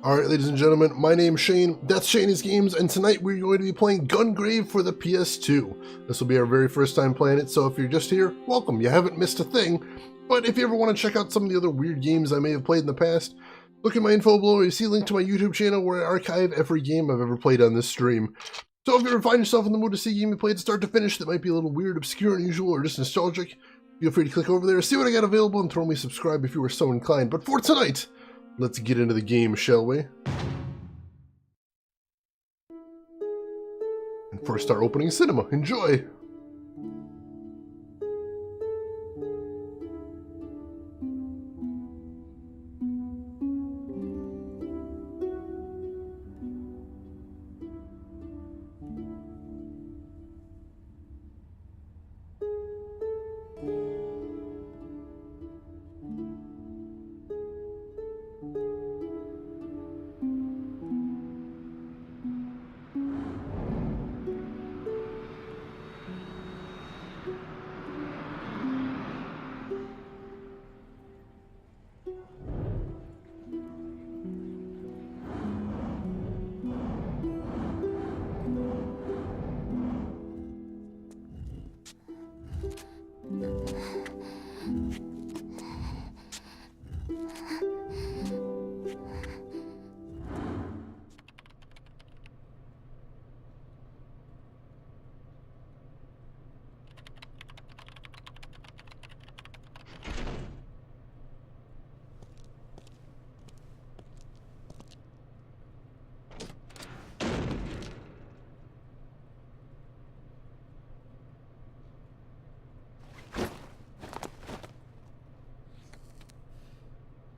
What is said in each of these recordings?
Alright, ladies and gentlemen, my name's Shane, that's Shane's Games, and tonight we're going to be playing Gungrave for the PS2. This will be our very first time playing it, so if you're just here, welcome, you haven't missed a thing. But if you ever want to check out some of the other weird games I may have played in the past, look at my info below, you see a link to my YouTube channel where I archive every game I've ever played on this stream. So if you ever find yourself in the mood to see a game you played start to finish that might be a little weird, obscure, unusual, or just nostalgic, feel free to click over there, see what I got available, and throw me a subscribe if you were so inclined. But for tonight, let's get into the game, shall we? And first, our opening cinema. Enjoy!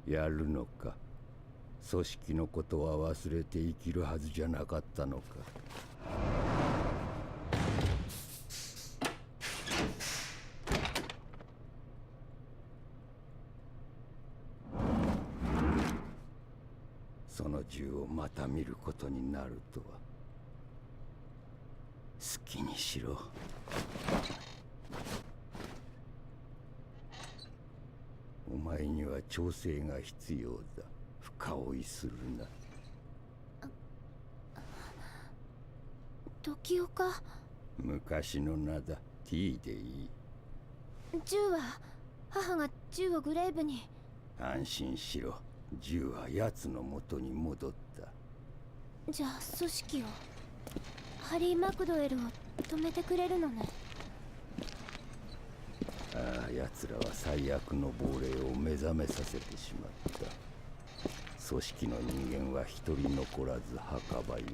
やるのか。組織のことは忘れて生きるはずじゃなかったのか。その銃をまた見ることになるとは。好きにしろ。お前には調整が必要だ。深追いするな。時岡。昔の名だ。T でいい。銃は母が銃をグレーブに。安心しろ。銃は奴の元に戻った。じゃあ組織をハリー・マクドウェルを止めてくれるのね。ああ、奴らは最悪の亡霊を目覚めさせてしまった。組織の人間は一人残らず墓場行きだ。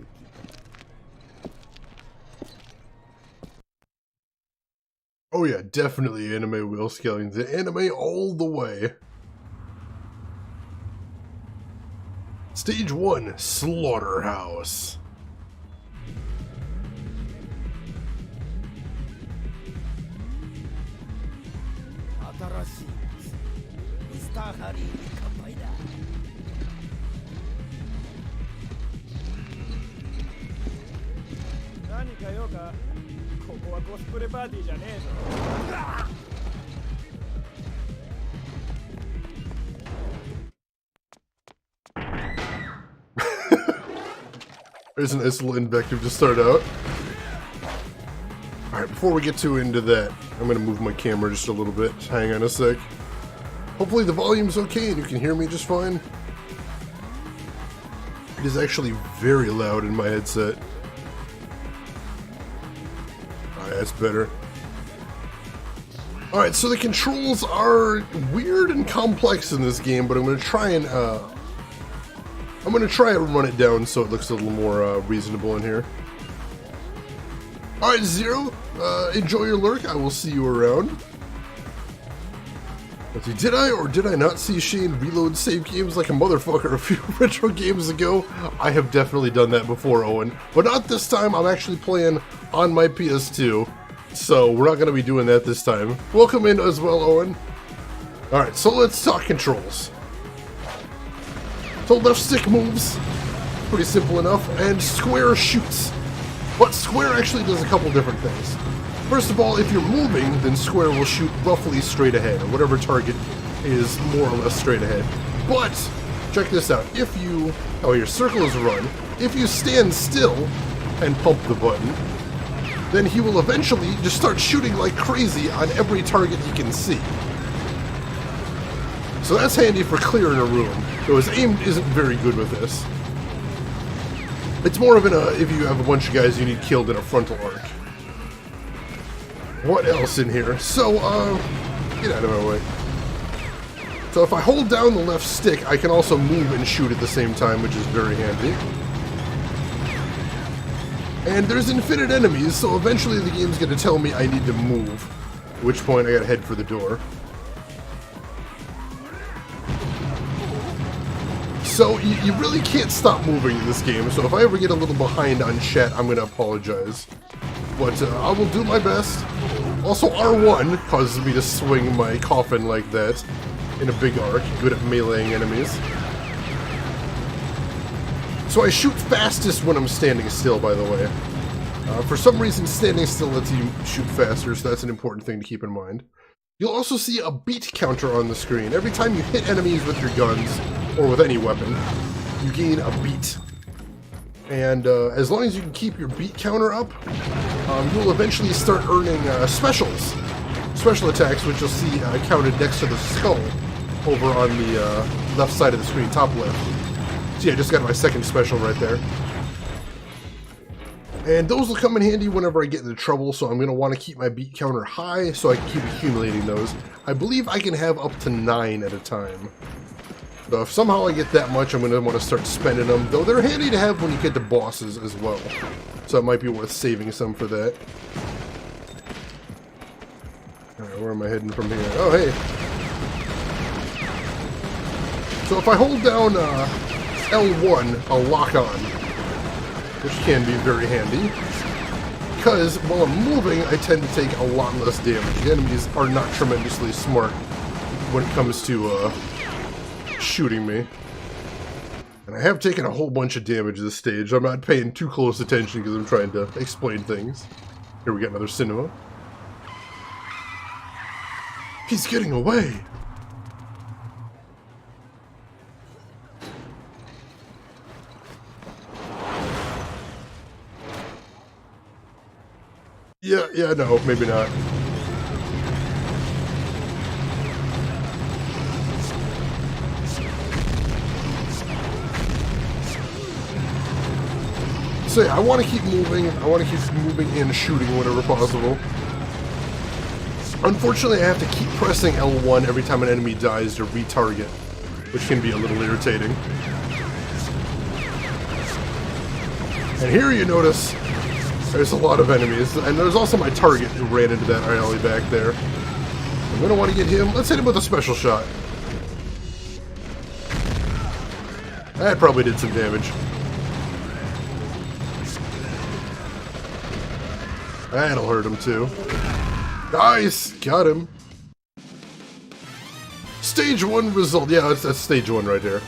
Oh yeah, definitely anime wheel scaling. The anime all the way. Stage 1, Slaughterhouse. There's an nice little invective to start out. Alright, before we get too into that, I'm going to move my camera just a little bit. Hang on a sec. Hopefully the volume's okay and you can hear me just fine. It is actually very loud in my headset. Alright, that's better. Alright, so the controls are weird and complex in this game, but I'm going to try and run it down so it looks a little more reasonable in here. Alright, Zero, enjoy your lurk. I will see you around. Let's see, did I or did I not see Shane reload save games like a motherfucker a few retro games ago? I have definitely done that before, Owen. But not this time. I'm actually playing on my PS2. So we're not going to be doing that this time. Welcome in as well, Owen. Alright, so let's talk controls. So left stick moves, pretty simple enough, and square shoots. But square actually does a couple different things. First of all, if you're moving, then square will shoot roughly straight ahead, or whatever target is more or less straight ahead. But check this out. If you... Oh, your circle is run. If you stand still and pump the button, then he will eventually just start shooting like crazy on every target he can see. So that's handy for clearing a room, though his aim isn't very good with this. It's more of if you have a bunch of guys you need killed in a frontal arc. What else in here? So, get out of my way. So if I hold down the left stick, I can also move and shoot at the same time, which is very handy. And there's infinite enemies, so eventually the game's going to tell me I need to move. At which point I gotta head for the door. So you really can't stop moving in this game, so if I ever get a little behind on chat, I'm going to apologize. But I will do my best. Also, R1 causes me to swing my coffin like that in a big arc, good at meleeing enemies. So I shoot fastest when I'm standing still, by the way. For some reason, standing still lets you shoot faster, so that's an important thing to keep in mind. You'll also see a beat counter on the screen. Every time you hit enemies with your guns, or with any weapon, you gain a beat. And as long as you can keep your beat counter up, you'll eventually start earning specials. Special attacks, which you'll see counted next to the skull over on the left side of the screen, top left. See, I just got my second special right there. And those will come in handy whenever I get into trouble, so I'm going to want to keep my beat counter high so I can keep accumulating those. I believe I can have up to 9 at a time. So if somehow I get that much, I'm going to want to start spending them, though they're handy to have when you get to bosses as well. So it might be worth saving some for that. Alright, where am I heading from here? Oh, hey! So if I hold down L1, I'll lock on, which can be very handy. Because while I'm moving, I tend to take a lot less damage. The enemies are not tremendously smart when it comes to shooting me. And I have taken a whole bunch of damage this stage. I'm not paying too close attention because I'm trying to explain things. Here we got another cinema. He's getting away! Yeah, no, maybe not. So yeah, I want to keep moving. I want to keep moving and shooting whenever possible. Unfortunately, I have to keep pressing L1 every time an enemy dies to retarget, which can be a little irritating. And here you notice there's a lot of enemies, and there's also my target who ran into that alley back there. I'm going to want to get him. Let's hit him with a special shot. That probably did some damage. That'll hurt him too. Nice! Got him. Stage 1 result. Yeah, that's stage 1 right there.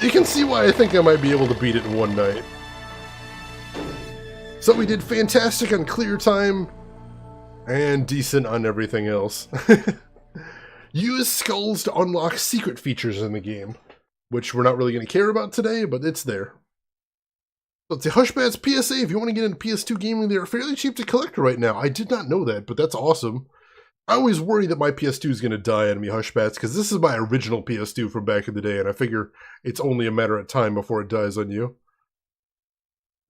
You can see why I think I might be able to beat it in one night. So we did fantastic on clear time, and decent on everything else. Use skulls to unlock secret features in the game, which we're not really going to care about today, but it's there. So it's a Hushbats PSA. If you want to get into PS2 gaming, they're fairly cheap to collect right now. I did not know that, but that's awesome. I always worry that my PS2 is going to die on me Hushbats, because this is my original PS2 from back in the day, and I figure it's only a matter of time before it dies on you.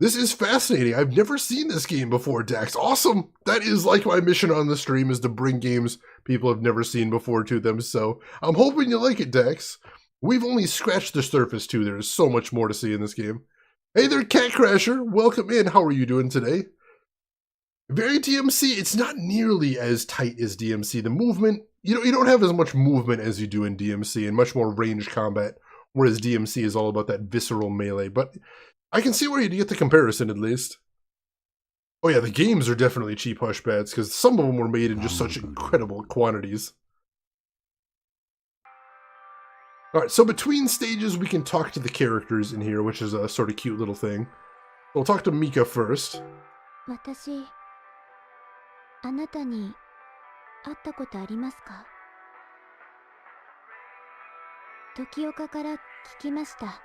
This is fascinating. I've never seen this game before, Dax. Awesome! That is like my mission on the stream, is to bring games people have never seen before to them, so I'm hoping you like it, Dax. We've only scratched the surface, too. There is so much more to see in this game. Hey there, Cat Crasher. Welcome in. How are you doing today? Very DMC. It's not nearly as tight as DMC. The movement, you don't have as much movement as you do in DMC, and much more ranged combat, whereas DMC is all about that visceral melee, but I can see where you get the comparison, at least. Oh yeah, the games are definitely cheap Hushbats, because some of them were made in just such incredible quantities. Alright, so between stages we can talk to the characters in here, which is a sort of cute little thing. We'll talk to Mika first. 私、あなたに会ったことありますか？時岡から聞きました。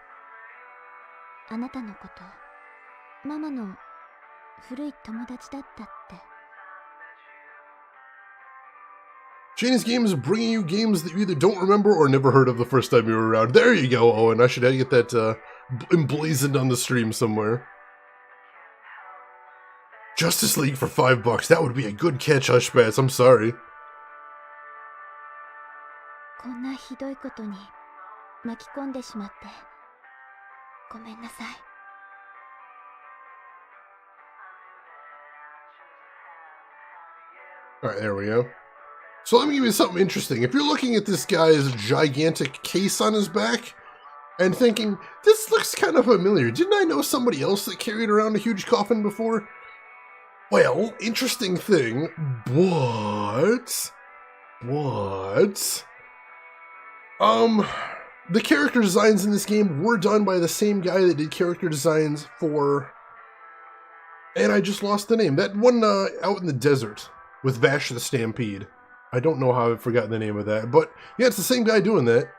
あなたのこと、ママの古い友達だったって。Shane's Games is bringing you games that you either don't remember or never heard of the first time you were around. There you go, Owen. I should get that emblazoned on the stream somewhere. Justice League for $5. That would be a good catch, Hushbats. I'm sorry. こんなひどいことに巻き込んでしまってごめんなさい。Alright, there we go. So let me give you something interesting. If you're looking at this guy's gigantic case on his back and thinking, this looks kind of familiar, didn't I know somebody else that carried around a huge coffin before? Well, interesting thing, but... the character designs in this game were done by the same guy that did character designs for... And I just lost the name. That one out in the desert with Vash the Stampede. I don't know how I've forgotten the name of that, but yeah, it's the same guy doing that.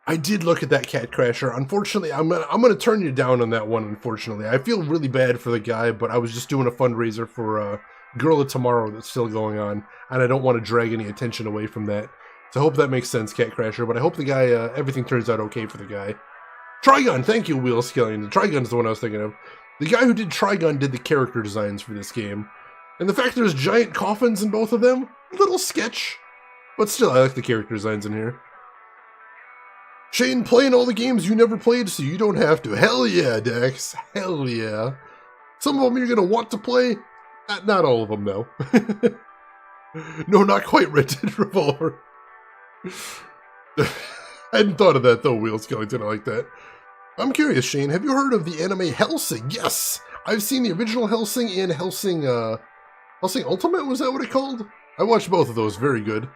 I did look at that Cat Crasher. Unfortunately, I'm gonna turn you down on that one, unfortunately. I feel really bad for the guy, but I was just doing a fundraiser for Girl of Tomorrow that's still going on, and I don't want to drag any attention away from that. So I hope that makes sense, Cat Crasher, but I hope the guy, everything turns out okay for the guy. Trigun, thank you, Wheel Skilling. Trigun is the one I was thinking of. The guy who did Trigun did the character designs for this game. And the fact there's giant coffins in both of them, a little sketch. But still, I like the character designs in here. Shane, playing all the games you never played so you don't have to. Hell yeah, Dex. Hell yeah. Some of them you're going to want to play. Not all of them, though. No, not quite Red Dead Revolver. I hadn't thought of that, though, Wheel Skellington. I like that. I'm curious, Shane, have you heard of the anime Hellsing? Yes! I've seen the original Hellsing and Hellsing Ultimate, was that what it called? I watched both of those, very good.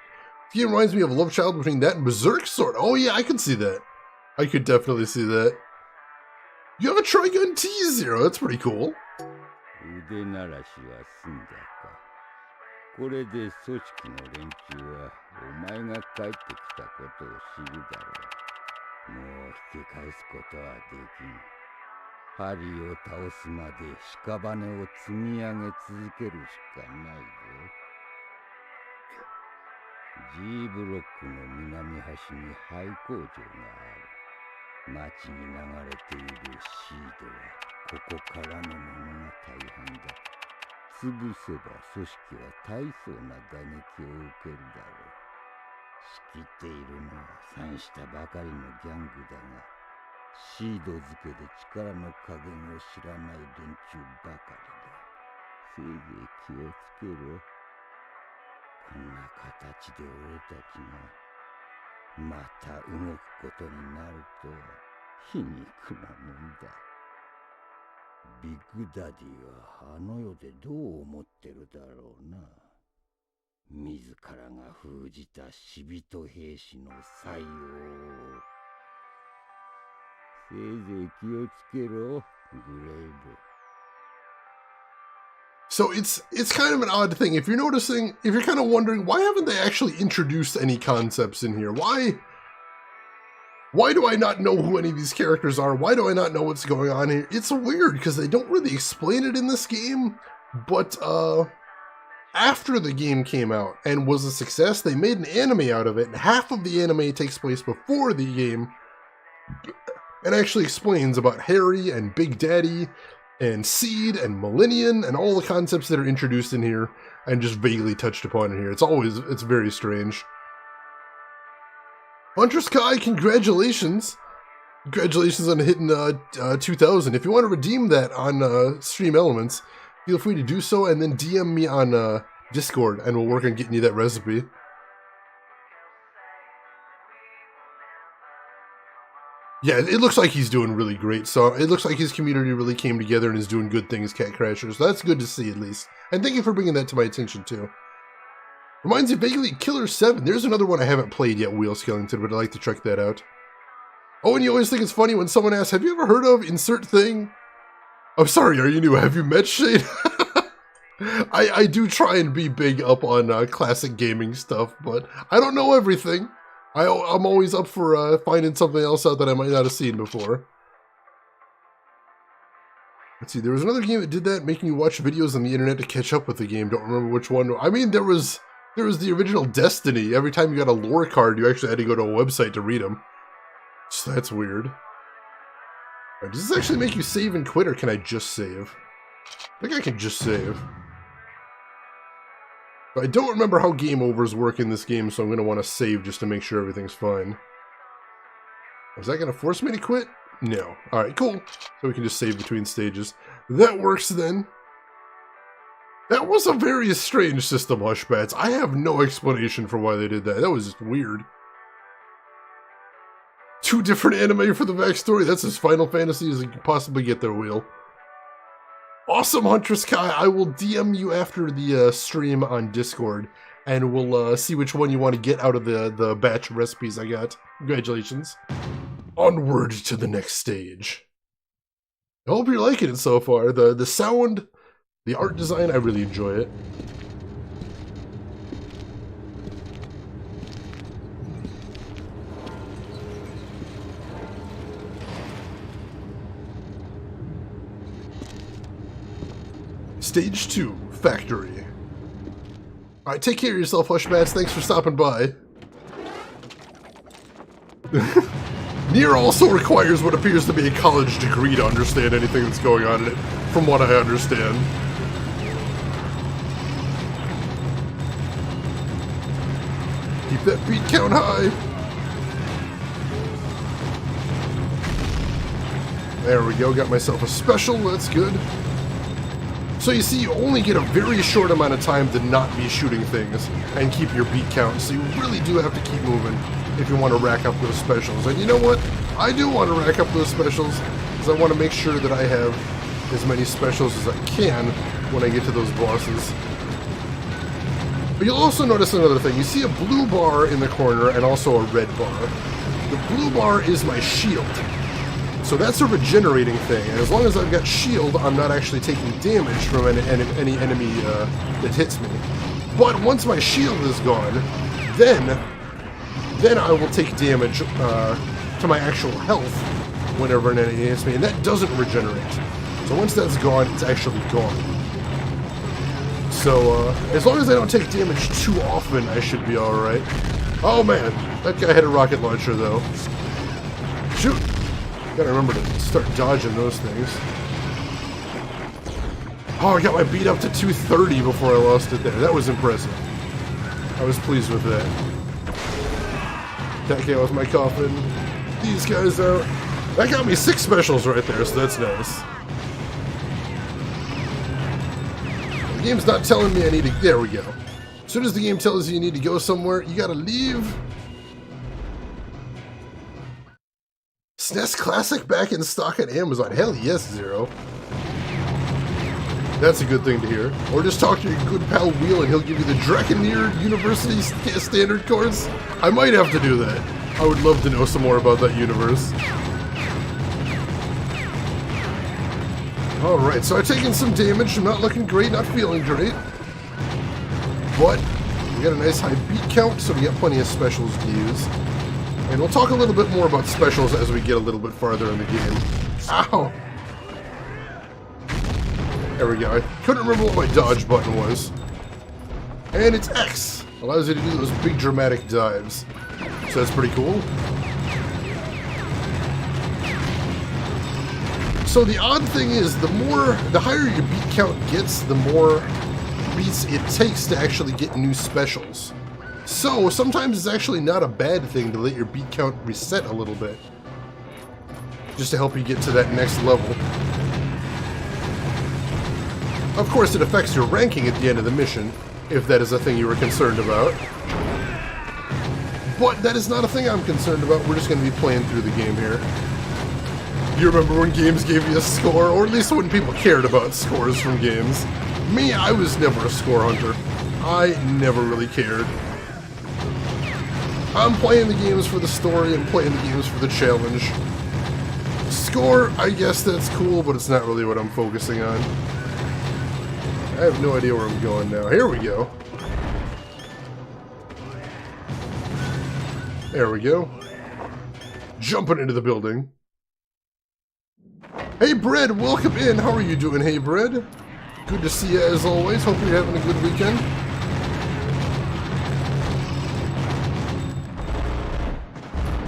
The game reminds me of a love child between that and Berserk Sword. Oh yeah, I can see that. I could definitely see that. You have a Trigun T-Zero, that's pretty cool. 腕鳴らしは済んだか。これで組織の連中はお前が帰ってきたことを知るだろう。もう引き返すことはできん。ハリーを倒すまで屍を積み上げ続けるしかないぞ。G ブロックの南端に廃工場がある。町に流れているシードはここからのものが大半だ。潰せば組織は大層な打撃を受けるだろう。仕切っているのは散したばかりのギャングだが、シード付けで力の加減を知らない連中ばかりだ。せいぜい気をつけろ。こんな形で俺たちがまた動くことになるとは皮肉なもんだ。ビッグダディはあの世でどう思ってるだろうな。自らが封じた死人兵士の採用を。せいぜい気をつけろ、グレイブ。So it's kind of an odd thing. If you're noticing, if you're kind of wondering, why haven't they actually introduced any concepts in here? Why do I not know who any of these characters are? Why do I not know what's going on here? It's weird because they don't really explain it in this game. But after the game came out and was a success, they made an anime out of it. And half of the anime takes place before the game and actually explains about Harry and Big Daddy and Seed and Millennium and all the concepts that are introduced in here and just vaguely touched upon in here. It's very strange. Huntress Kai, congratulations. Congratulations on hitting 2,000. If you want to redeem that on Stream Elements, feel free to do so and then DM me on Discord and we'll work on getting you that recipe. Yeah, it looks like he's doing really great. So it looks like his community really came together and is doing good things, Cat Crashers. So that's good to see, at least. And thank you for bringing that to my attention, too. Reminds me vaguely Killer 7. There's another one I haven't played yet, Wheel Skellington, but I'd like to check that out. Oh, and you always think it's funny when someone asks, have you ever heard of insert thing? I'm sorry, are you new? Have you met Shane? I do try and be big up on classic gaming stuff, but I don't know everything. I'm always up for finding something else out that I might not have seen before. Let's see, there was another game that did that, making you watch videos on the internet to catch up with the game. Don't remember which one. I mean, there was the original Destiny. Every time you got a lore card, you actually had to go to a website to read them. So that's weird. Right, does this actually make you save and quit, or can I just save? I think I can just save. But I don't remember how game overs work in this game, so I'm going to want to save just to make sure everything's fine. Is that going to force me to quit? No. Alright, cool. So we can just save between stages. That works then. That was a very strange system, Hushbats. I have no explanation for why they did that. That was just weird. 2 different anime for the backstory. That's as Final Fantasy as you can possibly get there, Wheel. Awesome, Huntress Kai. I will DM you after the stream on Discord, and we'll see which one you want to get out of the batch of recipes I got. Congratulations. Onward to the next stage. I hope you're liking it so far. The sound, the art design, I really enjoy it. Stage 2, Factory. Alright, take care of yourself, Hushbats. Thanks for stopping by. Nier also requires what appears to be a college degree to understand anything that's going on in it, from what I understand. Keep that beat count high. There we go, got myself a special, that's good. So you see, you only get a very short amount of time to not be shooting things and keep your beat count, so you really do have to keep moving if you want to rack up those specials. And you know what? I do want to rack up those specials, because I want to make sure that I have as many specials as I can when I get to those bosses. But you'll also notice another thing. You see a blue bar in the corner and also a red bar. The blue bar is my shield. So that's a regenerating thing, and as long as I've got shield, I'm not actually taking damage from any enemy that hits me. But once my shield is gone, then I will take damage to my actual health whenever an enemy hits me, and that doesn't regenerate. So once that's gone, it's actually gone. So as long as I don't take damage too often, I should be alright. Oh man, that guy had a rocket launcher though. Shoot! Gotta remember to start dodging those things. Oh, I got my beat up to 230 before I lost it there. That was impressive. I was pleased with that. That guy with my coffin. These guys out. That got me 6 specials right there, so that's nice. The game's not telling me I need to... There we go. As soon as the game tells you need to go somewhere, you gotta leave. SNES Classic back in stock at Amazon. Hell yes, Zero. That's a good thing to hear. Or just talk to your good pal Wheel and he'll give you the Draconeer University Standard course. I might have to do that. I would love to know some more about that universe. Alright, so I've taken some damage. I'm not looking great, not feeling great. But we got a nice high beat count, so we got plenty of specials to use. And we'll talk a little bit more about specials as we get a little bit farther in the game. Ow! There we go. I couldn't remember what my dodge button was. And it's X! Allows you to do those big dramatic dives. So that's pretty cool. So the odd thing is, the higher your beat count gets, the more beats it takes to actually get new specials. So, sometimes it's actually not a bad thing to let your beat count reset a little bit. Just to help you get to that next level. Of course, it affects your ranking at the end of the mission, if that is a thing you were concerned about. But that is not a thing I'm concerned about. We're just going to be playing through the game here. You remember when games gave you a score? Or at least when people cared about scores from games. Me, I was never a score hunter. I never really cared. I'm playing the games for the story, I'm playing the games for the challenge. Score, I guess that's cool, but it's not really what I'm focusing on. I have no idea where I'm going now. Here we go. There we go. Jumping into the building. Hey, Bread, welcome in. How are you doing, hey, Bread? Good to see you as always. Hope you're having a good weekend.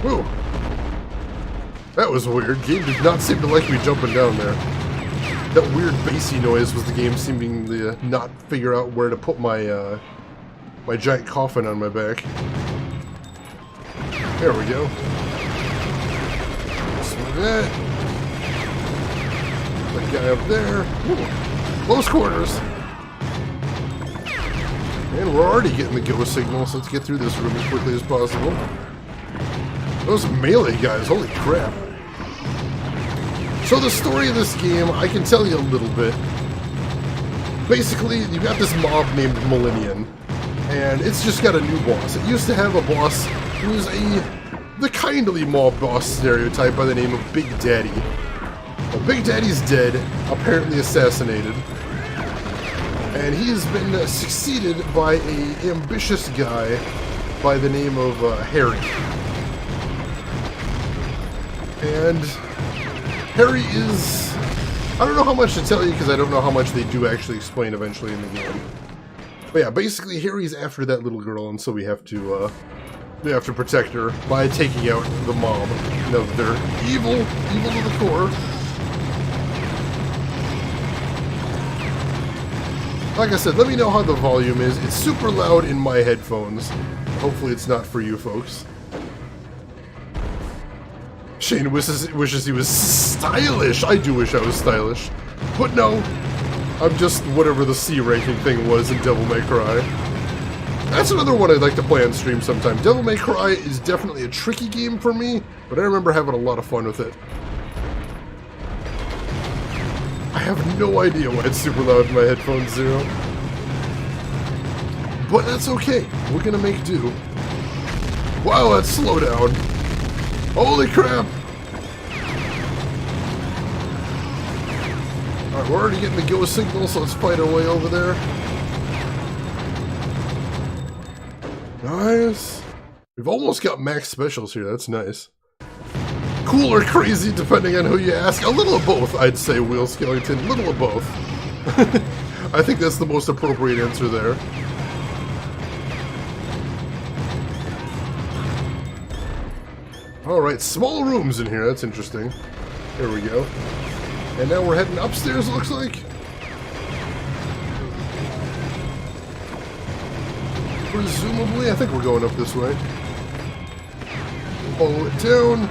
Whoa. That was weird. Game did not seem to like me jumping down there. That weird bassy noise was the game seeming to not figure out where to put my my giant coffin on my back. There we go. Just like that. That guy up there. Ooh, close quarters. And we're already getting the go signal, so let's get through this room as quickly as possible. Those melee guys, holy crap. So the story of this game, I can tell you a little bit. Basically, you've got this mob named Millennium, and it's just got a new boss. It used to have a boss who was the kindly mob boss stereotype by the name of Big Daddy. Well, Big Daddy's dead, apparently assassinated, and he's been succeeded by an ambitious guy by the name of Harry. And Harry is... I don't know how much to tell you because I don't know how much they do actually explain eventually in the game. But yeah, basically Harry's after that little girl, and so we have to protect her by taking out the mob. You know, they're evil to the core. Like I said, let me know how the volume is. It's super loud in my headphones. Hopefully it's not for you folks. Shane wishes he was stylish. I do wish I was stylish. But no, I'm just whatever the C ranking thing was in Devil May Cry. That's another one I'd like to play on stream sometime. Devil May Cry is definitely a tricky game for me, but I remember having a lot of fun with it. I have no idea why it's super loud in my headphones, Zero. But that's okay. We're gonna make do. Wow, that slowdown. Holy crap! Alright, we're already getting the go signal, so let's fight our way over there. Nice. We've almost got max specials here, that's nice. Cool or crazy, depending on who you ask. A little of both, I'd say, Wheel Skellington. A little of both. I think that's the most appropriate answer there. Alright, small rooms in here, that's interesting. There we go. And now we're heading upstairs, it looks like. Presumably, I think we're going up this way. Follow it down.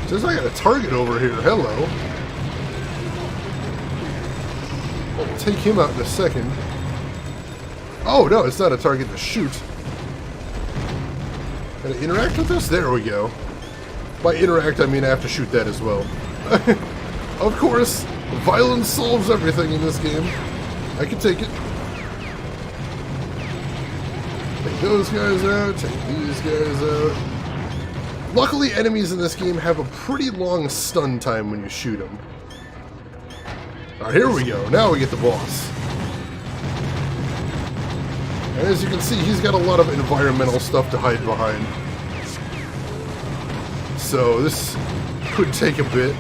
Says I got a target over here, hello. I'll take him out in a second. Oh no, it's not a target to shoot. Can I interact with this? There we go. By interact, I mean I have to shoot that as well. Of course, violence solves everything in this game. I can take it. Take those guys out, take these guys out. Luckily, enemies in this game have a pretty long stun time when you shoot them. Alright, here we go. Now we get the boss. And as you can see, he's got a lot of environmental stuff to hide behind. So this could take a bit.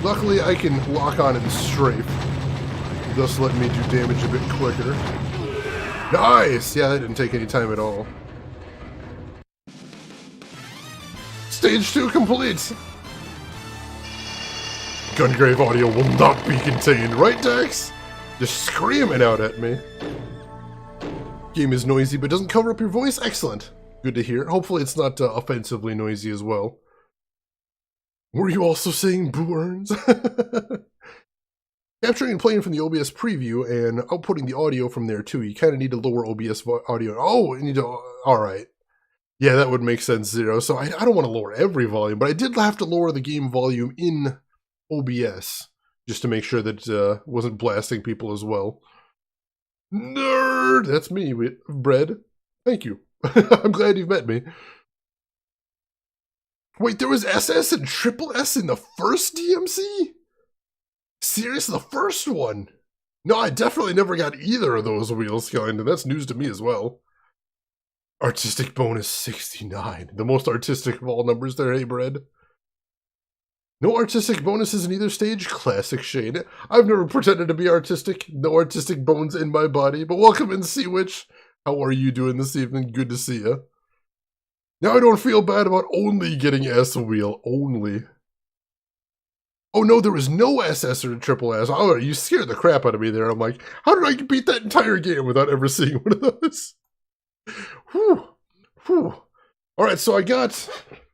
Luckily, I can lock on and strafe, thus letting me do damage a bit quicker. Nice! Yeah, that didn't take any time at all. Stage 2 complete! Gungrave audio will not be contained, right, Dex? Just screaming out at me. Game is noisy, but doesn't cover up your voice? Excellent. Good to hear. Hopefully it's not offensively noisy as well. Were you also saying boo earns? Capturing and playing from the OBS preview and outputting the audio from there too. You kind of need to lower OBS audio. Oh, you need to... Alright. Yeah, that would make sense, Zero. So I don't want to lower every volume, but I did have to lower the game volume in OBS just to make sure that wasn't blasting people as well. Nerd! That's me, Bread. Thank you. I'm glad you've met me. Wait, there was SS and triple S in the first DMC? Serious? The first one? No, I definitely never got either of those wheels, Skellington. That's news to me as well. Artistic bonus 69. The most artistic of all numbers there, hey, Bread? No artistic bonuses in either stage? Classic Shane. I've never pretended to be artistic. No artistic bones in my body. But welcome in, Sea Witch. How are you doing this evening? Good to see you. Now I don't feel bad about only getting S wheel. Only. Oh no, there was no SS or triple S. Oh, you scared the crap out of me there. I'm like, how did I beat that entire game without ever seeing one of those? Whew. Whew. Alright, so I got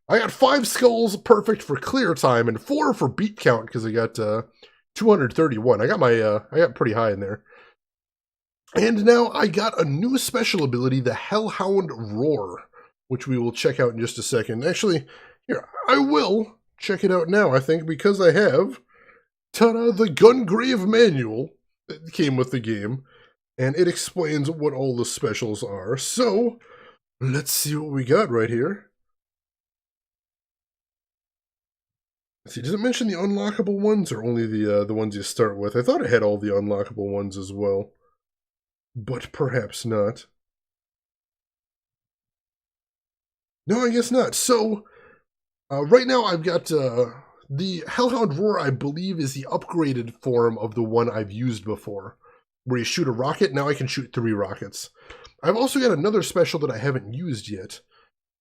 5 skulls perfect for clear time and 4 for beat count because I got 231. I got pretty high in there. And now I got a new special ability, the Hellhound Roar, which we will check out in just a second. Actually, here, I will check it out now, I think, because I have, ta-da, the Gungrave manual that came with the game, and it explains what all the specials are. So, let's see what we got right here. Let's see, does it mention the unlockable ones, or only the ones you start with? I thought it had all the unlockable ones as well, but perhaps not. No, I guess not. So, right now I've got the Hellhound Roar, I believe, is the upgraded form of the one I've used before, where you shoot a rocket. Now I can shoot 3 rockets. I've also got another special that I haven't used yet,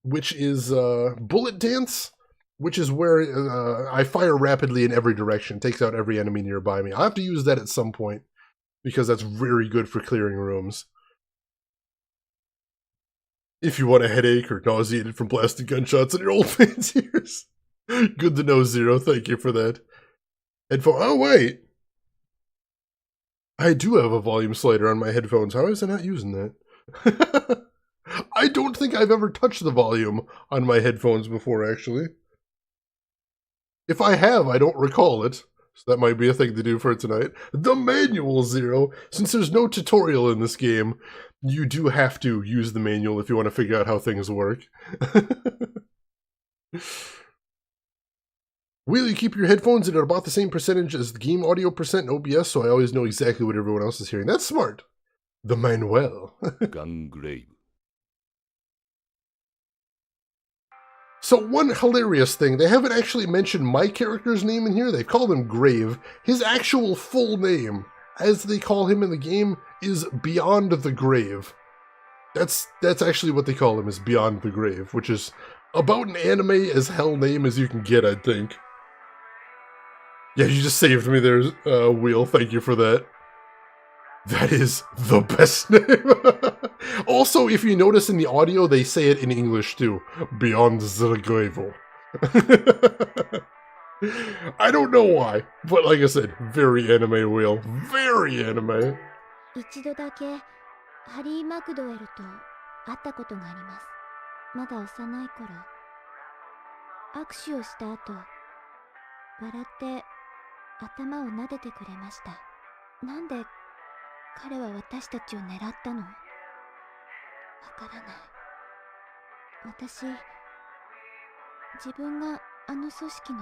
which is Bullet Dance, which is where I fire rapidly in every direction, takes out every enemy nearby me. I'll have to use that at some point, because that's very good for clearing rooms. If you want a headache or nauseated from blasting gunshots in your old man's ears. Good to know, Zero. Thank you for that. Headphone. Oh, wait. I do have a volume slider on my headphones. How is I not using that? I don't think I've ever touched the volume on my headphones before, actually. If I have, I don't recall it. So that might be a thing to do for tonight. The manual, Zero. Since there's no tutorial in this game, you do have to use the manual if you want to figure out how things work. Will you keep your headphones at about the same percentage as the game audio percent in OBS, so I always know exactly what everyone else is hearing? That's smart. The manual. Gungrave. So one hilarious thing, they haven't actually mentioned my character's name in here. They call him Grave. His actual full name, as they call him in the game, is Beyond the Grave. That's actually what they call him, is Beyond the Grave, which is about an anime as hell name as you can get, I think. Yeah, you just saved me there, Wheel. Thank you for that. That is the best name. Also, if you notice in the audio, they say it in English too. Beyond the Grave. I don't know why, but like I said, very anime, Wheel. Very anime. 一度だけハリー・マクドウェルと会ったことがあります。まだ幼い頃、握手をした後、笑って頭を撫でてくれました。なんで彼は私たちを狙ったの？わからない。私、自分があの組織の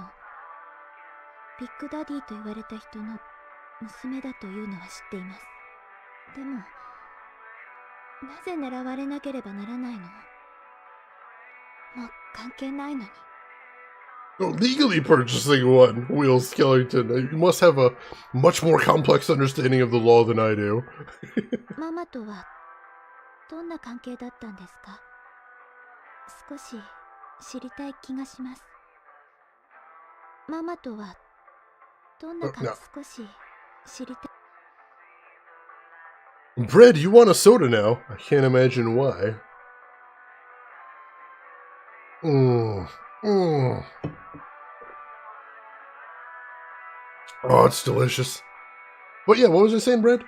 ビッグダディと言われた人の娘だというのは知っています。でも、なぜ狙われなければならないの？もう関係ないのに。Oh, legally purchasing one, Will Skellington. You must have a much more complex understanding of the law than I do. ママとはどんな関係だったんですか？少し知りたい気がします。ママとはどんな関係、少し知りたい。Bread, you want a soda now? I can't imagine why. Oh, it's delicious. But yeah, what was I saying, Bread?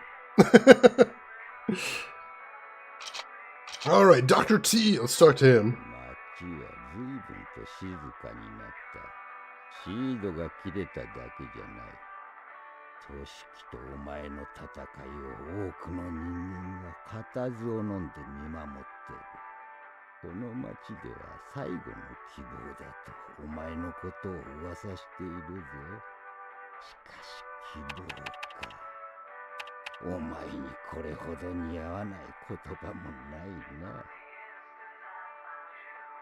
Alright, Dr. T, let's talk to him. 街は随分と静かになった。シードが切れただけじゃない。組織とお前の戦いを多くの人間が固唾を飲んで見守っている。この町では最後の希望だとお前のことを噂しているぞ。しかし希望か。お前にこれほど似合わない言葉もないな。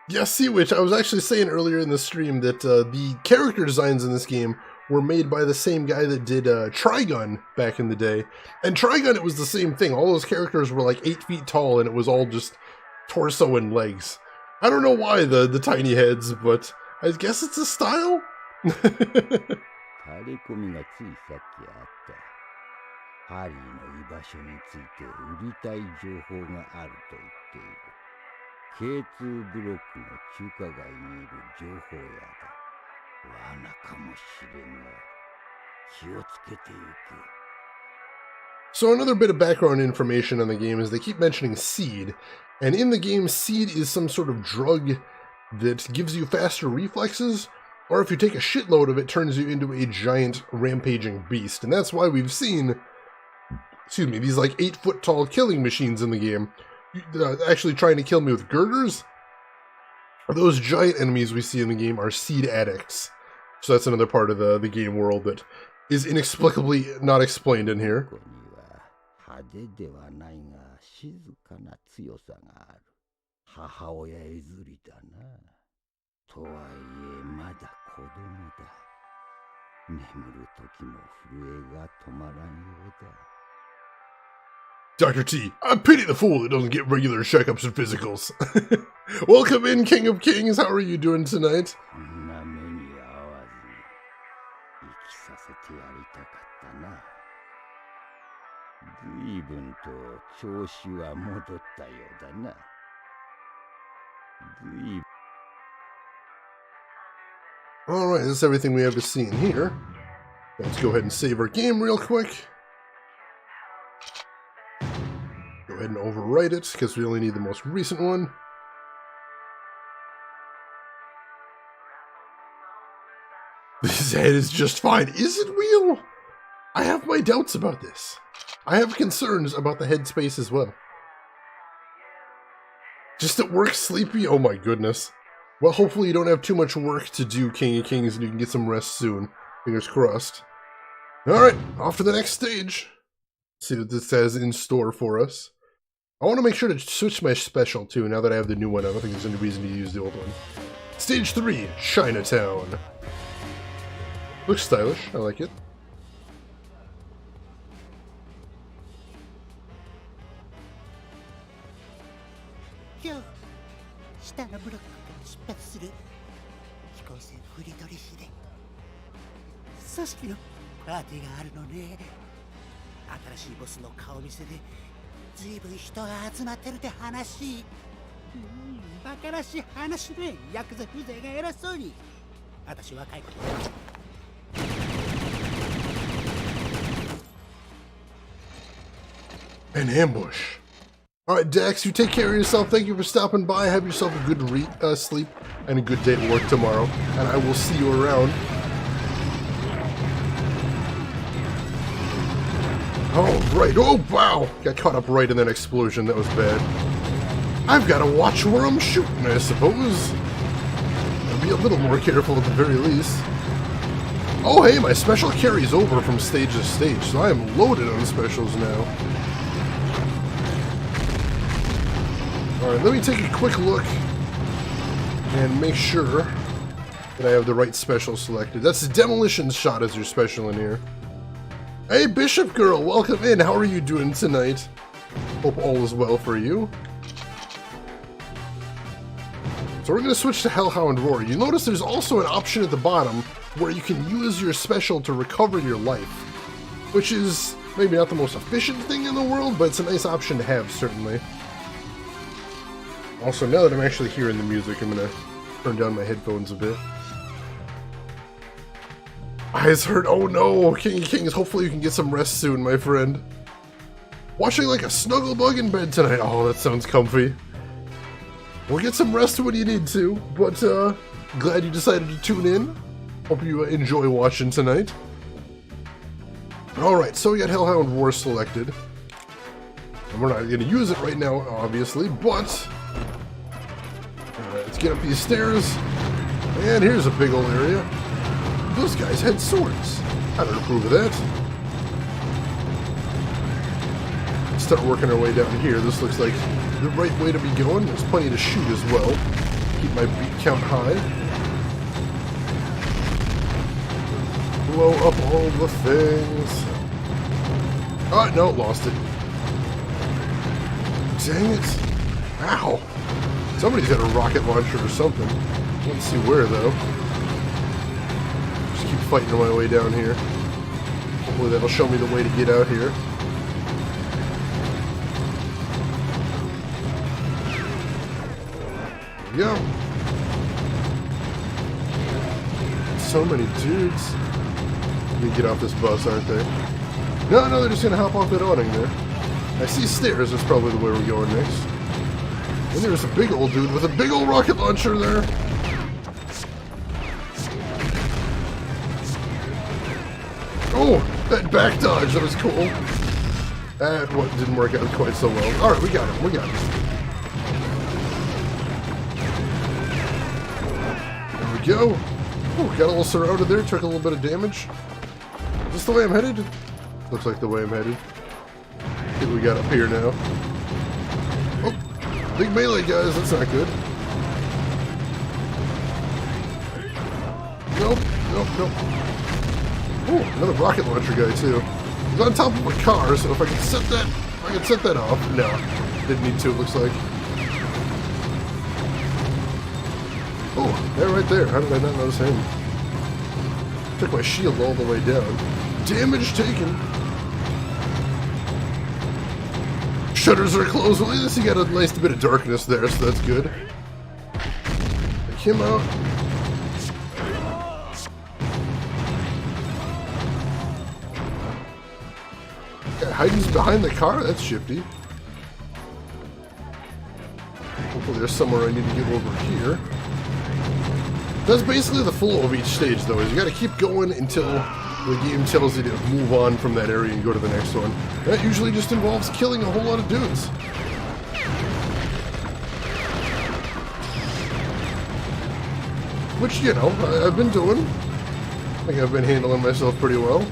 Yeah, see, which I was actually saying earlier in the stream that the character designs in this game were made by the same guy that did Trigun back in the day. And Trigun, it was the same thing. All those characters were like 8 feet tall, and it was all just torso and legs. I don't know why the tiny heads, but I guess it's a style? 張り込みがついさっきあった。ハリーの居場所について売りたい情報があると言っている。K2 ブロックの中華街にいる情報屋だ。罠かもしれんが、気をつけてゆけ。 So another bit of background information on the game is they keep mentioning seed, and in the game, seed is some sort of drug that gives you faster reflexes, or if you take a shitload of it, turns you into a giant rampaging beast. And that's why we've seen, excuse me, these like 8 foot tall killing machines in the game, actually trying to kill me with girders. Those giant enemies we see in the game are seed addicts. So that's another part of the game world that is inexplicably not explained in here. 派手ではないが静かな強さがある。母親譲りだな。とはいえまだ子供だ。眠る時も震えが止まらんようだ。 Dr. T, I pity the fool that doesn't get regular checkups and physicals. Welcome in, King of Kings. How are you doing tonight? こんな目に遭わずに生きさせてやりたかったな。随分と調子は戻ったようだな。随分 Alright, that's everything we have to see in here. Let's go ahead and save our game real quick. Go ahead and overwrite it, because we only need the most recent one. This head is just fine. Is it real? I have my doubts about this. I have concerns about the headspace as well. Just at work sleepy? Oh my goodness. Well, hopefully you don't have too much work to do, King of Kings, and you can get some rest soon. Fingers crossed. Alright, off to the next stage. See what this has in store for us. I want to make sure to switch my special, too, now that I have the new one. I don't think there's any reason to use the old one. Stage 3, Chinatown. Looks stylish. I like it. Yo, 下のブロックから出発する飛行船フリドリヒで組織のパーティーがあるのね。新しいボスの顔見せでずいぶん人が集まってるって話。バカらしい話ね。ヤクザ風情が偉そうに。私若い子 An ambush. Alright, Dax, you take care of yourself. Thank you for stopping by. Have yourself a good sleep and a good day at work tomorrow. And I will see you around. Oh, right. Oh, wow. Got caught up right in that explosion. That was bad. I've got to watch where I'm shooting, I suppose. I'll be a little more careful at the very least. Oh, hey, my special carries over from stage to stage, so I am loaded on specials now. Alright, let me take a quick look and make sure that I have the right special selected. That's the Demolition Shot as your special in here. Hey, Bishop Girl, welcome in. How are you doing tonight? Hope all is well for you. So we're going to switch to Hellhound Roar. You notice there's also an option at the bottom where you can use your special to recover your life, which is maybe not the most efficient thing in the world, but it's a nice option to have, certainly. Also, now that I'm actually hearing the music, I'm going to turn down my headphones a bit. Eyes hurt. Oh no, King of Kings. Hopefully you can get some rest soon, my friend. Watching like a snuggle bug in bed tonight. Oh, that sounds comfy. We'll get some rest when you need to, but glad you decided to tune in. Hope you enjoy watching tonight. Alright, so we got Hellhound War selected. And we're not going to use it right now, obviously, but... let's get up these stairs. And here's a big old area. Those guys had swords. I don't approve of that. start working our way down here. This looks like the right way to be going. There's plenty to shoot as well. Keep my beat count high. Blow up all the things. Oh, no, lost it. Dang it. Ow. Somebody's got a rocket launcher or something. Let's see where, though. Just keep fighting my way down here. Hopefully that'll show me the way to get out here. There we go. So many dudes. They get off this bus, aren't they? No, they're just gonna hop off that awning there. I see stairs, that's probably the way we're going next. And there's a big old dude with a big old rocket launcher there. Oh, that back dodge, that was cool. That didn't work out quite so well. Alright, we got him, we got him. There we go. Oh, got a little surrounded there, took a little bit of damage. Is this the way I'm headed? Looks like the way I'm headed. See what we got up here now. Oh, big melee guys, that's not good. Nope. Oh, another rocket launcher guy too. He's on top of a car, so if I can set that off. No, didn't need to, it looks like. Oh, they're right there. How did I not notice him? Took my shield all the way down. Damage taken. Shutters are closed. Well, at least you got a nice bit of darkness there, so that's good. Take him out. Guy hiding behind the car? That's shifty. Hopefully there's somewhere I need to get over here. That's basically the flow of each stage, though, is you gotta keep going until the game tells you to move on from that area and go to the next one. That usually just involves killing a whole lot of dudes. Which, you know, I've been doing. I think I've been handling myself pretty well.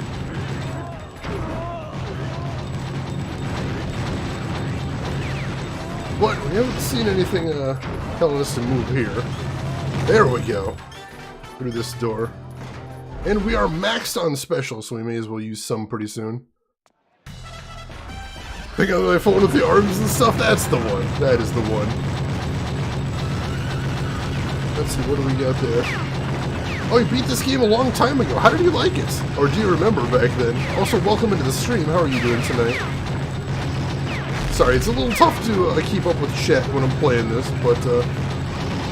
But we haven't seen anything telling us to move here. There we go. Through this door. And we are maxed on special, so we may as well use some pretty soon. Pick up my phone with the arms and stuff, that's the one. That is the one. Let's see, what do we got there? Oh, you beat this game a long time ago. How did you like it? Or do you remember back then? Also, welcome into the stream. How are you doing tonight? Sorry, it's a little tough to keep up with chat when I'm playing this, but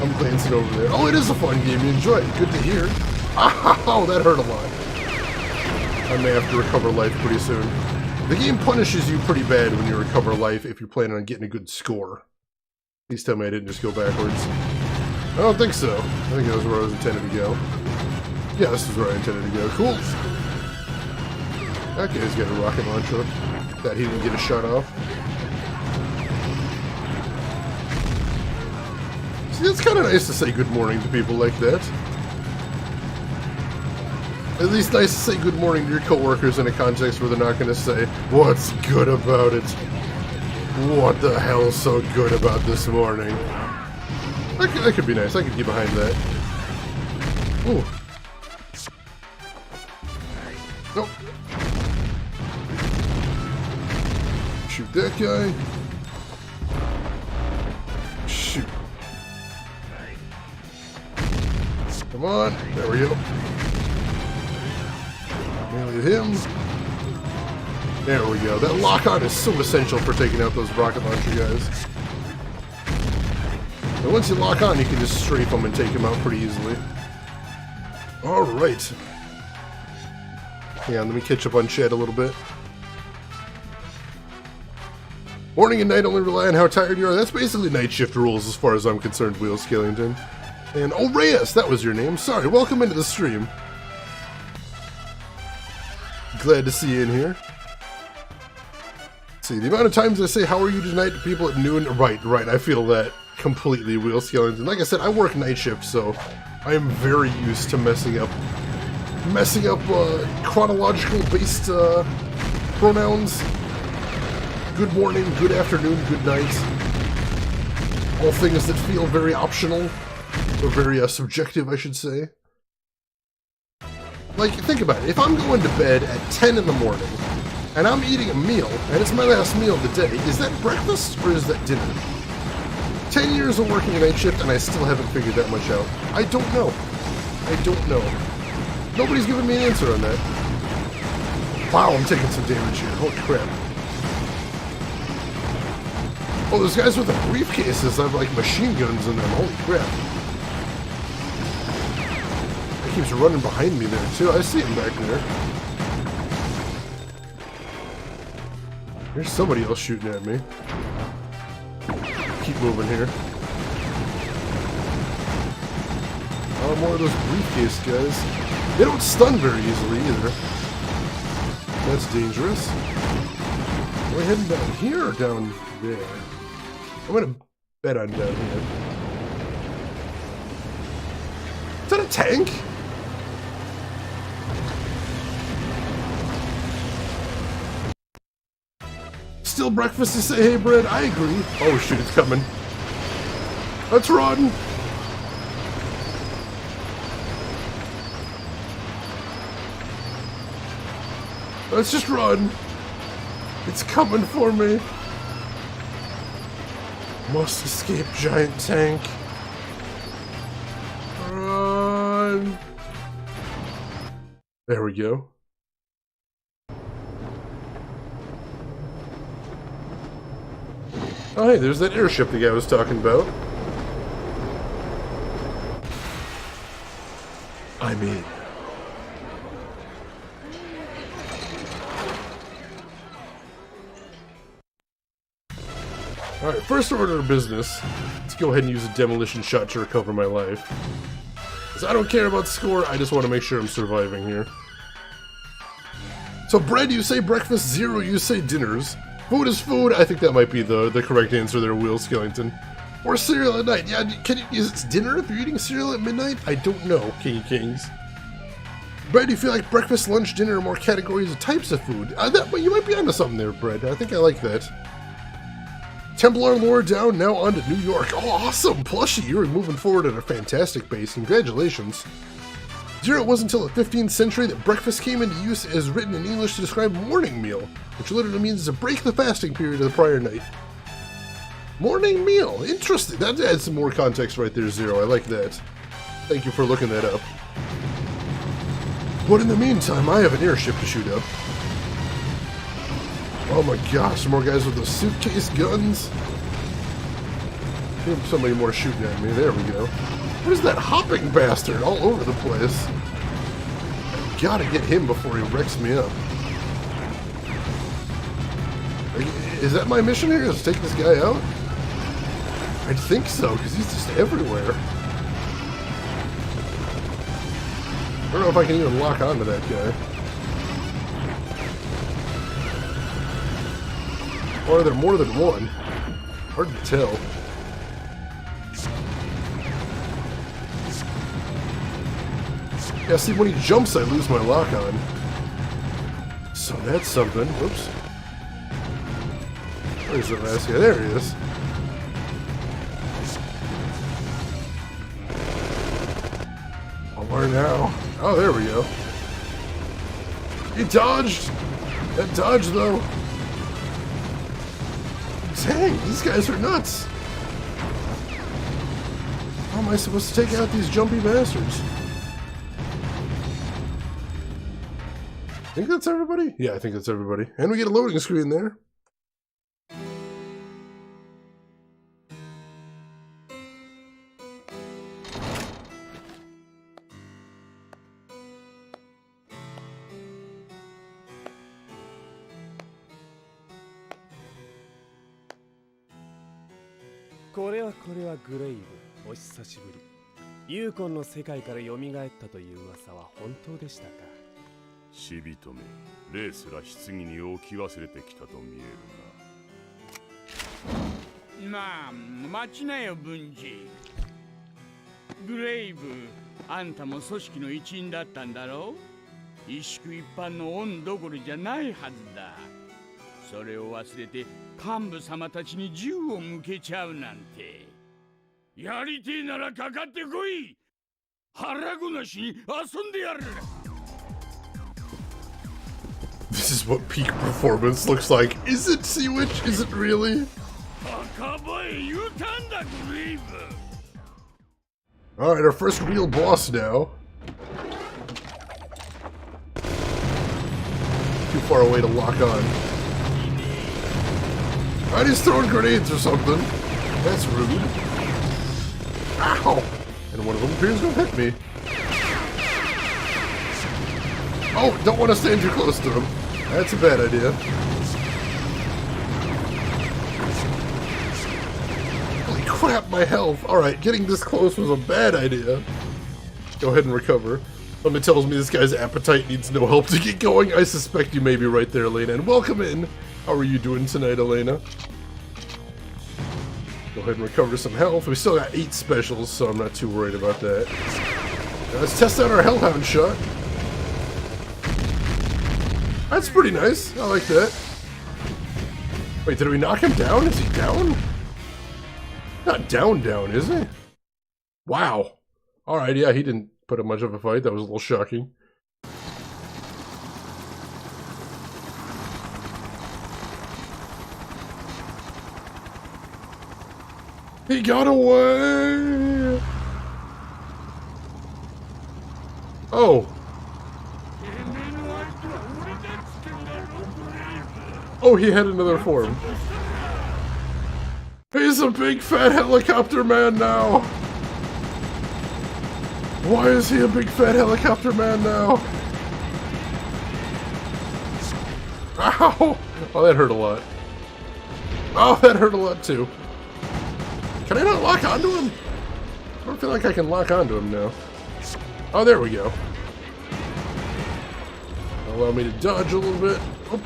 I'm glancing over there. Oh, it is a fun game. You enjoy it. Good to hear. Oh, that hurt a lot. I may have to recover life pretty soon. The game punishes you pretty bad when you recover life if you're planning on getting a good score. Please tell me I didn't just go backwards. I don't think so. I think that was where I was intended to go. Yeah, this is where I intended to go. Cool. That guy's got a rocket launcher. That he didn't get a shot off. See, it's kind of nice to say good morning to people like that. At least nice to say good morning to your coworkers in a context where they're not going to say, "What's good about it? What the hell's so good about this morning?" That could be nice. I could get behind that. Ooh. Nope. Shoot that guy. Shoot. Come on. There we go. Melee him. There we go. That lock-on is so essential for taking out those rocket launcher guys. And once you lock on, you can just strafe them and take them out pretty easily. Alright. Hang on, let me catch up on chat a little bit. Morning and night only rely on how tired you are. That's basically night shift rules as far as I'm concerned, Wheel Skellington. And, oh, Reyes, that was your name. Sorry, welcome into the stream. Glad to see you in here. Let's see, the amount of times I say, "How are you tonight?" to people at noon. Right, I feel that completely, Wheel Skellington. Like I said, I work night shift, so I am very used to messing up chronological based pronouns. Good morning, good afternoon, good night. All things that feel very optional, or very subjective, I should say. Like, think about it. If I'm going to bed at 10 in the morning, and I'm eating a meal, and it's my last meal of the day, is that breakfast or is that dinner? 10 years of working a night shift, and I still haven't figured that much out. I don't know. I don't know. Nobody's given me an answer on that. Wow, I'm taking some damage here. Holy crap. Oh, those guys with the briefcases have like machine guns in them. Holy crap. He keeps running behind me there too. I see him back there. There's somebody else shooting at me. Keep moving here. Oh, more of those briefcase guys. They don't stun very easily either. That's dangerous. Are we heading down here or down there? I'm gonna bet on down here. Is that a tank? Still breakfast to say hey bread? I agree. Oh shoot, it's coming. Let's run! Let's just run. It's coming for me. Must escape, giant tank. Run. There we go. Oh hey, there's that airship the guy was talking about. I'm in. Alright, first order of business. Let's go ahead and use a demolition shot to recover my life. Because I don't care about score, I just want to make sure I'm surviving here. So bread, you say breakfast, 0, you say dinners. Food is food, I think that might be the correct answer there, Will Skellington. Or cereal at night. Yeah, is it dinner if you're eating cereal at midnight? I don't know, King of Kings. Bread, do you feel like breakfast, lunch, dinner are more categories of types of food? But you might be onto something there, Bread. I think I like that. Templar lore down, now on to New York. Oh, awesome! Plushie, you're moving forward at a fantastic pace. Congratulations. 0, it wasn't until the 15th century that breakfast came into use as written in English to describe morning meal, which literally means to break the fasting period of the prior night. Morning meal! Interesting. That adds some more context right there, 0. I like that. Thank you for looking that up. But in the meantime, I have an airship to shoot up. Oh my gosh, more guys with those suitcase guns. Here's somebody more shooting at me. There we go. What is that hopping bastard all over the place? Gotta get him before he wrecks me up. Is that my mission here? Is to take this guy out? I think so, because he's just everywhere. I don't know if I can even lock onto that guy. Or are there more than one? Hard to tell. Yeah, see, when he jumps, I lose my lock on. So that's something. Whoops. Where's the last guy? There he is. Oh, where now? Oh, there we go. He dodged! That dodge, though. Dang, these guys are nuts. How am I supposed to take out these jumpy bastards? I think that's everybody? Yeah, I think that's everybody. And we get a loading screen there.これはグレイブ、お久しぶり。ユーコンの世界から蘇ったという噂は本当でしたか。死人め、レースら棺に置き忘れてきたと見えるな。まあ、待ちなよ、文治。グレイブ、あんたも組織の一員だったんだろう？一宿一般の恩どころじゃないはずだ。それを忘れて幹部様たちに銃を向けちゃうなんて。やりてえならかかってこい。腹ごなしに遊んでやる。 This is what peak performance looks like. Is it, Sea Witch? Is it really? バカばえ言うたんだ、グレイブ。 Alright, our first real boss now. Too far away to lock on. Alright, he's throwing grenades or something. That's rude. Ow! And one of them appears to have hit me. Oh, don't want to stand too close to him. That's a bad idea. Holy crap, my health. Alright, getting this close was a bad idea. Go ahead and recover. Something tells me this guy's appetite needs no help to get going. I suspect you may be right there, Elena. And welcome in. How are you doing tonight, Elena? Go ahead and recover some health. We still got 8 specials, so I'm not too worried about that. Now let's test out our Hellhound shot. That's pretty nice. I like that. Wait, did we knock him down? Is he down? Not down, is he? Wow. Alright, yeah, he didn't put up much of a fight. That was a little shocking. He got away! Oh. Oh, he had another form. He's a big fat helicopter man now! Why is he a big fat helicopter man now? Ow! Oh, that hurt a lot. Oh, that hurt a lot too. Can I not lock onto him? I don't feel like I can lock onto him now. Oh, there we go. Allow me to dodge a little bit. Oh.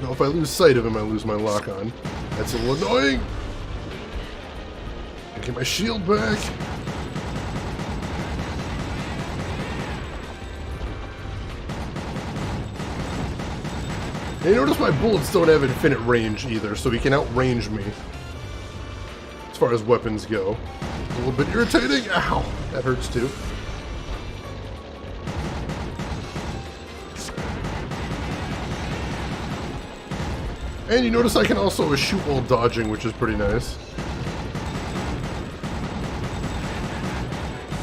Now, if I lose sight of him, I lose my lock on. That's a little annoying. Get my shield back. And you notice my bullets don't have infinite range either, so he can outrange me. As far as weapons go. A little bit irritating. Ow! That hurts too. And you notice I can also shoot while dodging, which is pretty nice.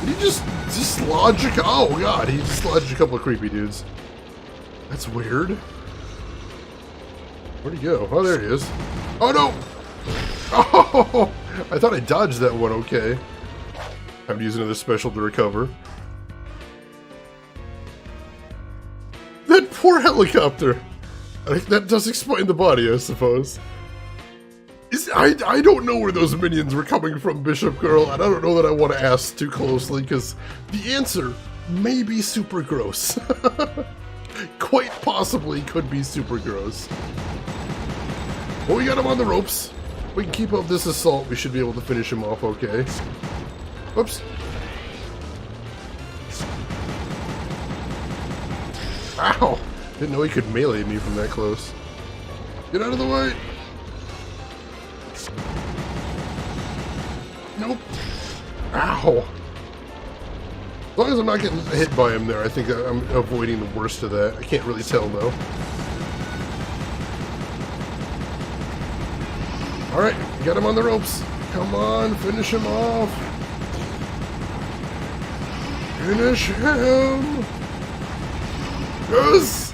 Did he just lodge a... Oh god, he just lodged a couple of creepy dudes. That's weird. Where'd he go? Oh, there he is. Oh no! Oh! I thought I dodged that one okay. Time to use another special to recover. That poor helicopter! I think that does explain the body, I suppose. I don't know where those minions were coming from, Bishop Girl, and I don't know that I want to ask too closely, because the answer may be super gross. Quite possibly could be super gross. Well, we got him on the ropes. We can keep up this assault. We should be able to finish him off okay. Whoops. Ow! Didn't know he could melee me from that close. Get out of the way! Nope. Ow! As long as I'm not getting hit by him there, I think I'm avoiding the worst of that. I can't really tell though. Alright, got him on the ropes. Come on, finish him off. Finish him! Yes!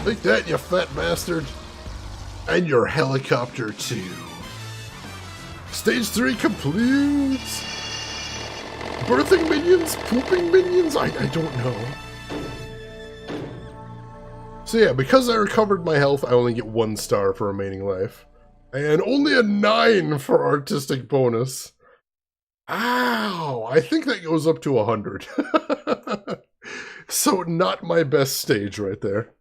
Take that, you fat bastard. And your helicopter too. Stage 3 complete! Birthing minions? Pooping minions? I don't know. So yeah, because I recovered my health, I only get 1 star for remaining life. And only a 9 for artistic bonus. Ow! I think that goes up to 100. So not my best stage right there.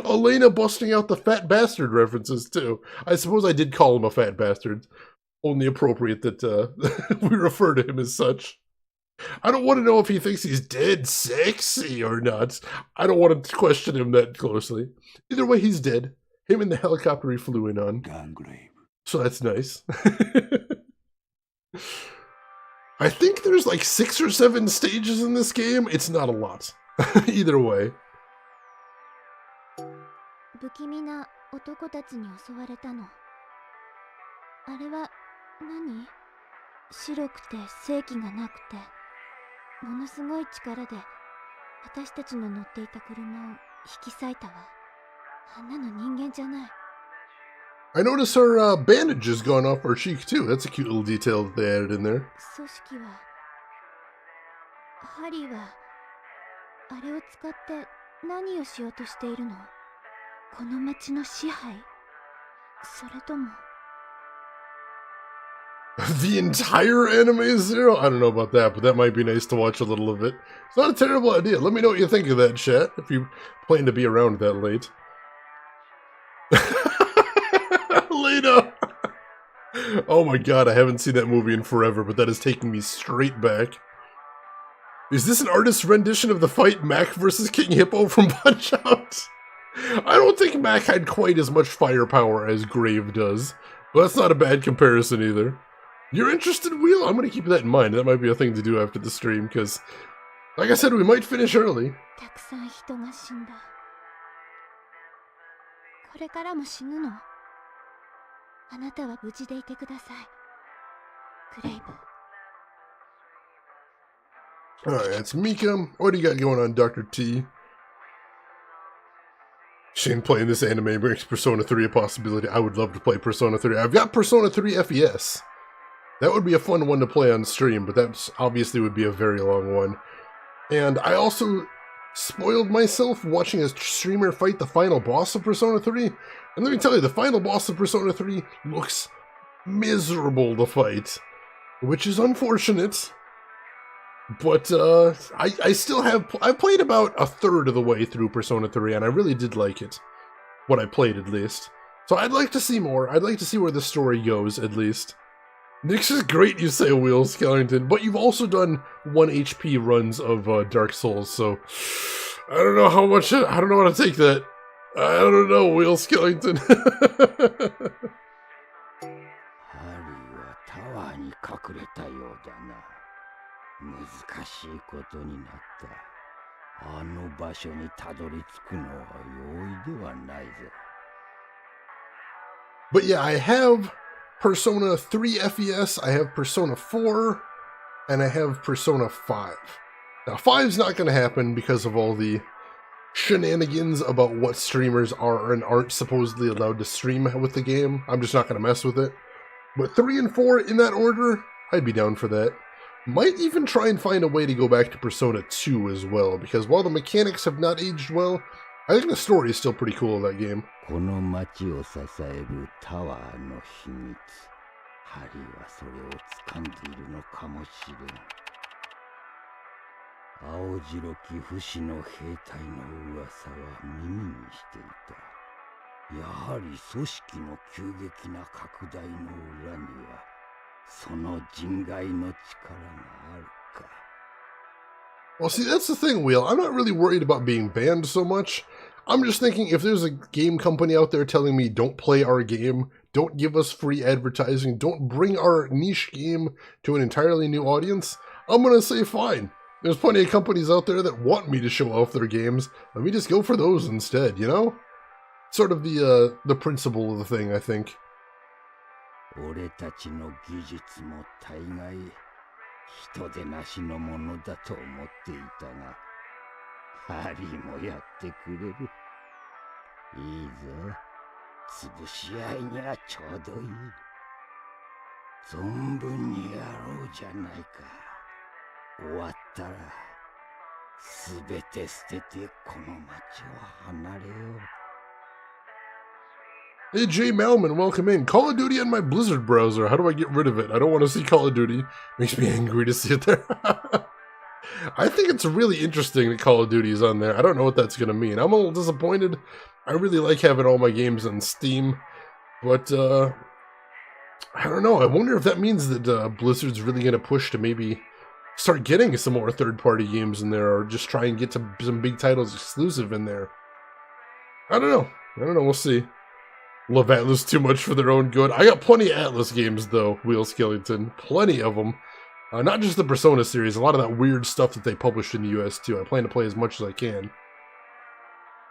Elena busting out the fat bastard references too. I suppose I did call him a fat bastard. only appropriate that we refer to him as such. I don't want to know if he thinks he's dead sexy or not. I don't want to question him that closely. Either way, he's dead. Him and the helicopter he flew in on. Gungrave. So that's nice. I think there's like 6 or 7 stages in this game. It's not a lot. Either way. 不気味な男たちに襲われたの。あれは何？白くて正気がなくて、ものすごい力で私たちの乗っていた車を引き裂いたわ。あんなの人間じゃない。I notice her bandage has gone off her cheek too. That's a cute little detail that they added in there. 組織は、ハリーはあれを使って何をしようとしているの？この町の支配？それとも The entire anime zero? I don't know about that, but that might be nice to watch a little of it. It's not a terrible idea. Let me know what you think of that, chat, if you plan to be around that late. Lena! Oh my god, I haven't seen that movie in forever, but that is taking me straight back. Is this an artist's rendition of the fight Mac versus King Hippo from Punch-Out? I don't think Mac had quite as much firepower as Grave does, but that's not a bad comparison either. You're interested, Wheel? I'm going to keep that in mind. That might be a thing to do after the stream, because, like I said, we might finish early. たくさん人が死んだ。これからも死ぬの？あなたは無事でいてください。グレイブ。 Alright, that's Mika. What do you got going on, Dr. T? Shane playing this anime makes Persona 3 a possibility. I would love to play Persona 3. I've got Persona 3 FES. That would be a fun one to play on stream, but that obviously would be a very long one. And I also spoiled myself watching a streamer fight the final boss of Persona 3. And let me tell you, the final boss of Persona 3 looks miserable to fight, which is unfortunate. But I still have... I played about a third of the way through Persona 3, and I really did like it. What I played, at least. So I'd like to see more. I'd like to see where the story goes, at least. Nyx is great, you say, Wheel Skellington, but you've also done 1 HP runs of Dark Souls, so... I don't know how much... I don't know how to take that. I don't know, Wheel Skellington. ハリーはタワーに隠れたようだな。難しいことになった。あの場所にたどり着くのは容易ではないぞ。But yeah, I have Persona 3 FES, I have Persona 4, and I have Persona 5. Now 5's not going to happen because of all the shenanigans about what streamers are and aren't supposedly allowed to stream with the game. I'm just not going to mess with it. But 3 and 4 in that order, I'd be down for that. Might even try and find a way to go back to Persona 2 as well, because while the mechanics have not aged well, I think the story is still pretty cool in that game. この町を支えるタワーの秘密。ハリーはそれを掴んでいるのかもしれん。青白き不死の兵隊の噂は耳にしていた。やはり組織の急激な拡大の裏にはその人外の力があるか。 Well, see, that's the thing, Wheel. I'm not really worried about being banned so much. I'm just thinking if there's a game company out there telling me don't play our game, don't give us free advertising, don't bring our niche game to an entirely new audience, I'm gonna say fine. There's plenty of companies out there that want me to show off their games. Let me just go for those instead, you know? Sort of the principle of the thing, I think. 俺たちの技術も大概人でなしのものだと思っていたが、ハリーもやってくれる。いいぞ、潰し合いにはちょうどいい。存分にやろうじゃないか。終わったらすべて捨ててこの町を離れよう。 Hey, Jay Malman, welcome in. Call of Duty on my Blizzard browser. How do I get rid of it? I don't want to see Call of Duty. Makes me angry to see it there. I think it's really interesting that Call of Duty is on there. I don't know what that's going to mean. I'm a little disappointed. I really like having all my games on Steam. But, I don't know. I wonder if that means that Blizzard's really going to push to maybe start getting some more third-party games in there, or just try and get some big titles exclusive in there. I don't know. We'll see. Love Atlas too much for their own good. I got plenty of Atlas games, though, Wheel Skellington. Plenty of them. Not just the Persona series, a lot of that weird stuff that they published in the US, too. I plan to play as much as I can.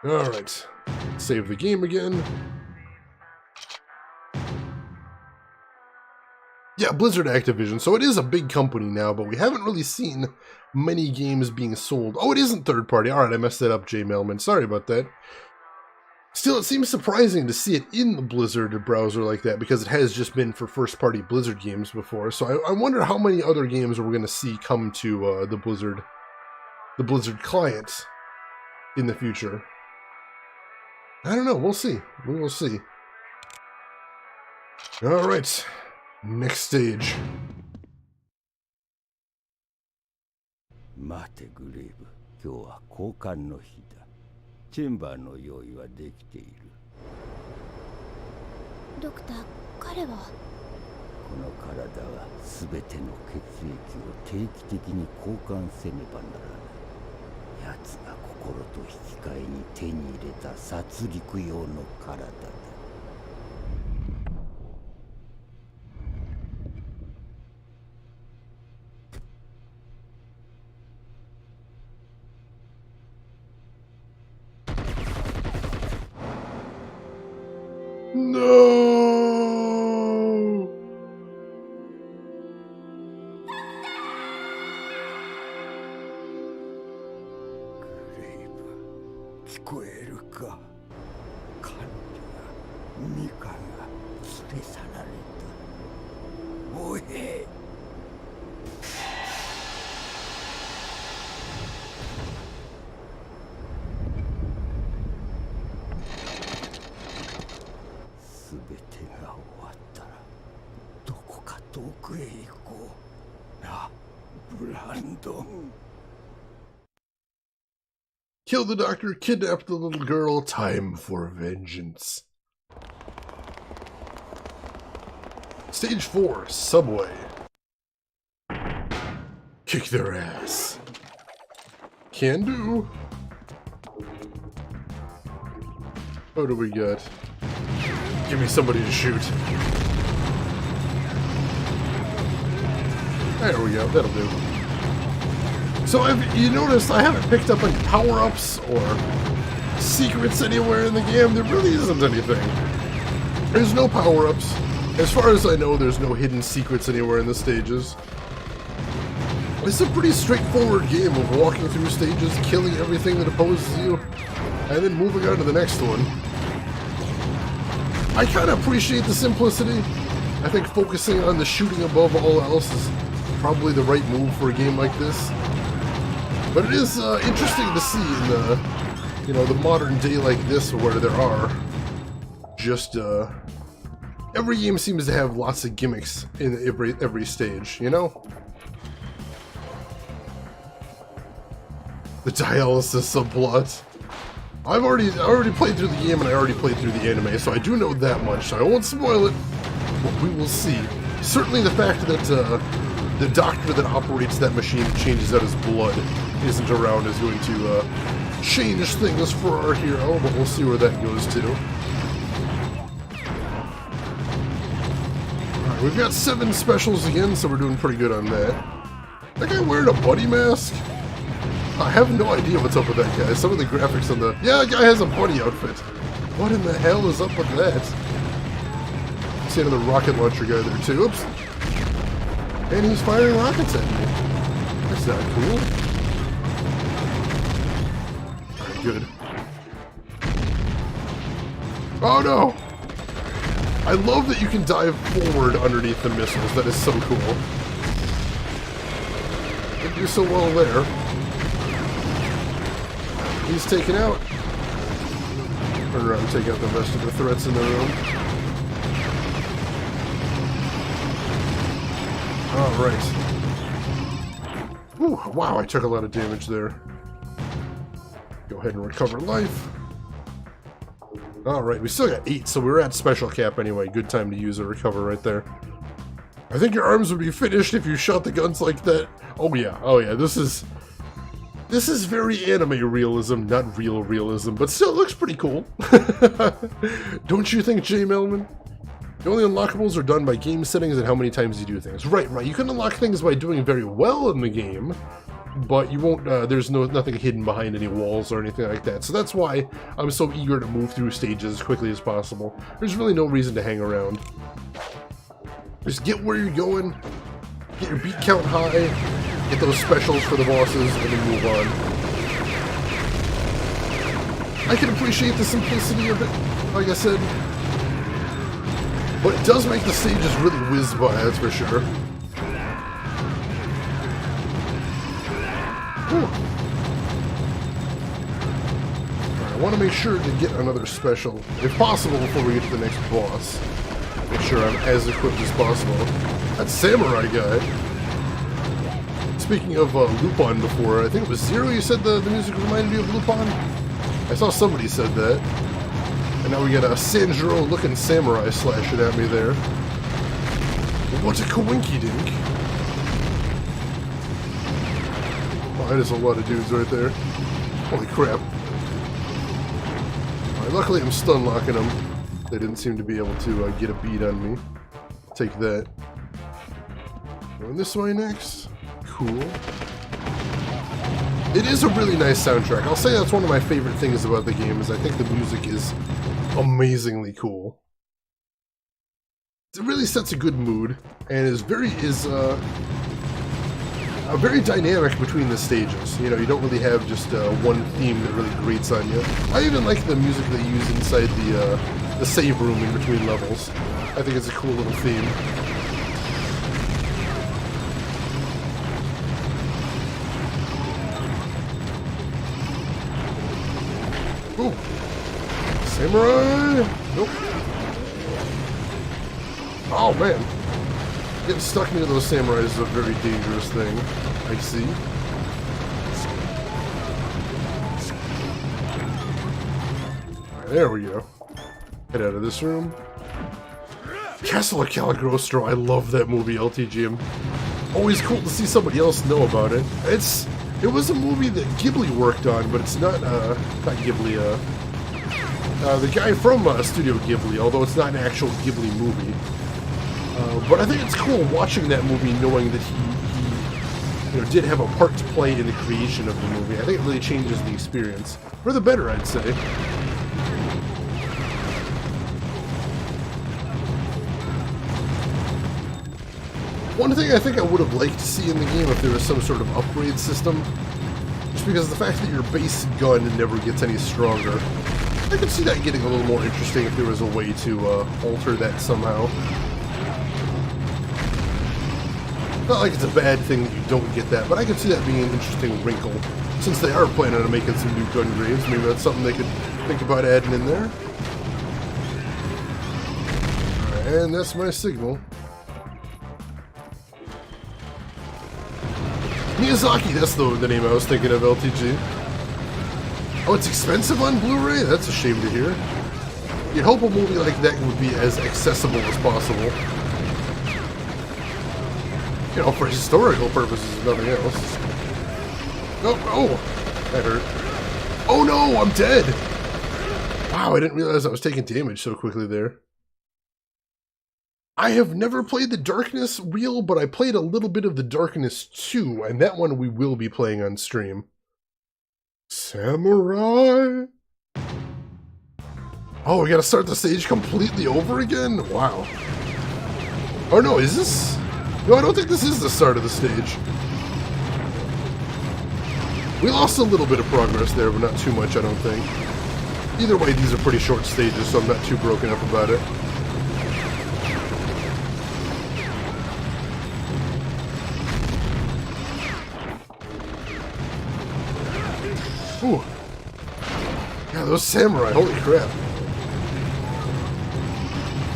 Alright. Save the game again. Yeah, Blizzard Activision. So it is a big company now, but we haven't really seen many games being sold. Oh, it isn't third party. Alright, I messed that up, J. Melman. Sorry about that. Still, it seems surprising to see it in the Blizzard browser like that, because it has just been for first-party Blizzard games before. So I wonder how many other games we're going to see come to the Blizzard client in the future. I don't know. We'll see. We will see. All right. Next stage. 待てグレイブ、今日は交換の日だ。チェンバーの用意はできている。ドクター、彼はこの体は全ての血液を定期的に交換せねばならない。奴が心と引き換えに手に入れた殺戮用の体だ。No! グレイブ、聞こえるか。彼女がミカが連れ去られた。おい。全てが終わったらどこか遠くへ行こうな、ブランドン。 Kill the doctor, kidnap the little girl, time for vengeance. Stage 4, Subway. Kick their ass. Can do. What do we got? Give me somebody to shoot. There we go, that'll do. So if you noticed, I haven't picked up any power-ups or secrets anywhere in the game. There really isn't anything. There's no power-ups. As far as I know, there's no hidden secrets anywhere in the stages. It's a pretty straightforward game of walking through stages, killing everything that opposes you, and then moving on to the next one. I kind of appreciate the simplicity. I think focusing on the shooting above all else is probably the right move for a game like this. But it is interesting to see in the, the modern day like this, where there are just every game seems to have lots of gimmicks in every stage, you know? The dialysis subplot. I've already played through the game, and I already played through the anime, so I do know that much. So I won't spoil it, but we will see. Certainly the fact that the doctor that operates that machine that changes out his blood isn't around is going to change things for our hero, but we'll see where that goes to. Alright, we've got 7 specials again, so we're doing pretty good on that. That guy wearing a bunny mask? I have no idea what's up with that guy. Some of the graphics on the... Yeah, the guy has a bunny outfit. What in the hell is up with that? See another rocket launcher guy there too. Oops. And he's firing rockets at me. That's not cool. Alright, good. Oh no! I love that you can dive forward underneath the missiles. That is so cool. They do so well there. He's taken out. Turn around and take out the rest of the threats in the room. Alright. Ooh, wow, I took a lot of damage there. Go ahead and recover life. Alright, we still got 8, so we're at special cap anyway. Good time to use a recover right there. I think your arms would be finished if you shot the guns like that. Oh yeah, this is very anime realism, not real realism, but still looks pretty cool. Don't you think, J. Melman? The only unlockables are done by game settings and how many times you do things. Right. You can unlock things by doing very well in the game, but you won't, there's nothing hidden behind any walls or anything like that. So that's why I'm so eager to move through stages as quickly as possible. There's really no reason to hang around. Just get where you're going, get your beat count high, get those specials for the bosses, and then move on. I can appreciate the simplicity of it, like I said. But it does make the stages really whiz by, that's for sure. Right, I want to make sure to get another special, if possible, before we get to the next boss. Make sure I'm as equipped as possible. That samurai guy. Speaking of Lupin before, I think it was Zero you said the music reminded you of Lupin? I saw somebody said that. And now we got a Sanjuro-looking samurai slashing at me there. What a coinky-dink. Oh, that is a lot of dudes right there. Holy crap. Right, luckily I'm stun locking them. They didn't seem to be able to get a beat on me. Take that. Going this way next. Cool. It is a really nice soundtrack. I'll say that's one of my favorite things about the game, is I think the music is amazingly cool. It really sets a good mood, and is very dynamic between the stages. You know, you don't really have just one theme that really grates on you. I even like the music they use inside the save room in between levels. I think it's a cool little theme. Ooh. Samurai! Nope. Oh man. Getting stuck near those samurais is a very dangerous thing. I see. Right, there we go. Get out of this room. Castle of Cagliostro, I love that movie, LTGM. Always cool to see somebody else know about it. It was a movie that Ghibli worked on, but it's not Ghibli, the guy from Studio Ghibli, although it's not an actual Ghibli movie. But I think it's cool watching that movie knowing that he did have a part to play in the creation of the movie. I think it really changes the experience. For the better, I'd say. One thing I think I would have liked to see in the game if there was some sort of upgrade system, just because the fact that your base gun never gets any stronger, I could see that getting a little more interesting if there was a way to alter that somehow. Not like it's a bad thing that you don't get that, but I could see that being an interesting wrinkle. Since they are planning on making some new Gungraves, maybe that's something they could think about adding in there. Alright, and that's my signal. Miyazaki, that's the name I was thinking of, LTG. Oh, it's expensive on Blu-ray? That's a shame to hear. You'd hope a movie like that would be as accessible as possible. You know, for historical purposes and nothing else. Oh, that hurt. Oh no, I'm dead! Wow, I didn't realize I was taking damage so quickly there. I have never played the Darkness wheel, but I played a little bit of the Darkness 2, and that one we will be playing on stream. Samurai! Oh, we gotta start the stage completely over again? Wow. Oh no, is this? No, I don't think this is the start of the stage. We lost a little bit of progress there, but not too much, I don't think. Either way, these are pretty short stages, so I'm not too broken up about it. Ooh. Yeah, those samurai, holy crap.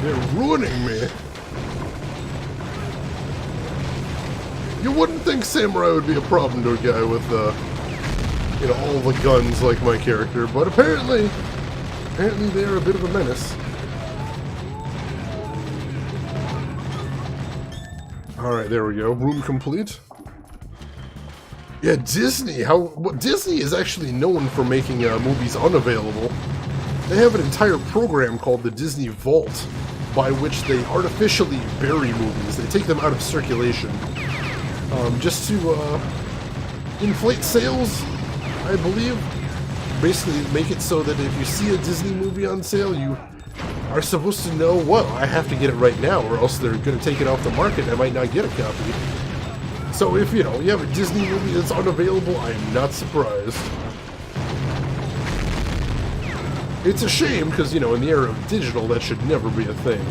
They're ruining me. You wouldn't think samurai would be a problem to a guy with, all the guns like my character, but apparently Apparently they are a bit of a menace. Alright, there we go. Room complete. Yeah, Disney. Disney is actually known for making movies unavailable. They have an entire program called the Disney Vault, by which they artificially bury movies. They take them out of circulation, just to inflate sales, I believe. Basically make it so that if you see a Disney movie on sale, you are supposed to know, well, I have to get it right now, or else they're going to take it off the market and I might not get a copy. So if, you have a Disney movie that's unavailable, I am not surprised. It's a shame, because, in the era of digital, that should never be a thing.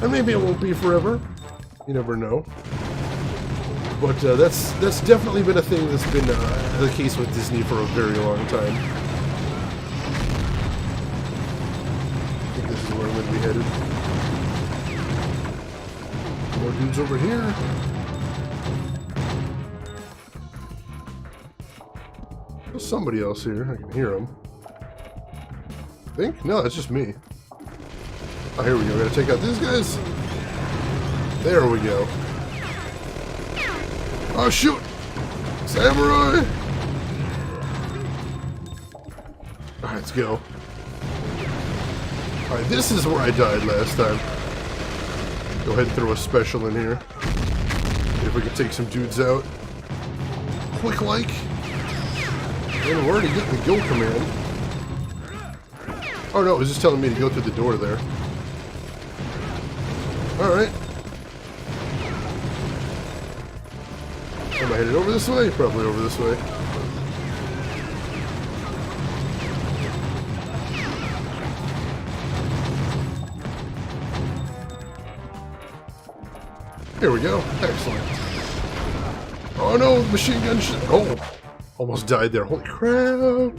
And maybe it won't be forever. You never know. But that's definitely been a thing that's been the case with Disney for a very long time. I think this is where I'm going to be headed. More dudes over here. There's somebody else here. I can hear him. I think? No, it's just me. Oh, here we go. We're going to take out these guys. There we go. Oh, shoot! Samurai! Alright, let's go. Alright, this is where I died last time. Go ahead and throw a special in here. See if we can take some dudes out. Quick like. And we're already getting the go command. Oh no, it was just telling me to go through the door there. Alright. Am I headed over this way? Probably over this way. Here we go. Excellent. Oh no, machine gun shit. Oh, almost died there. Holy crap.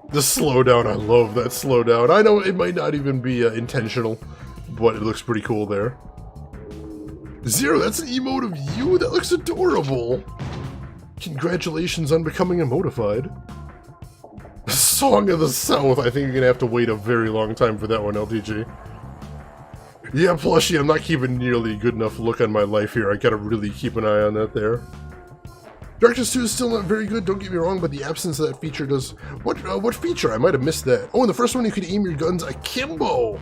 The slowdown, I love that slowdown. I know it might not even be intentional, but it looks pretty cool there. Zero, that's an emote of you? That looks adorable. Congratulations on becoming emotified. Song of the South. I think you're going to have to wait a very long time for that one, LTG. Yeah, plushie, I'm not keeping nearly a good enough look on my life here. I gotta really keep an eye on that there. Darkness 2 is still not very good, don't get me wrong, but the absence of that feature does... What feature? I might have missed that. Oh, in the first one you could aim your guns akimbo!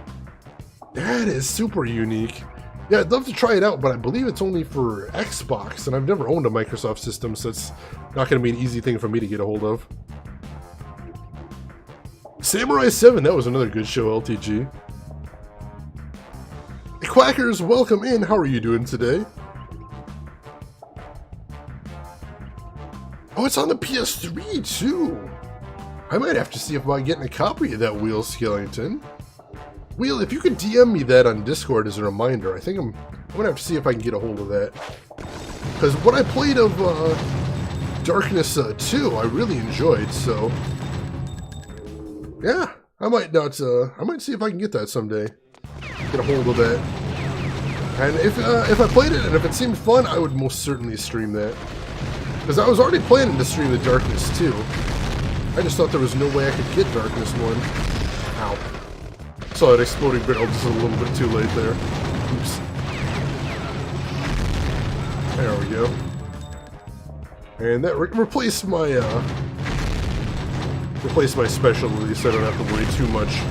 That is super unique. Yeah, I'd love to try it out, but I believe it's only for Xbox, and I've never owned a Microsoft system, so it's not going to be an easy thing for me to get a hold of. Samurai 7, that was another good show, LTG. Hey, Quackers, welcome in. How are you doing today? Oh, it's on the PS3, too. I might have to see if I'm getting a copy of that, Wheel Skellington. Wheel, if you could DM me that on Discord as a reminder, I think I'm gonna have to see if I can get a hold of that. Because what I played of Darkness 2, I really enjoyed, so... Yeah, I might see if I can get that someday. Get a hold of that. And if I played it and if it seemed fun, I would most certainly stream that. Because I was already planning to stream the Darkness 2. I just thought there was no way I could get Darkness 1. Ow. Saw that exploding barrel just a little bit too late there. Oops. There we go. And that replaced my special, at least I don't have to worry too much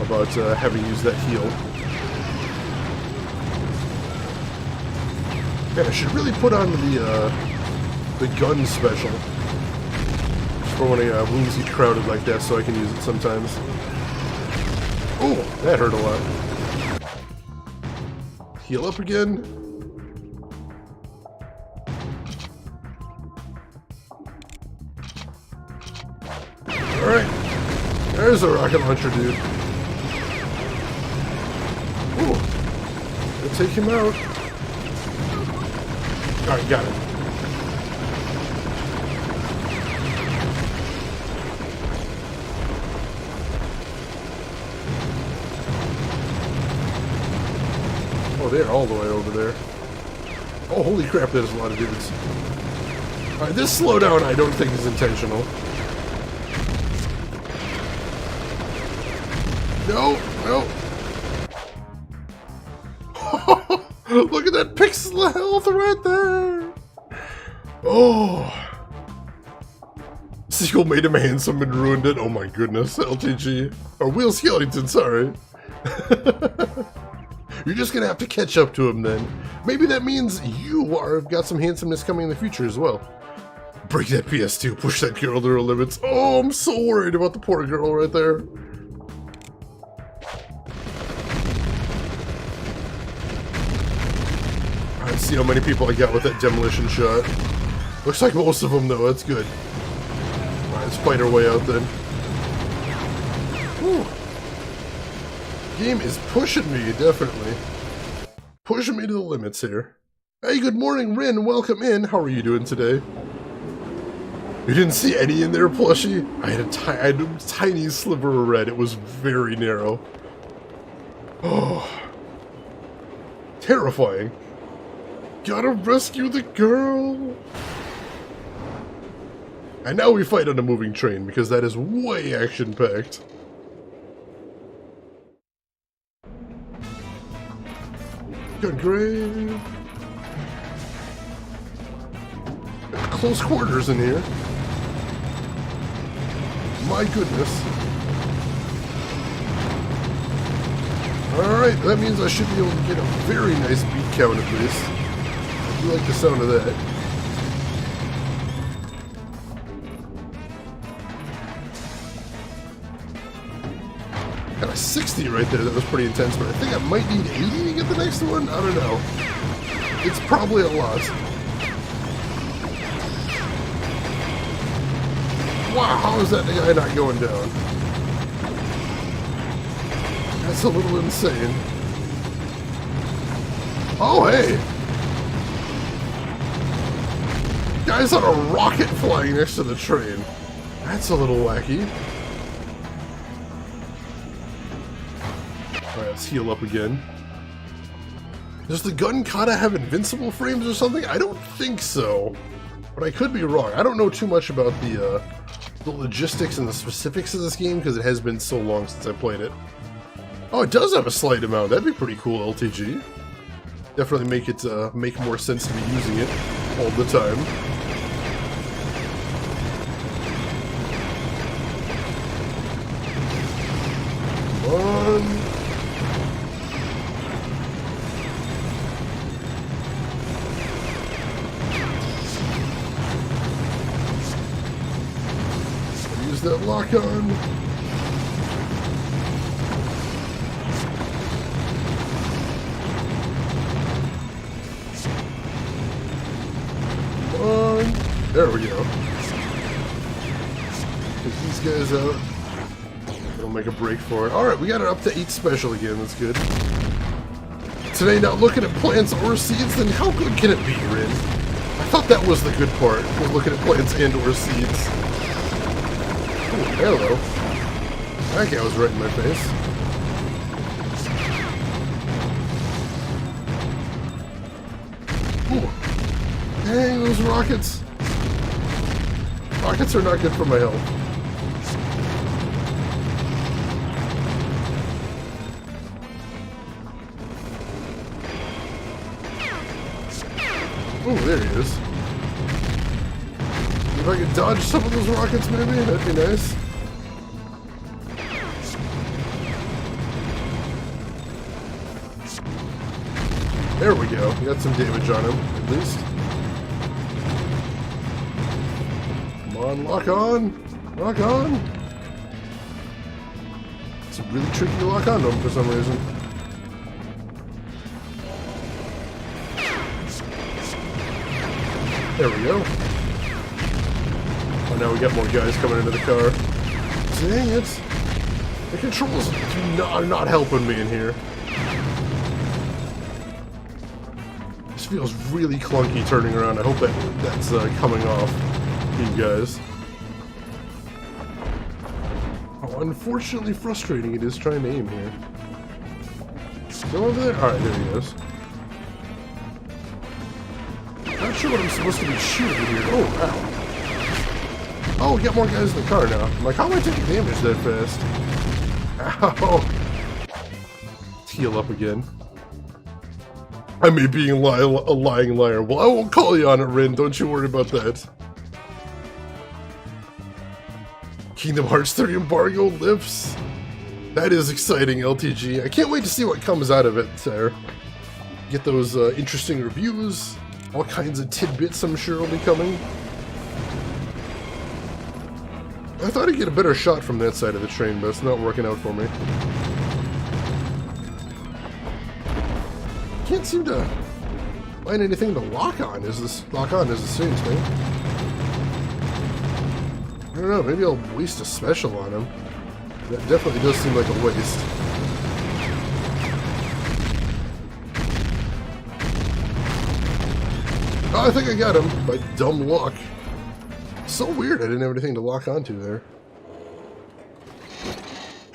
about having used that heal. Man, I should really put on the gun special. Just for when wounds get crowded like that, so I can use it sometimes. Oh, that hurt a lot. Heal up again. Alright. There's a rocket launcher, dude. Ooh. Let's take him out. Alright, got it. Oh, they're all the way over there. Oh, holy crap, there's a lot of dudes. Alright, this slowdown I don't think is intentional. No, no. Look at that pixel of health right there. Oh. Seagull made him handsome and ruined it. Oh my goodness, LTG. Or Wheel Skellington, sorry. You're just gonna have to catch up to him then. Maybe that means you have got some handsomeness coming in the future as well. Break that PS2, push that girl to her limits. Oh, I'm so worried about the poor girl right there. Let's see how many people I got with that demolition shot. Looks like most of them though, that's good. Alright, let's fight our way out then. Whew. Game is pushing me, definitely. Pushing me to the limits here. Hey, good morning, Rin. Welcome in. How are you doing today? You didn't see any in there, plushie? I had a tiny sliver of red. It was very narrow. Oh. Terrifying. Gotta rescue the girl. And now we fight on a moving train, because that is way action-packed. Gungrave. Close quarters in here. My goodness. Alright, that means I should be able to get a very nice beat count at least. I do like the sound of that. Got a 60 right there, that was pretty intense, but I think I might need 80 to get the next one? I don't know. It's probably a lot. Wow, how is that guy not going down? That's a little insane. Oh, hey! Guy's on a rocket flying next to the train. That's a little wacky. Alright, let's heal up again. Does the gun kata have invincible frames or something? I don't think so. But I could be wrong. I don't know too much about the logistics and the specifics of this game because it has been so long since I played it. Oh, it does have a slight amount. That'd be pretty cool, LTG. Definitely make it make more sense to be using it all the time. Come on. Use that lock on. There we go. Get these guys out. It'll make a break for it. Alright, we got it up to 8 special again. That's good. Today, not looking at plants or seeds, then how good can it be, Rin? I thought that was the good part, was looking at plants and or seeds. Ooh, hello. That guy was right in my face. Ooh. Dang, those rockets. Rockets are not good for my health. Oh, there he is. If I could dodge some of those rockets, maybe, that'd be nice. There we go. We got some damage on him, at least. Come on, lock on! Lock on! It's really tricky to lock on to him for some reason. There we go. Oh, now we got more guys coming into the car. Dang it! The controls are not helping me in here. This feels really clunky turning around. I hope that's coming off for you guys. How unfortunately frustrating it is trying to aim here. Go over there? Alright, there he goes. Not sure what I'm supposed to be shooting here. Oh, wow. Oh, we got more guys in the car now. I'm like, how am I taking damage that fast? Ow! Let's heal up again. I may be a lying liar. Well, I won't call you on it, Rin. Don't you worry about that. Kingdom Hearts 3 embargo lifts. That is exciting, LTG. I can't wait to see what comes out of it, sir. Get those interesting reviews. All kinds of tidbits I'm sure will be coming. I thought I'd get a better shot from that side of the train, but it's not working out for me. Can't seem to find anything to lock on. Is this strange thing? I don't know, maybe I'll waste a special on him. That definitely does seem like a waste. Oh, I think I got him by dumb luck. So weird I didn't have anything to lock onto there.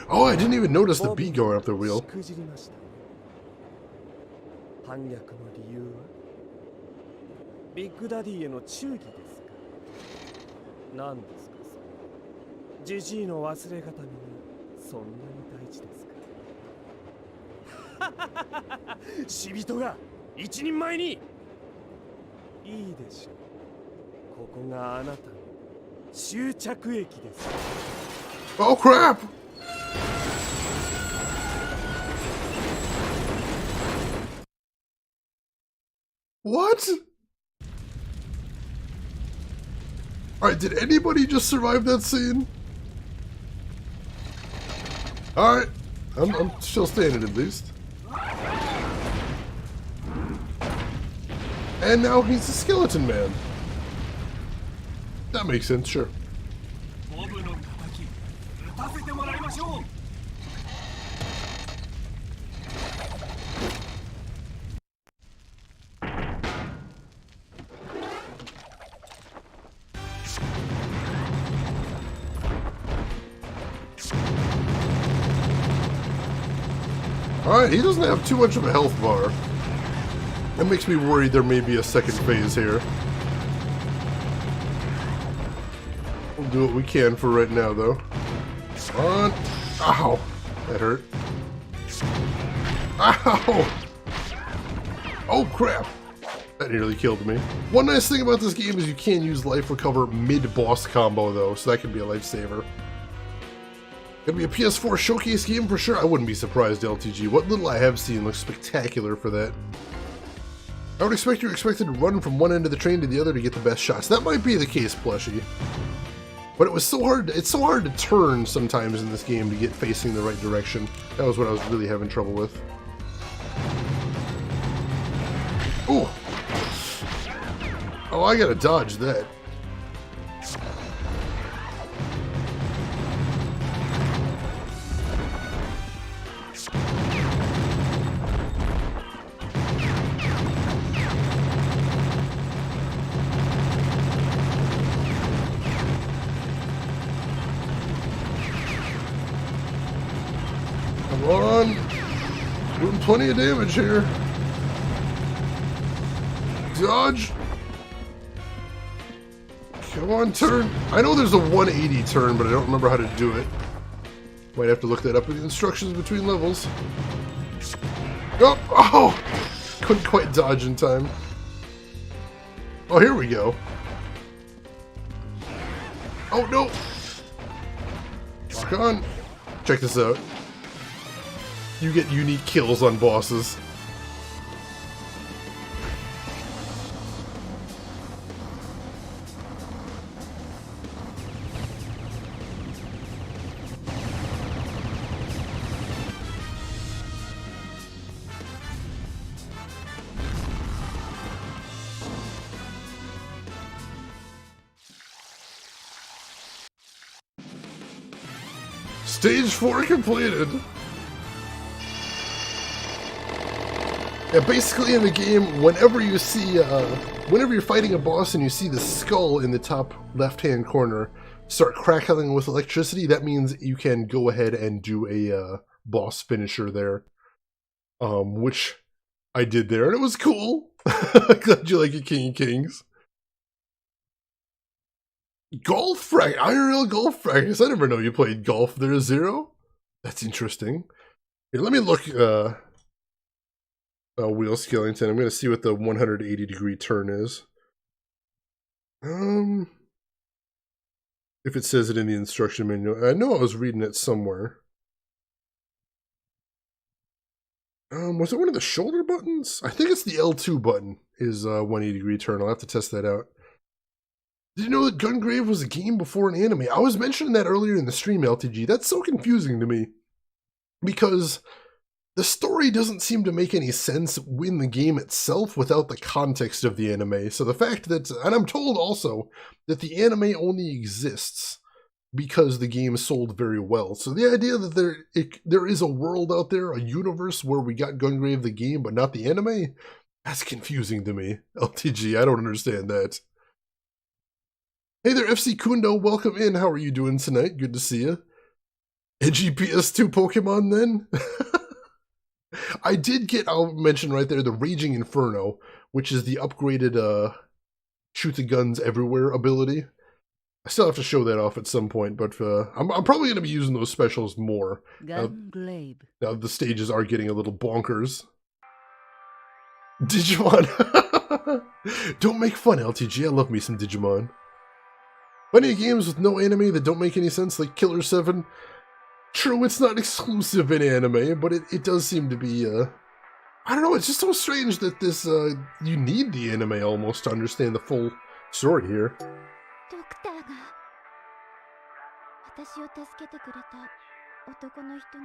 Oh, I didn't even notice the bee going up the wheel. 反逆の理由はビッグダディへの忠義ですか。何ですかそれ。ジジイの忘れ方にそんなに大事ですか。死人が一人前にいいでしょう。ここがあなたの終着駅です。 Oh crap! What? Alright, did anybody just survive that scene? Alright, I'm still standing at least. And now he's a skeleton man. That makes sense, sure. Alright, he doesn't have too much of a health bar. That makes me worried there may be a second phase here. We'll do what we can for right now, though. Come on. Ow! That hurt. Ow! Oh, crap! That nearly killed me. One nice thing about this game is you can use life recover mid-boss combo, though, so that could be a lifesaver. Gonna be a PS4 showcase game for sure. I wouldn't be surprised, LTG. What little I have seen looks spectacular for that. I would expect you're expected to run from one end of the train to the other to get the best shots. That might be the case, Plushie. But it's so hard to turn sometimes in this game to get facing the right direction. That was what I was really having trouble with. Ooh! Oh, I gotta dodge that. Come on! Doing plenty of damage here. Dodge! Come on, turn! I know there's a 180 turn, but I don't remember how to do it. Might have to look that up in the instructions between levels. Oh! Oh! Couldn't quite dodge in time. Oh, here we go. Oh, no! Lock on. Check this out. You get unique kills on bosses. Stage 4 completed! Yeah, basically in the game, whenever you see, whenever you're fighting a boss and you see the skull in the top left-hand corner start crackling with electricity, that means you can go ahead and do a boss finisher there. Which I did there, and it was cool. Glad you like it, King of Kings. Golf frag, IRL golf practice. I never know you played golf there, Zero. That's interesting. Here, let me look, Wheel Skellington. I'm going to see what the 180-degree turn is. If it says it in the instruction manual. I know I was reading it somewhere. Was it one of the shoulder buttons? I think it's the L2 button is 180-degree turn. I'll have to test that out. Did you know that Gungrave was a game before an anime? I was mentioning that earlier in the stream, LTG. That's so confusing to me. Because the story doesn't seem to make any sense in the game itself without the context of the anime. So the fact that, and I'm told also, that the anime only exists because the game sold very well. So the idea that there is a world out there, a universe where we got Gungrave the game, but not the anime, that's confusing to me. LTG, I don't understand that. Hey there, FC Kundo, welcome in. How are you doing tonight? Good to see you. Edgy PS2 Pokemon then? I did get, I'll mention right there, the Raging Inferno, which is the upgraded shoot the guns everywhere ability. I still have to show that off at some point, but I'm probably going to be using those specials more. Gungrave. Now the stages are getting a little bonkers. Digimon! Don't make fun, LTG. I love me some Digimon. Plenty of games with no anime that don't make any sense, like Killer 7. True, it's not exclusive in anime, but it does seem to be, I don't know, it's just so strange that this, you need the anime almost to understand the full story here. ドクターが私を助けてくれた男の人が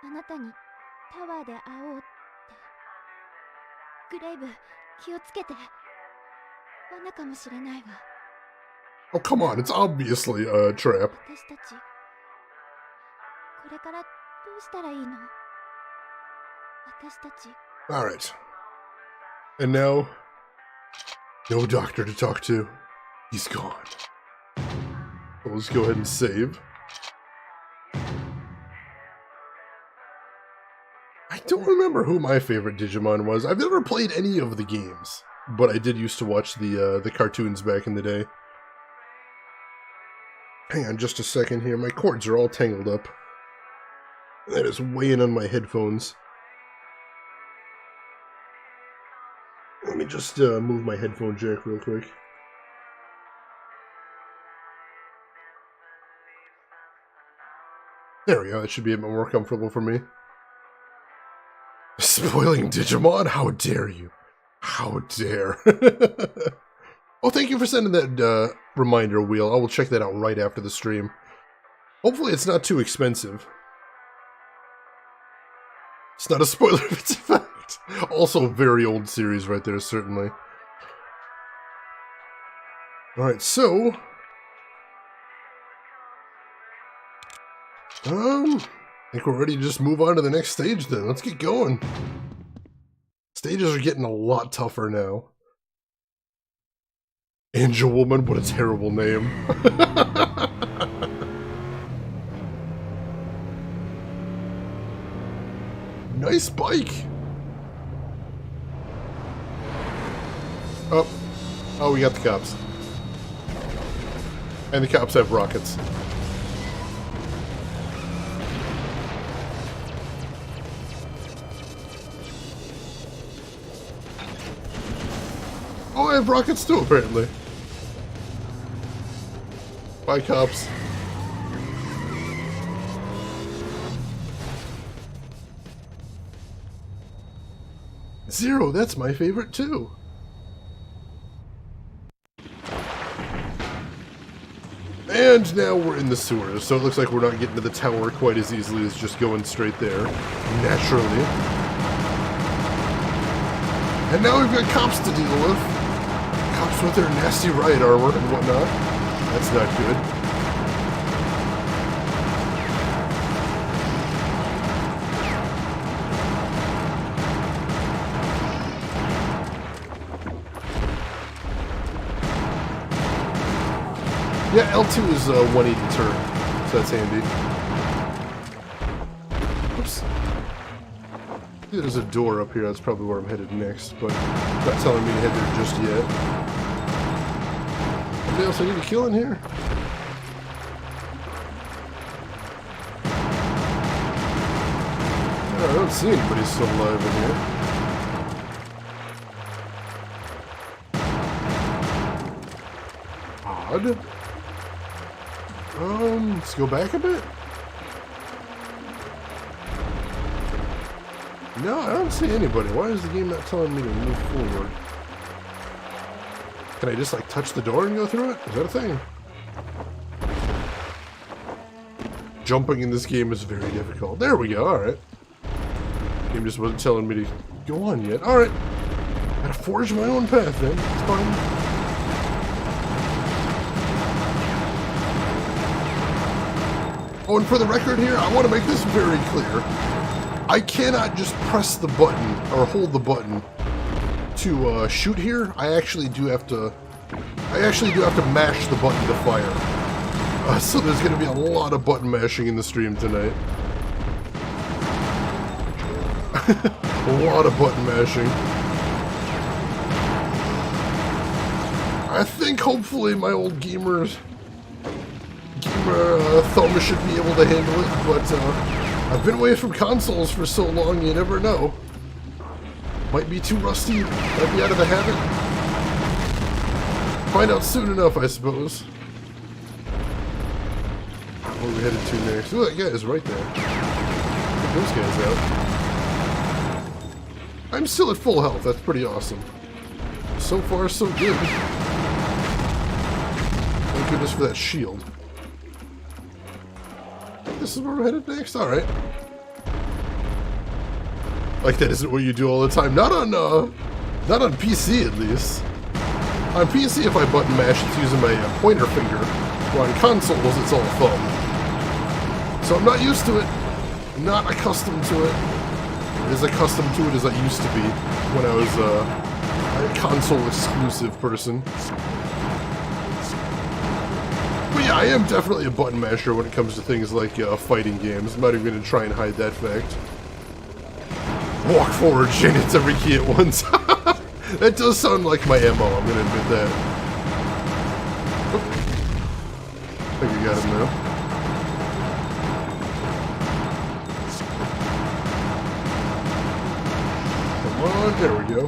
あなたにタワーで会おうってグレイブ気をつけて罠かもしれないわ Oh, come on, it's obviously a trap. 私たちこれからどうしたらいいの私たち Alright. And now, no doctor to talk to. He's gone. Well, let's go ahead and save. I don't remember who my favorite Digimon was. I've never played any of the games, but I did used to watch the cartoons back in the day. Hang on just a second here. My cords are all tangled up. That is weighing on my headphones. Let me just move my headphone jack real quick. There we go. That should be a bit more comfortable for me. Spoiling Digimon? How dare you? How dare. Oh, thank you for sending that reminder, Wheel. I will check that out right after the stream. Hopefully it's not too expensive. It's not a spoiler if it's a fact. Also, very old series right there, certainly. Alright, so... I think we're ready to just move on to the next stage then. Let's get going. Stages are getting a lot tougher now. Angel Woman, what a terrible name. Nice bike. Oh, we got the cops. And the cops have rockets. Oh, I have rockets too, apparently. Bye, cops. Zero, that's my favorite too. And now we're in the sewers, so it looks like we're not getting to the tower quite as easily as just going straight there. Naturally. And now we've got cops to deal with. Cops with their nasty riot armor and whatnot. That's not good. Yeah, L2 is 180 turn, so that's handy. Oops. There's a door up here, that's probably where I'm headed next, but it's not telling me to head there just yet. Anything else I need to kill in here? I don't see anybody still alive in here. Odd. Let's go back a bit. No, I don't see anybody. Why is the game not telling me to move forward? Can I just like touch the door and go through it? Is that a thing? Jumping in this game is very difficult. There we go, alright. Game just wasn't telling me to go on yet. Alright. Gotta forge my own path then. It's fine. Oh, and for the record here, I want to make this very clear. I cannot just press the button or hold the button to shoot here. I actually do have to mash the button to fire. So there's going to be a lot of button mashing in the stream tonight. A lot of button mashing. I think hopefully my old gamer thumb should be able to handle it, but I've been away from consoles for so long, you never know. Might be too rusty, might be out of the habit. Find out soon enough, I suppose. Where are we headed to next? Oh, that guy is right there. Get those guys out. I'm still at full health, that's pretty awesome. So far, so good. Thank goodness for that shield. This is where we're headed next? Alright. Like that isn't what you do all the time. Not on PC at least. On PC, if I button mash, it's using my pointer finger. While on consoles, it's all thumb. So I'm not used to it. I'm not accustomed to it. As accustomed to it as I used to be when I was a console exclusive person. But yeah, I am definitely a button masher when it comes to things like fighting games. I'm not even going to try and hide that fact. Walk forward, Shane, it's every key at once. That does sound like my MO, I'm going to admit that. Oop. I think we got him now. Come on, there we go.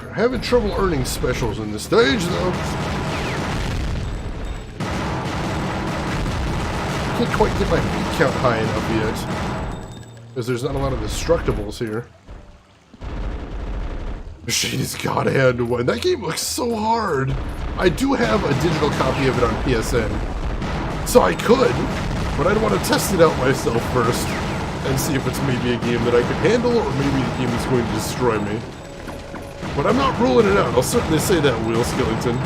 We're having trouble earning specials in this stage, though. Can't quite get my beat count high enough yet. Because there's not a lot of destructibles here. Machine's God Hand 1. That game looks so hard. I do have a digital copy of it on PSN. So I could, but I'd want to test it out myself first. And see if it's maybe a game that I could handle, or maybe a game that's going to destroy me. But I'm not ruling it out. I'll certainly say that, Will Skellington.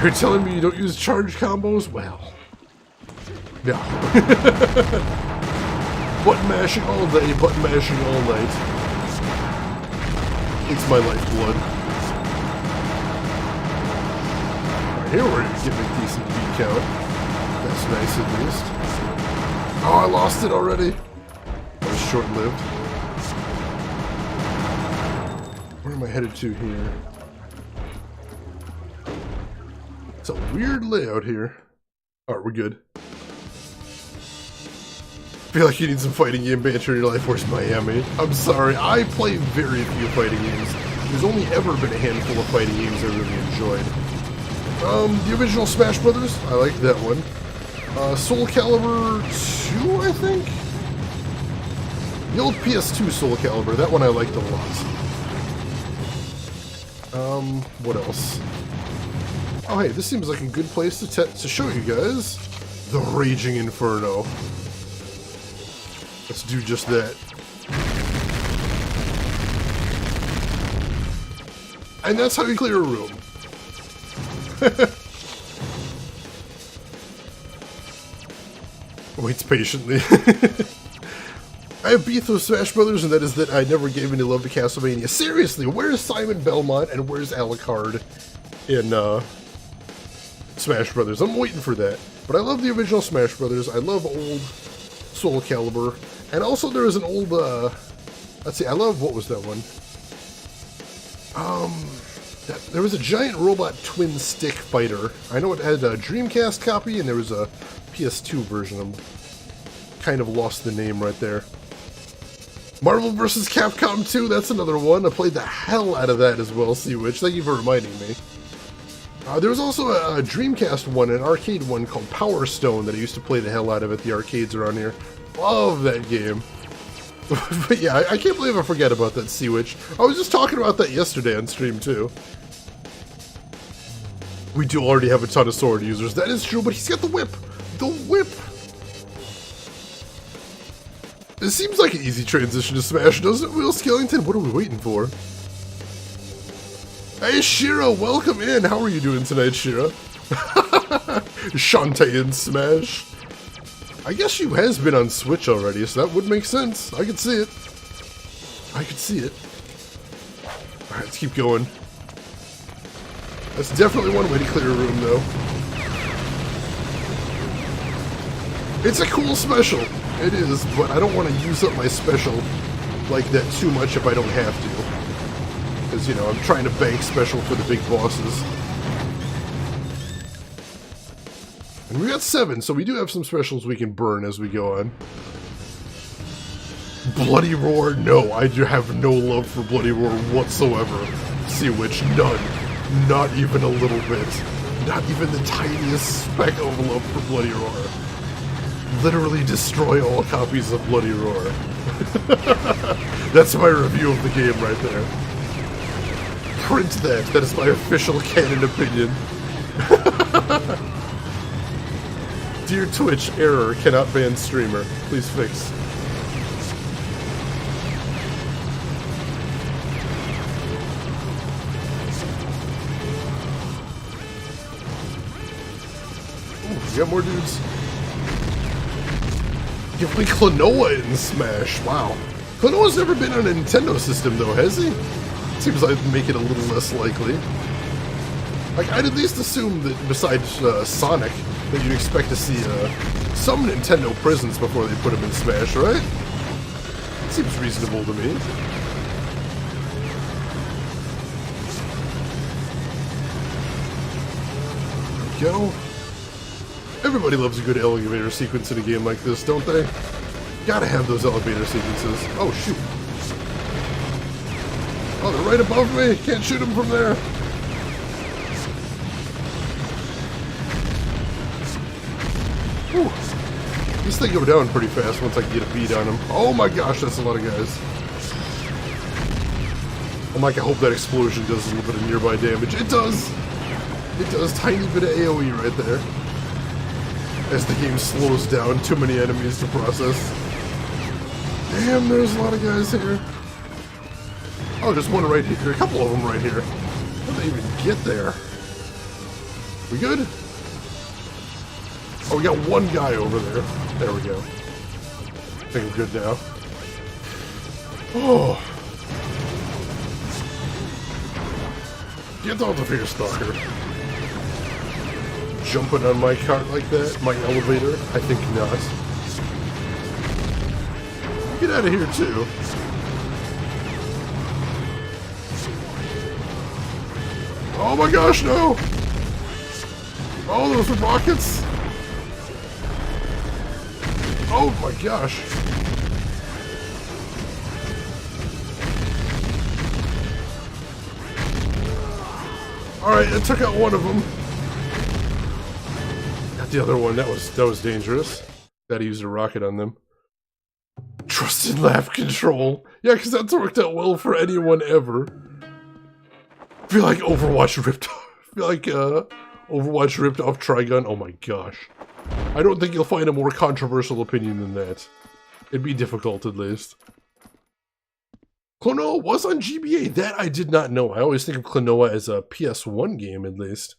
You're telling me you don't use charge combos? Well... no. Button mashing all day, button mashing all night. It's my lifeblood. Alright, here we're getting a decent beat count. That's nice at least. Oh, I lost it already. That was short-lived. Where am I headed to here? It's a weird layout here. Alright, we're good. I feel like you need some fighting game banter in your life. Where's Miami? I'm sorry, I play very few fighting games. There's only ever been a handful of fighting games I really enjoyed. The original Smash Brothers, I like that one. Soul Calibur 2, I think? The old PS2 Soul Calibur, that one I liked a lot. What else? Oh hey, this seems like a good place to show you guys the Raging Inferno. Let's do just that. And that's how you clear a room. Waits patiently. I have beef with Smash Brothers, and that is that I never gave any love to Castlevania. Seriously, where's Simon Belmont and where's Alucard in Smash Brothers? I'm waiting for that. But I love the original Smash Brothers. I love old Soul Calibur. And also there was an old, let's see, I love, what was that one? There was a giant robot twin stick fighter. I know it had a Dreamcast copy and there was a PS2 version. I'm kind of lost the name right there. Marvel vs. Capcom 2, that's another one. I played the hell out of that as well, Sea Witch. Thank you for reminding me. There was also a Dreamcast one, an arcade one called Power Stone that I used to play the hell out of at the arcades around here. Love that game. But yeah, I can't believe I forget about that, Sea Witch. I was just talking about that yesterday on stream too. We do already have a ton of sword users. That is true, but he's got the whip. The whip. It seems like an easy transition to Smash, doesn't it, Will Skellington? What are we waiting for? Hey, Shira, welcome in. How are you doing tonight, Shira? Shantae in Smash. I guess she has been on Switch already, so that would make sense. I could see it. I could see it. Alright, let's keep going. That's definitely one way to clear a room, though. It's a cool special. It is, but I don't want to use up my special like that too much if I don't have to. Because, you know, I'm trying to bank special for the big bosses. And we got 7, so we do have some specials we can burn as we go on. Bloody Roar? No, I do have no love for Bloody Roar whatsoever. Sea Witch, none. Not even a little bit. Not even the tiniest speck of love for Bloody Roar. Literally destroy all copies of Bloody Roar. That's my review of the game right there. Print that. That is my official canon opinion. Dear Twitch, error, cannot ban streamer. Please fix. Ooh, we got more dudes. Give me Klonoa in Smash. Wow. Klonoa's never been on a Nintendo system, though, has he? Seems like it'd make it a little less likely. Like, I'd at least assume that besides Sonic, that you'd expect to see some Nintendo presence before they put him in Smash, right? Seems reasonable to me. There we go. Everybody loves a good elevator sequence in a game like this, don't they? Gotta have those elevator sequences. Oh, shoot. Oh, they're right above me. Can't shoot them from there. Whew. These things go down pretty fast once I get a beat on them. Oh my gosh, that's a lot of guys. I'm like, I hope that explosion does a little bit of nearby damage. It does! It does. Tiny bit of AoE right there. As the game slows down, too many enemies to process. Damn, there's a lot of guys here. Oh, there's one right here. A couple of them right here. How did they even get there? We good? Oh, we got one guy over there. There we go. I think we're good now. Oh. Get off the Fear Stalker. Jumping on my cart like that? My elevator? I think not. Get out of here, too. Oh my gosh, no! Oh, those are rockets! Oh my gosh! Alright, I took out one of them. Got the other one. That was dangerous. Gotta use a rocket on them. Trusted laugh control. Yeah, because that's worked out well for anyone ever. I feel like Overwatch ripped off. I feel like Overwatch ripped off Trigun. Oh my gosh. I don't think you'll find a more controversial opinion than that. It'd be difficult, at least. Klonoa was on GBA. That I did not know. I always think of Klonoa as a PS1 game, at least.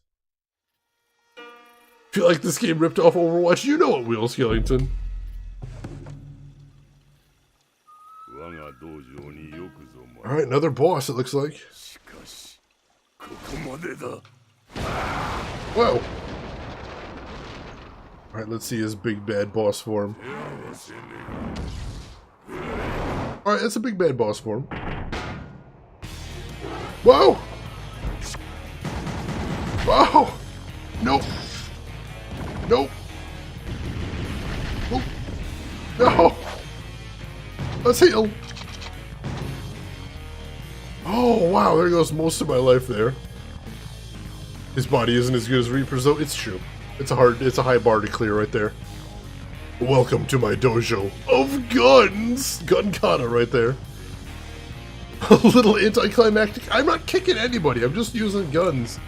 Feel like this game ripped off Overwatch. You know it, Will Skellington. Alright, another boss, it looks like. Whoa! Alright, let's see his big bad boss form. Alright, that's a big bad boss form. Whoa! Whoa! Nope! Nope! Oh. No! let's heal. Oh, wow, there goes most of my life there. His body isn't as good as Reaper's, though. It's true. It's a high bar to clear right there. Welcome to my dojo of guns! Gun kata right there. A little anticlimactic. I'm not kicking anybody, I'm just using guns.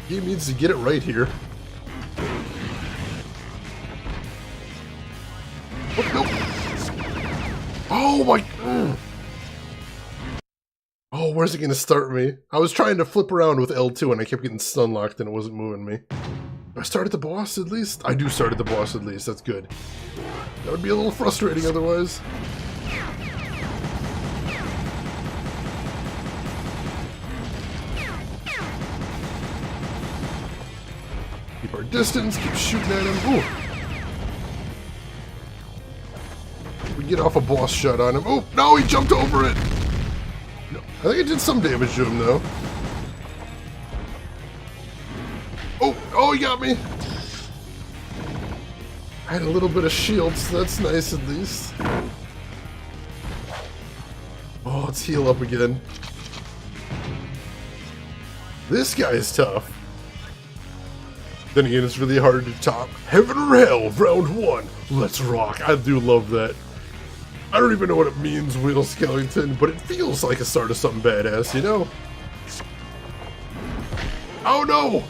He needs to get it right here. Oh, no. Oh my... Oh, where's it gonna start me? I was trying to flip around with L2 and I kept getting stun locked and it wasn't moving me. Do I start at the boss at least? I do start at the boss at least, that's good. That would be a little frustrating otherwise. Keep our distance, keep shooting at him. Ooh. We get off a boss shot on him. Oh, no, he jumped over it! No, I think I did some damage to him, though. Oh, he got me! I had a little bit of shield, so that's nice at least. Oh, let's heal up again. This guy is tough. Then again, it's really hard to top. Heaven or Hell, round 1. Let's rock. I do love that. I don't even know what it means, Wheel Skeleton, but it feels like a start of something badass, you know? Oh no!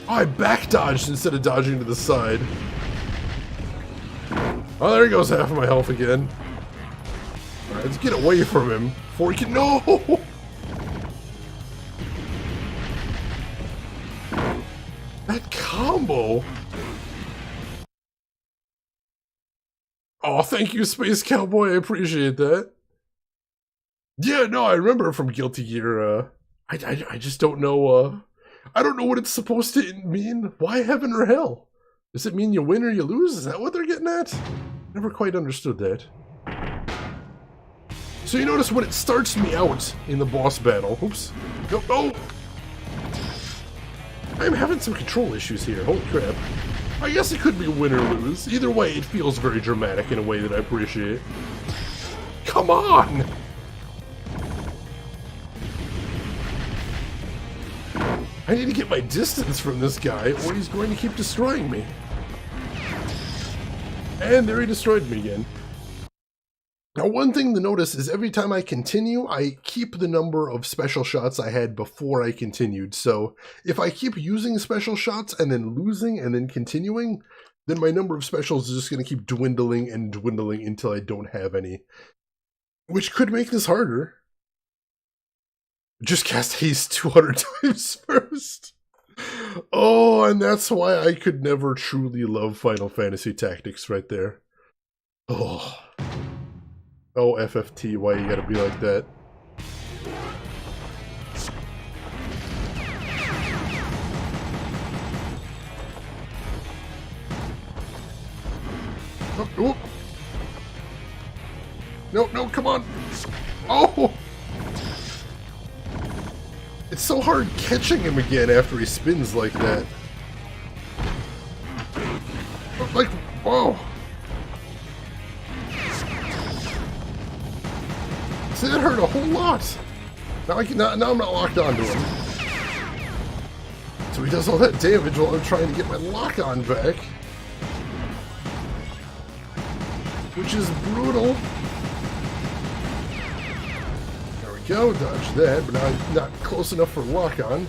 Oh, I back dodged instead of dodging to the side. Oh, there goes half of my health again. Alright, let's get away from him before he can. No! That combo! Oh, thank you, Space Cowboy. I appreciate that. Yeah, no, I remember from Guilty Gear. I just don't know. I don't know what it's supposed to mean. Why heaven or hell? Does it mean you win or you lose? Is that what they're getting at? Never quite understood that. So you notice when it starts me out in the boss battle. Oops. No, no! I'm having some control issues here. Holy crap. I guess it could be win or lose. Either way, it feels very dramatic in a way that I appreciate. Come on! I need to get my distance from this guy, or he's going to keep destroying me. And there he destroyed me again. Now, one thing to notice is every time I continue, I keep the number of special shots I had before I continued. So if I keep using special shots and then losing and then continuing, then my number of specials is just going to keep dwindling and dwindling until I don't have any. Which could make this harder. Just cast haste 200 times first. Oh, and that's why I could never truly love Final Fantasy Tactics right there. Oh. Oh, FFT, why you gotta be like that? Oh, oh. No, no, come on! Oh! It's so hard catching him again after he spins like that. Like, whoa! See, that hurt a whole lot. Now I'm not locked onto him. So he does all that damage while I'm trying to get my lock on back. Which is brutal. There we go, dodge that, but now I'm not close enough for lock on.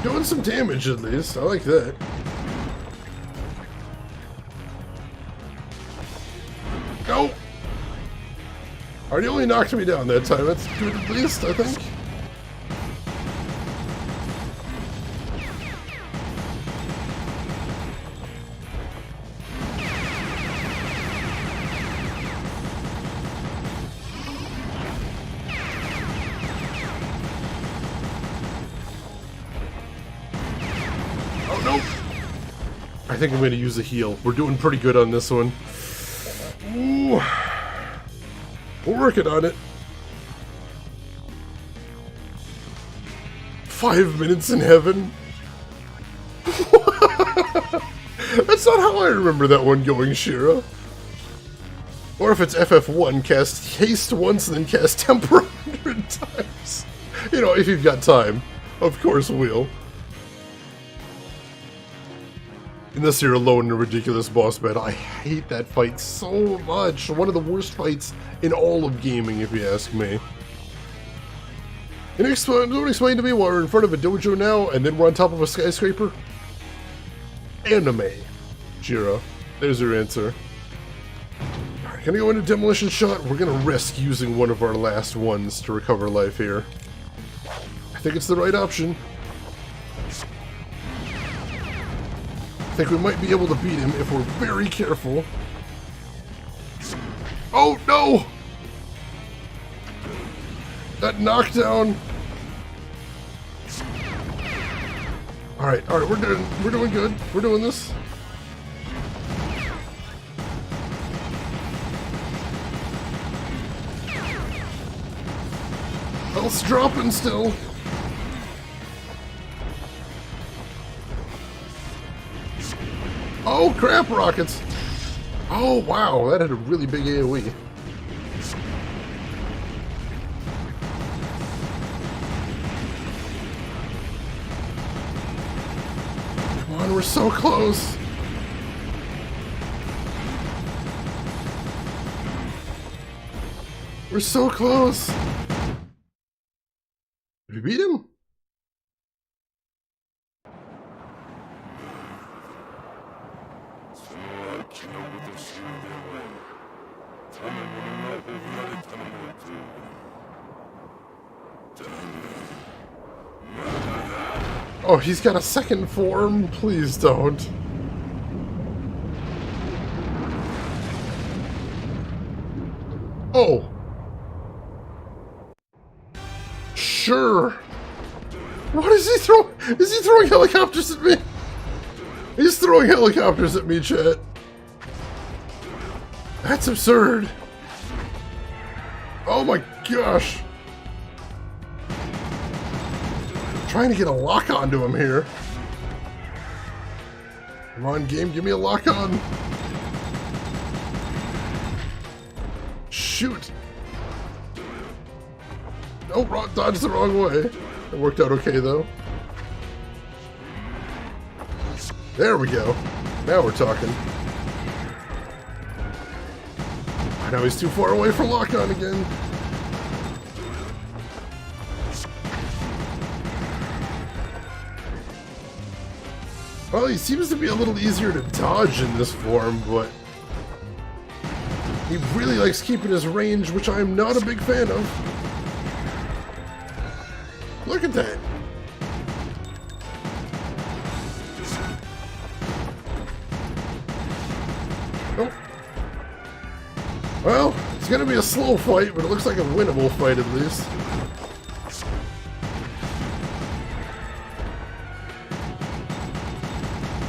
Doing some damage at least. I like that. No! Already only knocked me down that time. That's good at least, I think. I think I'm going to use a heal. We're doing pretty good on this one. Ooh. We're working on it. 5 minutes in heaven. That's not how I remember that one going, Shira. Or if it's FF1, cast haste once and then cast temper 100 times. You know, if you've got time. Of course we'll. Unless you're alone in a ridiculous boss battle. I hate that fight so much. One of the worst fights in all of gaming, if you ask me. Don't explain to me why we're in front of a dojo now and then we're on top of a skyscraper? Anime. Jira. There's your answer. Alright, gonna go into demolition shot. We're gonna risk using one of our last ones to recover life here. I think it's the right option. I think we might be able to beat him if we're very careful. Oh no! That knockdown. Alright, we're doing good. We're doing this. Health's dropping still. Oh crap, rockets! Oh wow, that had a really big AoE. Come on, we're so close. We're so close. Did we beat him? Oh, he's got a second form? Please don't. Oh. Sure. What is he throwing? Is he throwing helicopters at me? He's throwing helicopters at me, chat. That's absurd. Oh my gosh. I'm trying to get a lock onto him here. Come on, game, give me a lock on. Shoot. Oh, dodged the wrong way. It worked out okay, though. There we go. Now we're talking. I know he's too far away for lock-on again. Well, he seems to be a little easier to dodge in this form, but he really likes keeping his range, which I'm not a big fan of. Look at that. Oh. Well, it's gonna be a slow fight, but it looks like a winnable fight at least.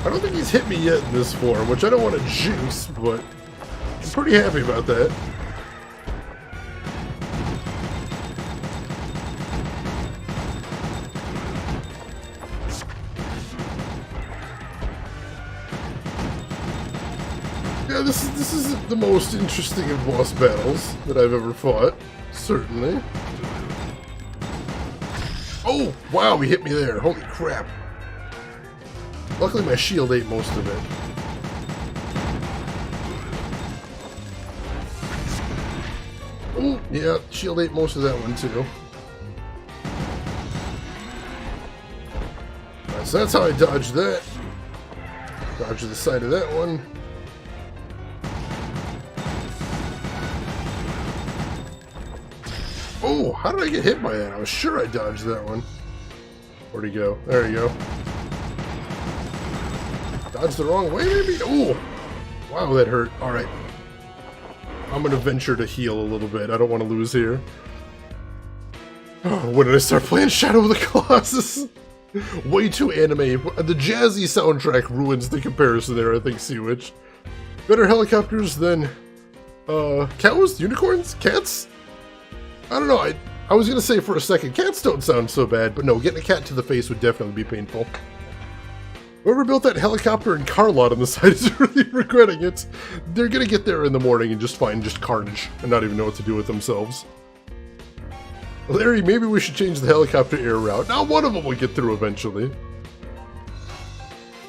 I don't think he's hit me yet in this form, which I don't want to juice, but I'm pretty happy about that. Yeah, this is the most interesting of boss battles that I've ever fought, certainly. Oh, wow, he hit me there. Holy crap. Luckily my shield ate most of it. Oh, yeah, shield ate most of that one too. Right, so that's how I dodged that. Dodge the side of that one. Oh, how did I get hit by that? I was sure I dodged that one. Where'd he go? There you go. Dodged the wrong way, maybe? Oh! Wow, that hurt. Alright. I'm gonna venture to heal a little bit. I don't want to lose here. Oh, when did I start playing Shadow of the Colossus? Way too anime. The jazzy soundtrack ruins the comparison there, I think, Seawitch. Better helicopters than... cows? Unicorns? Cats? I don't know, I was gonna say for a second, cats don't sound so bad, but no, getting a cat to the face would definitely be painful. Whoever built that helicopter and car lot on the side is really regretting it. They're gonna get there in the morning and just find just carnage and not even know what to do with themselves. Larry, maybe we should change the helicopter air route. Now one of them will get through eventually.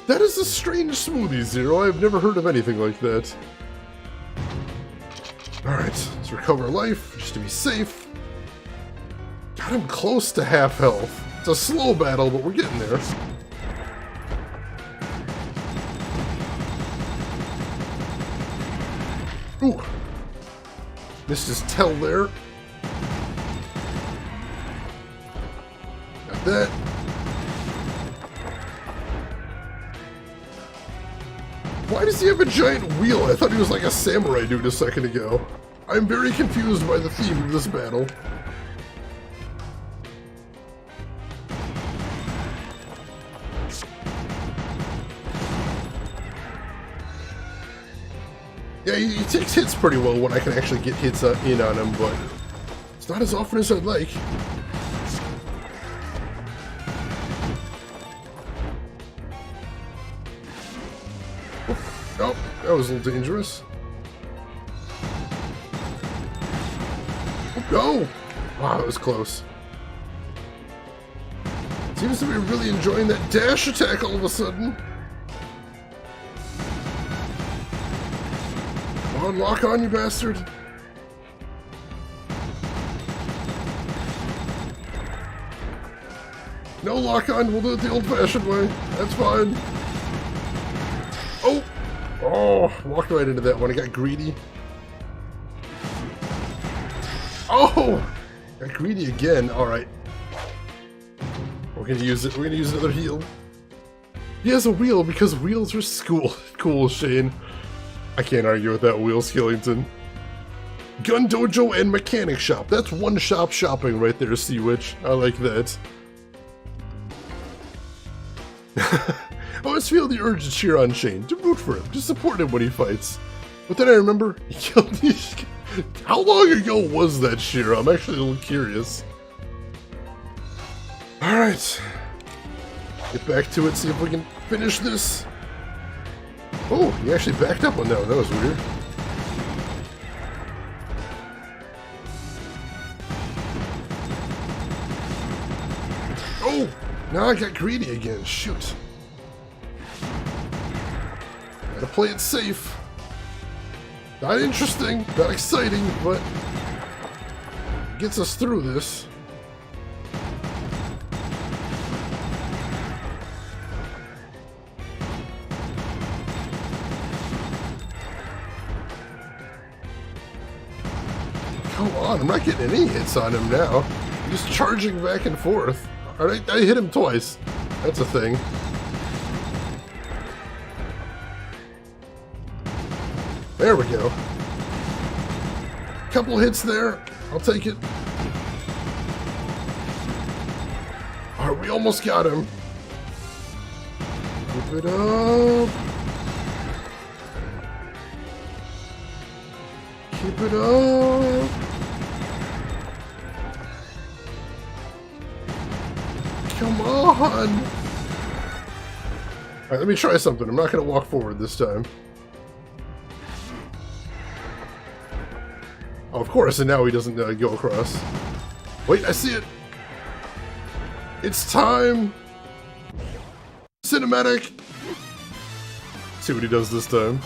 That is a strange smoothie, Zero. I've never heard of anything like that. Alright, let's recover life, just to be safe. God, I'm close to half health. It's a slow battle, but we're getting there. Ooh. Missed his tell there. Got that. Why does he have a giant wheel? I thought he was like a samurai dude a second ago. I'm very confused by the theme of this battle. Yeah, he takes hits pretty well when I can actually get hits in on him, but it's not as often as I'd like. Oh, that was a little dangerous. Oh, no! Wow, that was close. Seems to be really enjoying that dash attack all of a sudden. Come on, lock on, you bastard. No lock on, we'll do it the old-fashioned way. That's fine. Oh! Oh, walked right into that one. I got greedy. Oh! Got greedy again. Alright. We're gonna use it. We're gonna use another heal. He has a wheel because wheels are cool, Shane. I can't argue with that wheel, Skillington. Gun Dojo and Mechanic Shop. That's one shop shopping right there, Sea Witch. I like that. I always feel the urge to cheer on Shane, to root for him, to support him when he fights. But then I remember he killed these. How long ago was that, Shira? I'm actually a little curious. Alright. Get back to it, see if we can finish this. Oh, he actually backed up on that one. That was weird. Oh! Now I got greedy again. Shoot. Gotta play it safe. Not interesting, not exciting, but gets us through this. Come on, I'm not getting any hits on him now. He's charging back and forth. Alright, I hit him twice. That's a thing. There we go. Couple hits there. I'll take it. Alright, we almost got him. Keep it up. Keep it up. Come on! Alright, let me try something. I'm not going to walk forward this time. Oh, of course, and now he doesn't go across. Wait, I see it! It's time! Cinematic! See what he does this time.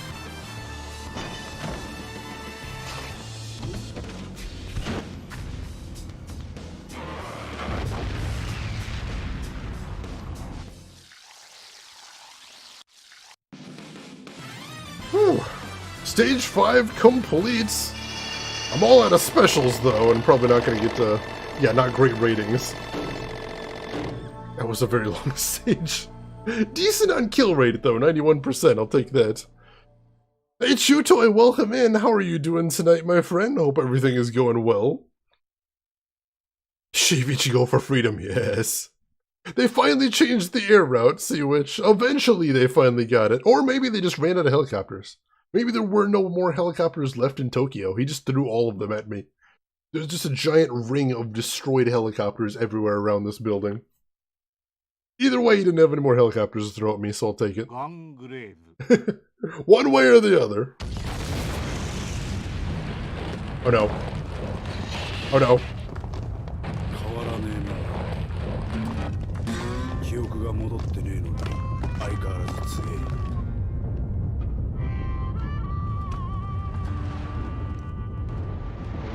Whew. Stage 5 completes. I'm all out of specials though, and probably not going to get the, not great ratings. That was a very long stage. Decent on kill rate though, 91%, I'll take that. Hey Chutoy, welcome in. How are you doing tonight, my friend? Hope everything is going well. Shivichi for freedom, yes. They finally changed the air route, see which eventually they finally got it. Or maybe they just ran out of helicopters. Maybe there were no more helicopters left in Tokyo. He just threw all of them at me. There's just a giant ring of destroyed helicopters everywhere around this building. Either way, he didn't have any more helicopters to throw at me, so I'll take it. Gungrave. One way or the other. Oh no. Oh no. 変わらねえな。記憶が戻ってねえのに相変わらず強え。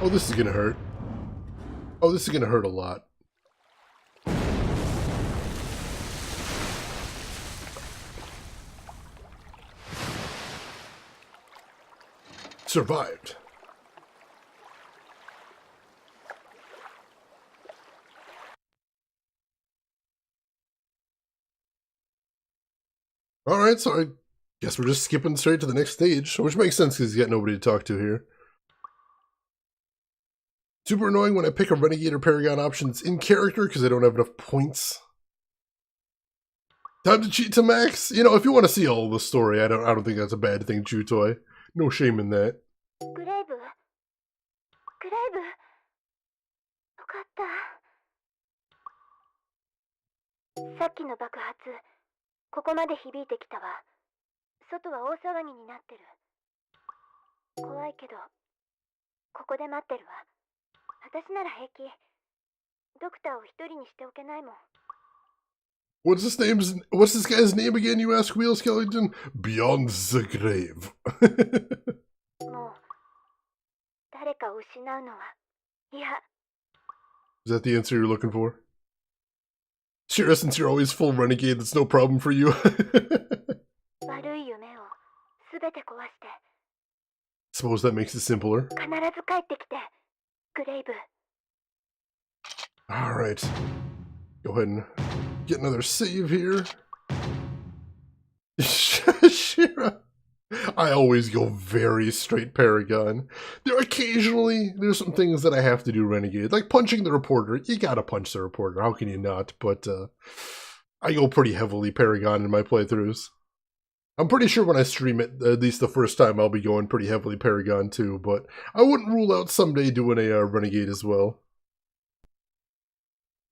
Oh, this is gonna hurt. Oh, this is gonna hurt a lot. Survived. Alright, so I guess we're just skipping straight to the next stage, which makes sense because he's got nobody to talk to here. Super annoying when I pick a Renegade or Paragon option that's in character because I don't have enough points. Time to cheat to max? You know, if you want to see all the story, I don't think that's a bad thing, Chutoy. No shame in that. グレイブ、グレイブ、よかった。さっきの爆発、ここまで響いてきたわ。外は大騒ぎになってる。怖いけど、ここで待ってるわ。私なら平気。ドクターを一人にしておけないもん。What's this guy's name again, you ask, Wheel Skeleton? Beyond the Grave. もう、誰かを失うのは、いや。 Is that the answer you're looking for? Sure, since you're always full Renegade, that's no problem for you. 悪い夢をすべて壊して。 Suppose that makes it simpler. 必ず帰ってきて、グレイブ。 Alright. Go ahead and get another save here. Shira. I always go very straight Paragon. There's some things that I have to do Renegade, like punching the reporter. You gotta punch the reporter, how can you not? But I go pretty heavily Paragon in my playthroughs. I'm pretty sure when I stream it, at least the first time, I'll be going pretty heavily Paragon too, but I wouldn't rule out someday doing a Renegade as well.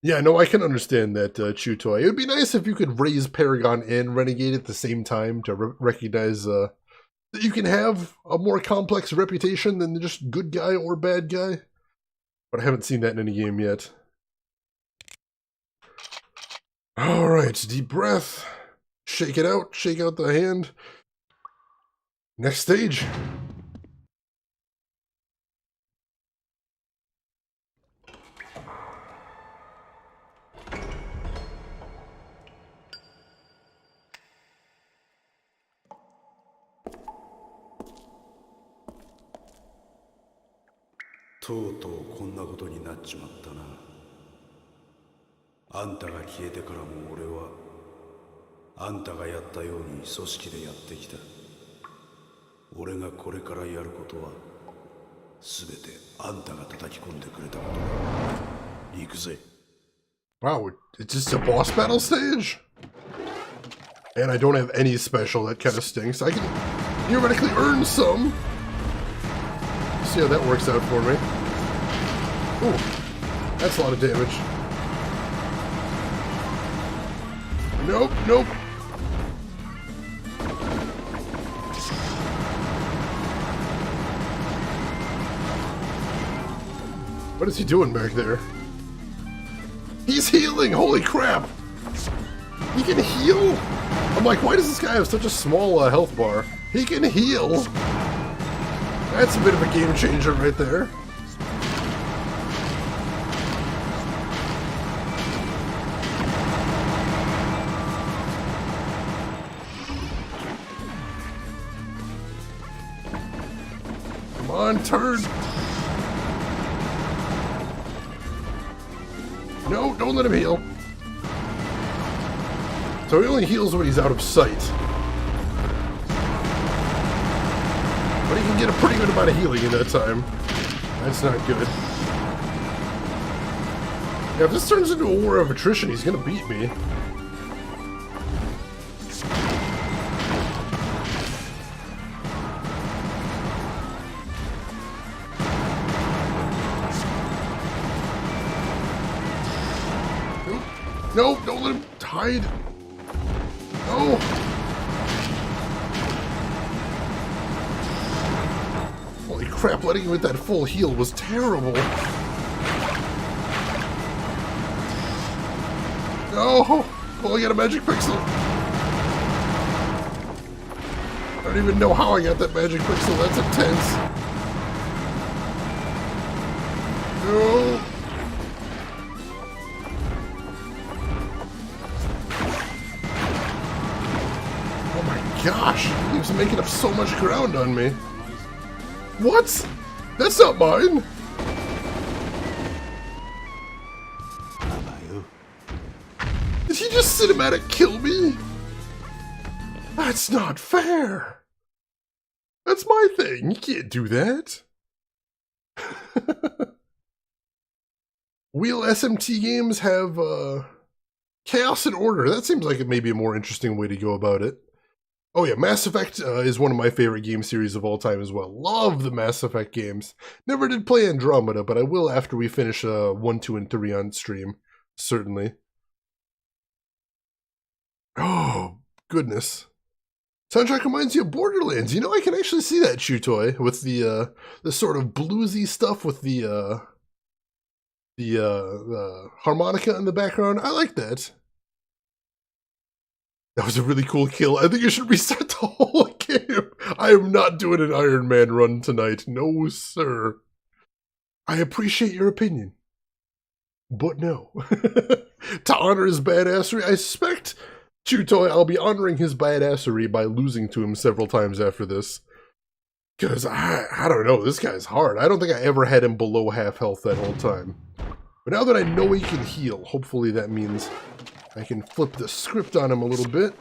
Yeah, no, I can understand that, Chutoy. It would be nice if you could raise Paragon and Renegade at the same time to recognize that you can have a more complex reputation than just good guy or bad guy. But I haven't seen that in any game yet. Alright, deep breath. Shake it out, shake out the hand. Next stage. To とうとうこんなことになっちまったな。あんたが消えてからも俺はあんたがやったように組織でやってきた。俺がこれからやることは全てあんたが叩き込んでくれたことだ。行くぜ。 Wow, it's just a boss battle stage? And I don't have any special, that kind of stinks. I can theoretically earn some. See how that works out for me. Ooh, that's a lot of damage. Nope, nope. What is he doing back there? He's healing! Holy crap! He can heal? I'm like, why does this guy have such a small health bar? He can heal! That's a bit of a game changer right there. Come on, turn! No, don't let him heal. So he only heals when he's out of sight. But he can get a pretty good amount of healing in that time. That's not good. Yeah, if this turns into a war of attrition, he's gonna beat me. No, don't let him hide. No. Holy crap, letting him with that full heal was terrible. No. Oh, I got a magic pixel. I don't even know how I got that magic pixel. That's intense. No. Oh my gosh. He was making up so much ground on me. What? That's not mine. Did he just cinematic kill me? That's not fair. That's my thing. You can't do that. Wheel SMT games have chaos and order. That seems like it may be a more interesting way to go about it. Oh yeah, Mass Effect is one of my favorite game series of all time as well. Love the Mass Effect games. Never did play Andromeda, but I will after we finish 1, 2, and 3 on stream. Certainly. Oh, goodness. Soundtrack reminds you of Borderlands. You know, I can actually see that, Shoetoy, with the sort of bluesy stuff with the harmonica in the background. I like that. That was a really cool kill. I think you should restart the whole game. I am not doing an Iron Man run tonight. No, sir. I appreciate your opinion. But no. To honor his badassery, I suspect, Chutoy, I'll be honoring his badassery by losing to him several times after this. Because, I don't know, this guy's hard. I don't think I ever had him below half health that whole time. But now that I know he can heal, hopefully that means I can flip the script on him a little bit.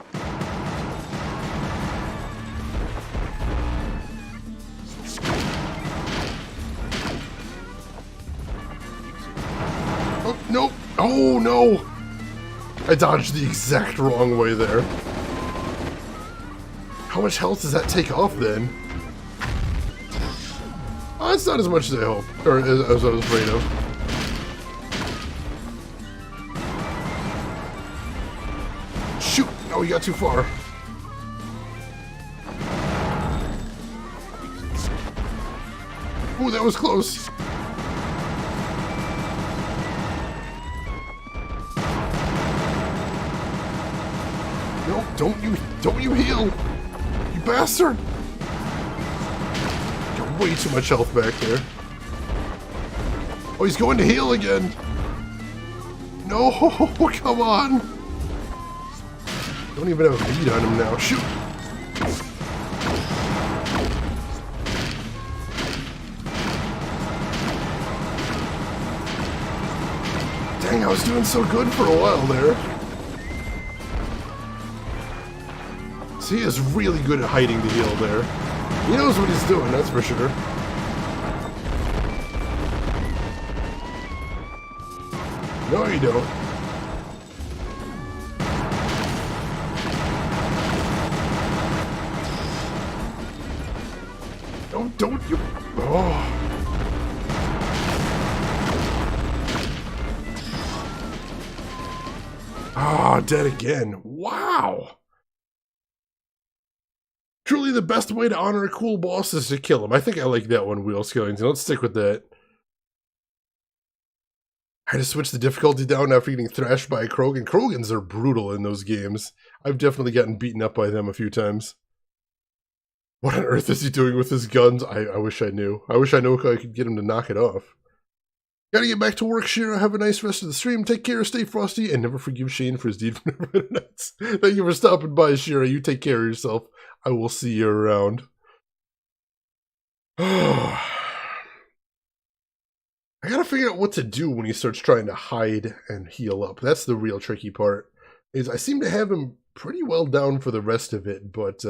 Oh, no! Oh, no! I dodged the exact wrong way there. How much health does that take off then? Oh, it's not as much as I hoped, or as I was afraid of. Shoot! No, we got too far. Ooh, that was close. No, don't you heal! You bastard! Got way too much health back there. Oh, he's going to heal again! No, come on! Don't even have a bead on him now. Shoot! Dang, I was doing so good for a while there. So he is really good at hiding the heal there. He knows what he's doing, that's for sure. No, you don't. Don't you... Oh. Ah, dead again. Wow. Truly the best way to honor a cool boss is to kill him. I think I like that one, Wheel Skellington. Let's stick with that. I had to switch the difficulty down after getting thrashed by a Krogan. Krogans are brutal in those games. I've definitely gotten beaten up by them a few times. What on earth is he doing with his guns? I wish I knew. I wish I knew how I could get him to knock it off. Gotta get back to work, Shira. Have a nice rest of the stream. Take care, stay frosty, and never forgive Shane for his deed from the nights. Thank you for stopping by, Shira. You take care of yourself. I will see you around. I gotta figure out what to do when he starts trying to hide and heal up. That's the real tricky part. Is I seem to have him pretty well down for the rest of it, but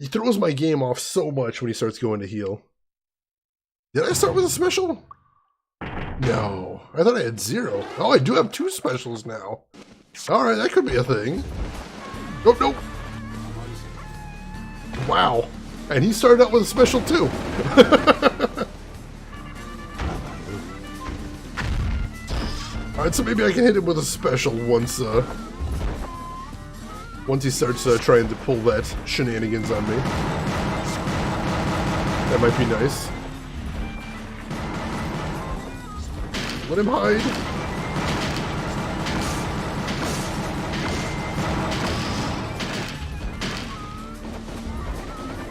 he throws my game off so much when he starts going to heal. Did I start with a special? No. I thought I had 0. Oh, I do have 2 specials now. Alright, that could be a thing. Nope, nope. Wow. And he started out with a special too. Alright, so maybe I can hit him with a special once he starts trying to pull that shenanigans on me. That might be nice. Let him hide.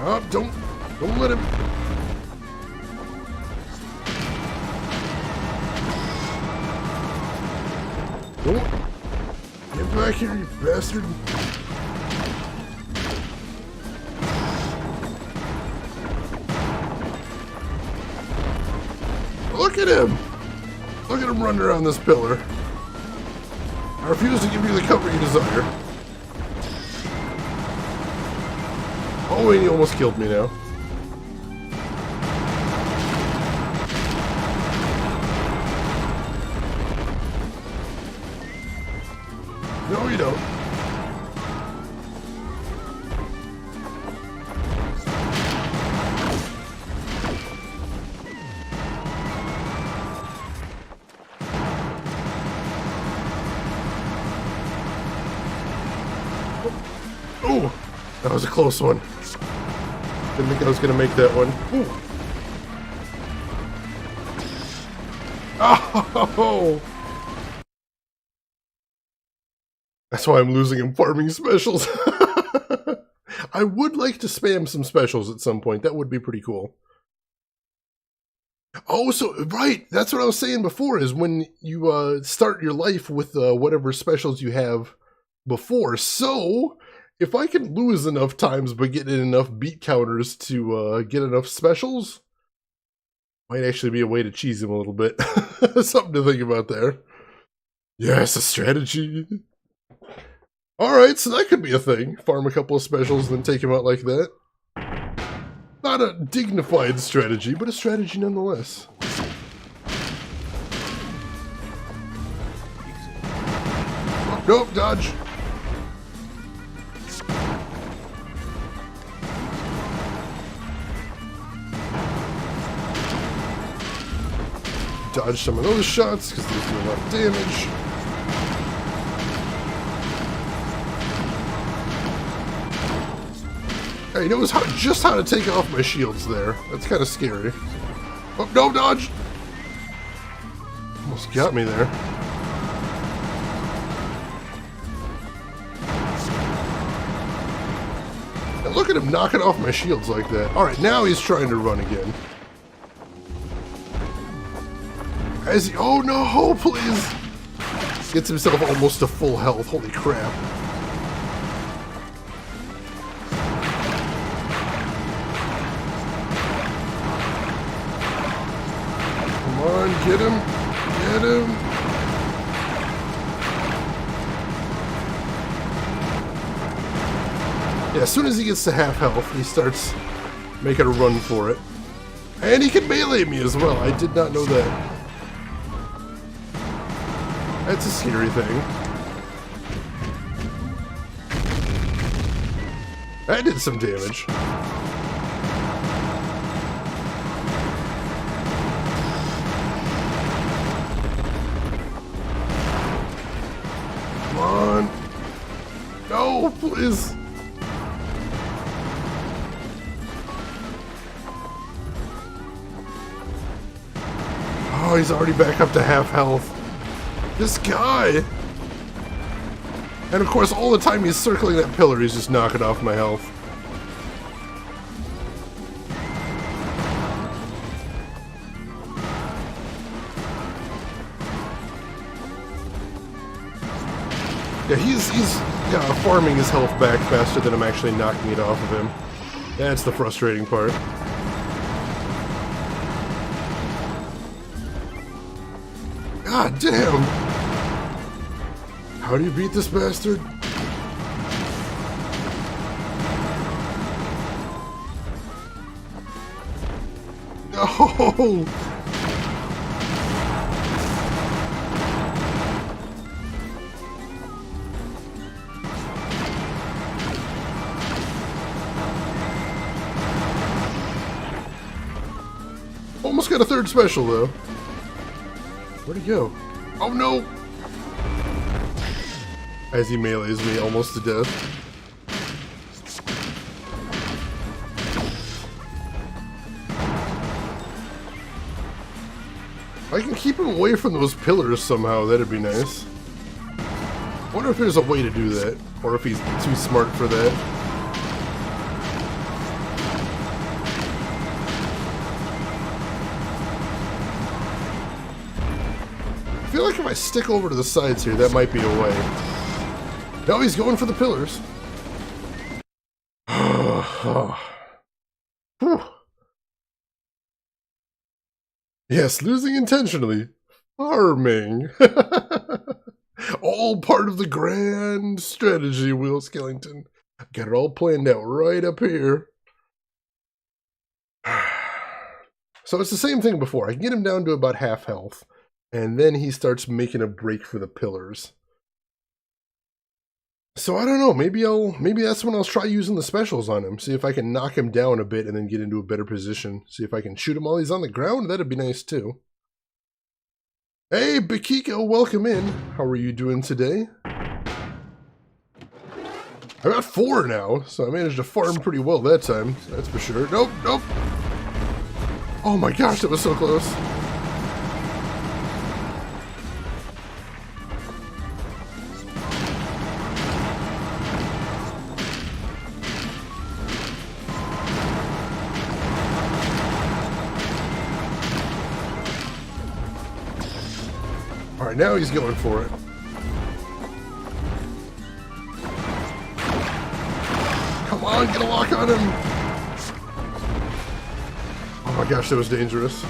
Oh, don't let him. Don't get back here, you bastard. Look at him! Look at him running around this pillar. I refuse to give you the cover you desire. Oh, and he almost killed me now. No, you don't. Oh, that was a close one. Didn't think I was gonna make that one. Ooh. Oh! That's why I'm losing in farming specials. I would like to spam some specials at some point. That would be pretty cool. Oh, so, right. That's what I was saying before, is when you start your life with whatever specials you have before. So, if I can lose enough times by getting enough beat counters to get enough specials, might actually be a way to cheese him a little bit. Something to think about there. Yes, a strategy. Alright, so that could be a thing. Farm a couple of specials, then take him out like that. Not a dignified strategy, but a strategy nonetheless. Oh, nope, dodge. Dodge some of those shots, because they do a lot of damage. He knows just how to take off my shields there. That's kind of scary. Oh, no, dodge! Almost got me there. Now look at him knocking off my shields like that. Alright, now he's trying to run again. As he... Oh no, please! Gets himself almost to full health. Holy crap. Come on, get him! Get him! Yeah, as soon as he gets to half health, he starts making a run for it. And he can melee me as well. I did not know that. That's a scary thing. That did some damage. Come on. No, please. Oh, he's already back up to half health. This guy! And of course, all the time he's circling that pillar, he's just knocking off my health. Yeah, he's farming his health back faster than I'm actually knocking it off of him. That's the frustrating part. God damn! How do you beat this bastard? No! Almost got a third special though. Where'd he go? Oh no! As he melees me almost to death. I can keep him away from those pillars somehow, that'd be nice. I wonder if there's a way to do that, or if he's too smart for that. I feel like if I stick over to the sides here, that might be a way. No, he's going for the pillars. Whew. Yes, losing intentionally. Farming. All part of the grand strategy, Will Skellington. Got it all planned out right up here. So it's the same thing before. I can get him down to about half health, and then he starts making a break for the pillars. So I don't know, maybe that's when I'll try using the specials on him. See if I can knock him down a bit and then get into a better position. See if I can shoot him while he's on the ground. That'd be nice too. Hey, Bakiko, welcome in. How are you doing today? I got 4 now, so I managed to farm pretty well that time. That's for sure. Nope, nope. Oh my gosh, that was so close. Alright, now he's going for it. Come on, get a lock on him! Oh my gosh, that was dangerous.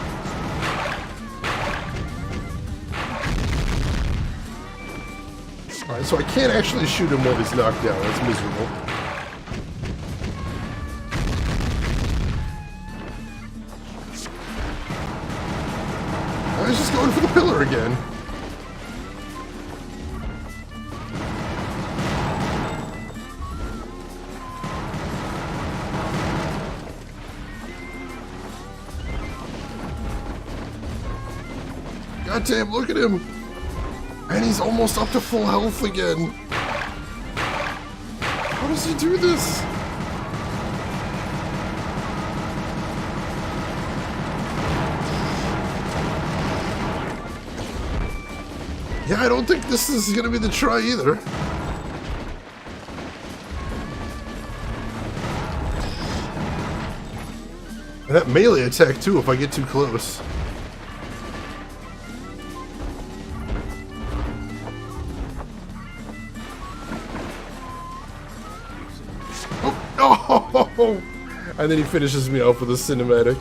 Alright, so I can't actually shoot him while he's knocked down. That's miserable. Now he's just going for the pillar again. God damn, look at him! And he's almost up to full health again. How does he do this? Yeah, I don't think this is gonna be the try either. And that melee attack too if I get too close. Oh! And then he finishes me off with a cinematic.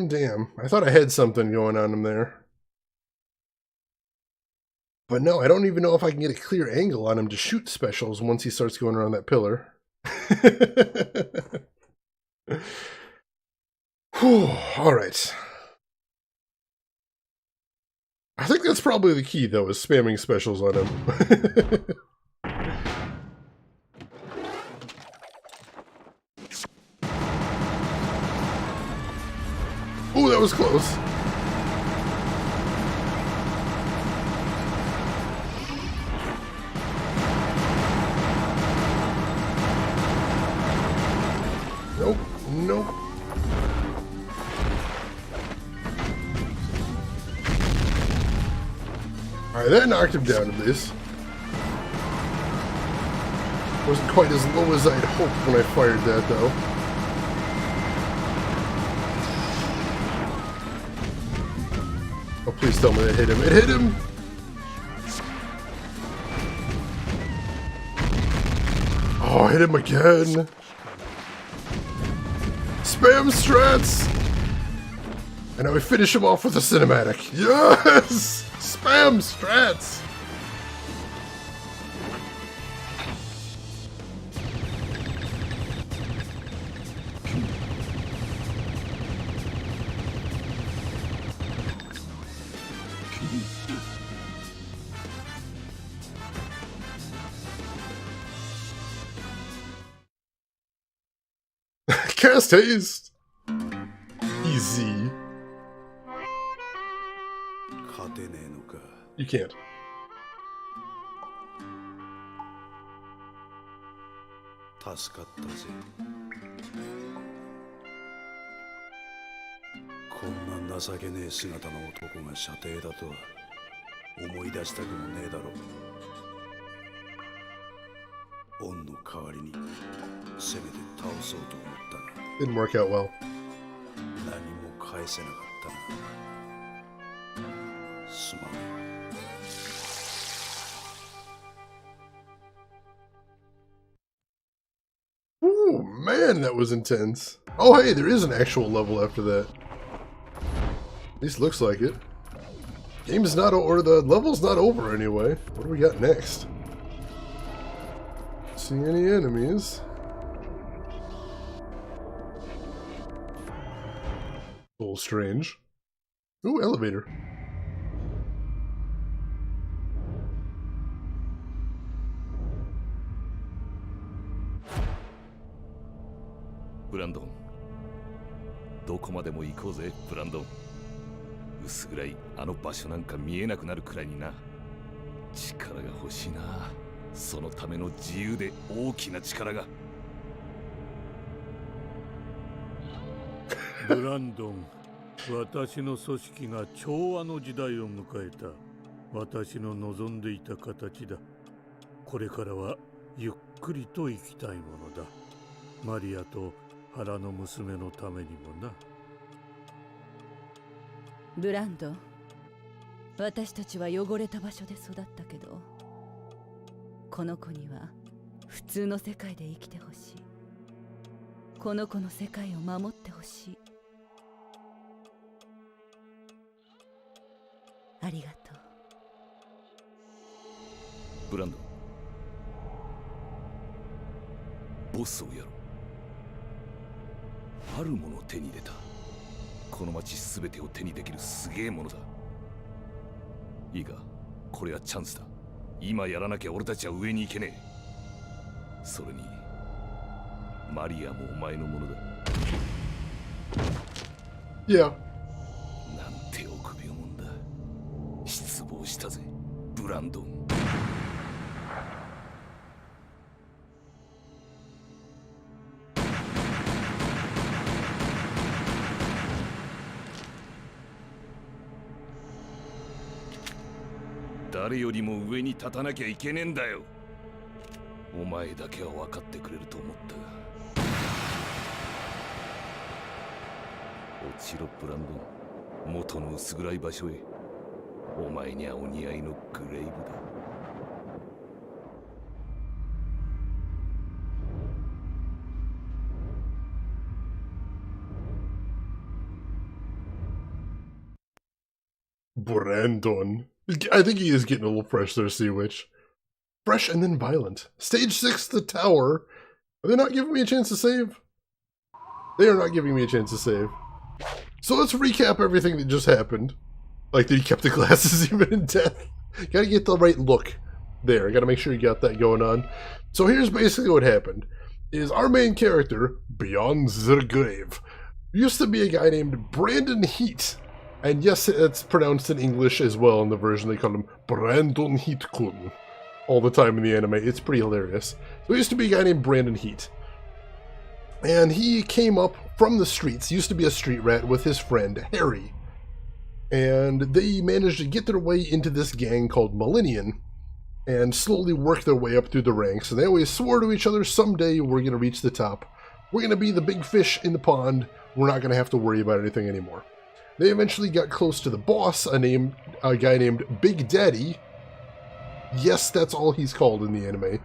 Damn. I thought I had something going on in there. But no, I don't even know if I can get a clear angle on him to shoot specials once he starts going around that pillar. Whew, alright. I think that's probably the key, though, is spamming specials on him. Oh, that was close. Nope. Alright, that knocked him down at least. Wasn't quite as low as I'd hoped when I fired that, though. Oh, please tell me that hit him. It hit him! Oh, I hit him again! Spam strats! And now we finish him off with a cinematic. Yes! Spam strats! Cast haste! Easy. 勝てねえのか。 You can't. 助かったぜ。こんな情けねえ姿の男が射程だとは思い出したくもねえだろう。恩の代わりにせめて倒そうと思ったが Didn't work out well. 何も返せなかったな。すまない。 Ooh, man, that was intense. Oh, hey, there is an actual level after that. At least looks like it. Game's not or the level's not over anyway. What do we got next? See any enemies? A little strange. Ooh, elevator. ブランドン、どこまでも行こうぜブランドン。薄暗いあの場所なんか見えなくなるくらいにな。力が欲しいな。そのための自由で大きな力が。ブランドン、私の組織が調和の時代を迎えた。私の望んでいた形だ。これからはゆっくりと生きたいものだ。マリアと腹の娘のためにもな。ブランドン、私たちは汚れた場所で育ったけど、この子には普通の世界で生きてほしい。この子の世界を守ってほしい。ありがとう。ブランドン、ボスをやろう。あるものを手に入れた。この町すべてを手にできるすげえものだ。いいか、これはチャンスだ。今やらなきゃ俺たちは上に行けねえ。それにマリアもお前のものだ。 Yeah. なんて臆病もんだ。失望したぜブランドン。誰よりも上に立たなきゃいけねえんだよ。お前だけは分かってくれると思ったが。落ちろブランドン、元の薄暗い場所へ。お前にはお似合いのグレイブだ。Brandon. I think he is getting a little fresh there, Sea Witch. Fresh and then violent. Stage 6, the tower. Are they not giving me a chance to save? They are not giving me a chance to save. So let's recap everything that just happened. Like that he kept the glasses even in death. Gotta get the right look there. Gotta make sure you got that going on. So here's basically what happened. Is our main character, Beyond the Grave, used to be a guy named Brandon Heat. And yes, it's pronounced in English as well in the version. They call him Brandon Heat-kun all the time in the anime. It's pretty hilarious. So he used to be a guy named Brandon Heat. And he came up from the streets, used to be a street rat, with his friend Harry. And they managed to get their way into this gang called Millennium and slowly work their way up through the ranks. And they always swore to each other, someday we're going to reach the top. We're going to be the big fish in the pond. We're not going to have to worry about anything anymore. They eventually got close to the boss, a guy named Big Daddy. Yes, that's all he's called in the anime.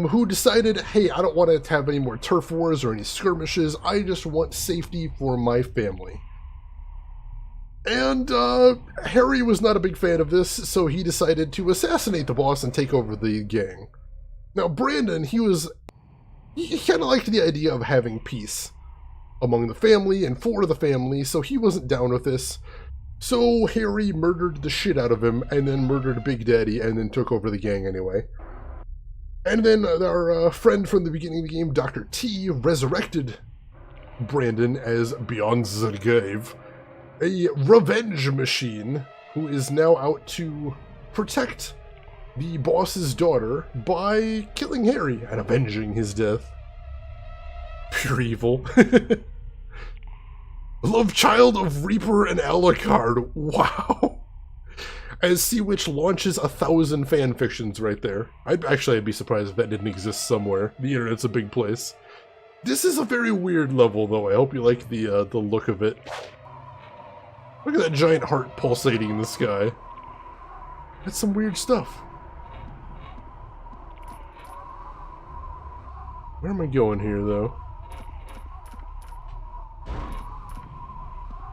Who decided, hey, I don't want to have any more turf wars or any skirmishes. I just want safety for my family. And Harry was not a big fan of this, so he decided to assassinate the boss and take over the gang. Now, Brandon, he kind of liked the idea of having peace among the family and for the family, so he wasn't down with this. So Harry murdered the shit out of him and then murdered Big Daddy and then took over the gang anyway. And then our friend from the beginning of the game, Dr. T, resurrected Brandon as Beyond the Grave, a revenge machine who is now out to protect the boss's daughter by killing Harry and avenging his death. Pure evil. Love child of Reaper and Alucard. Wow. As Sea Witch launches 1,000 fanfictions right there. I'd be surprised if that didn't exist somewhere. The internet's a big place. This is a very weird level, though. I hope you like the look of it. Look at that giant heart pulsating in the sky. That's some weird stuff. Where am I going here, though?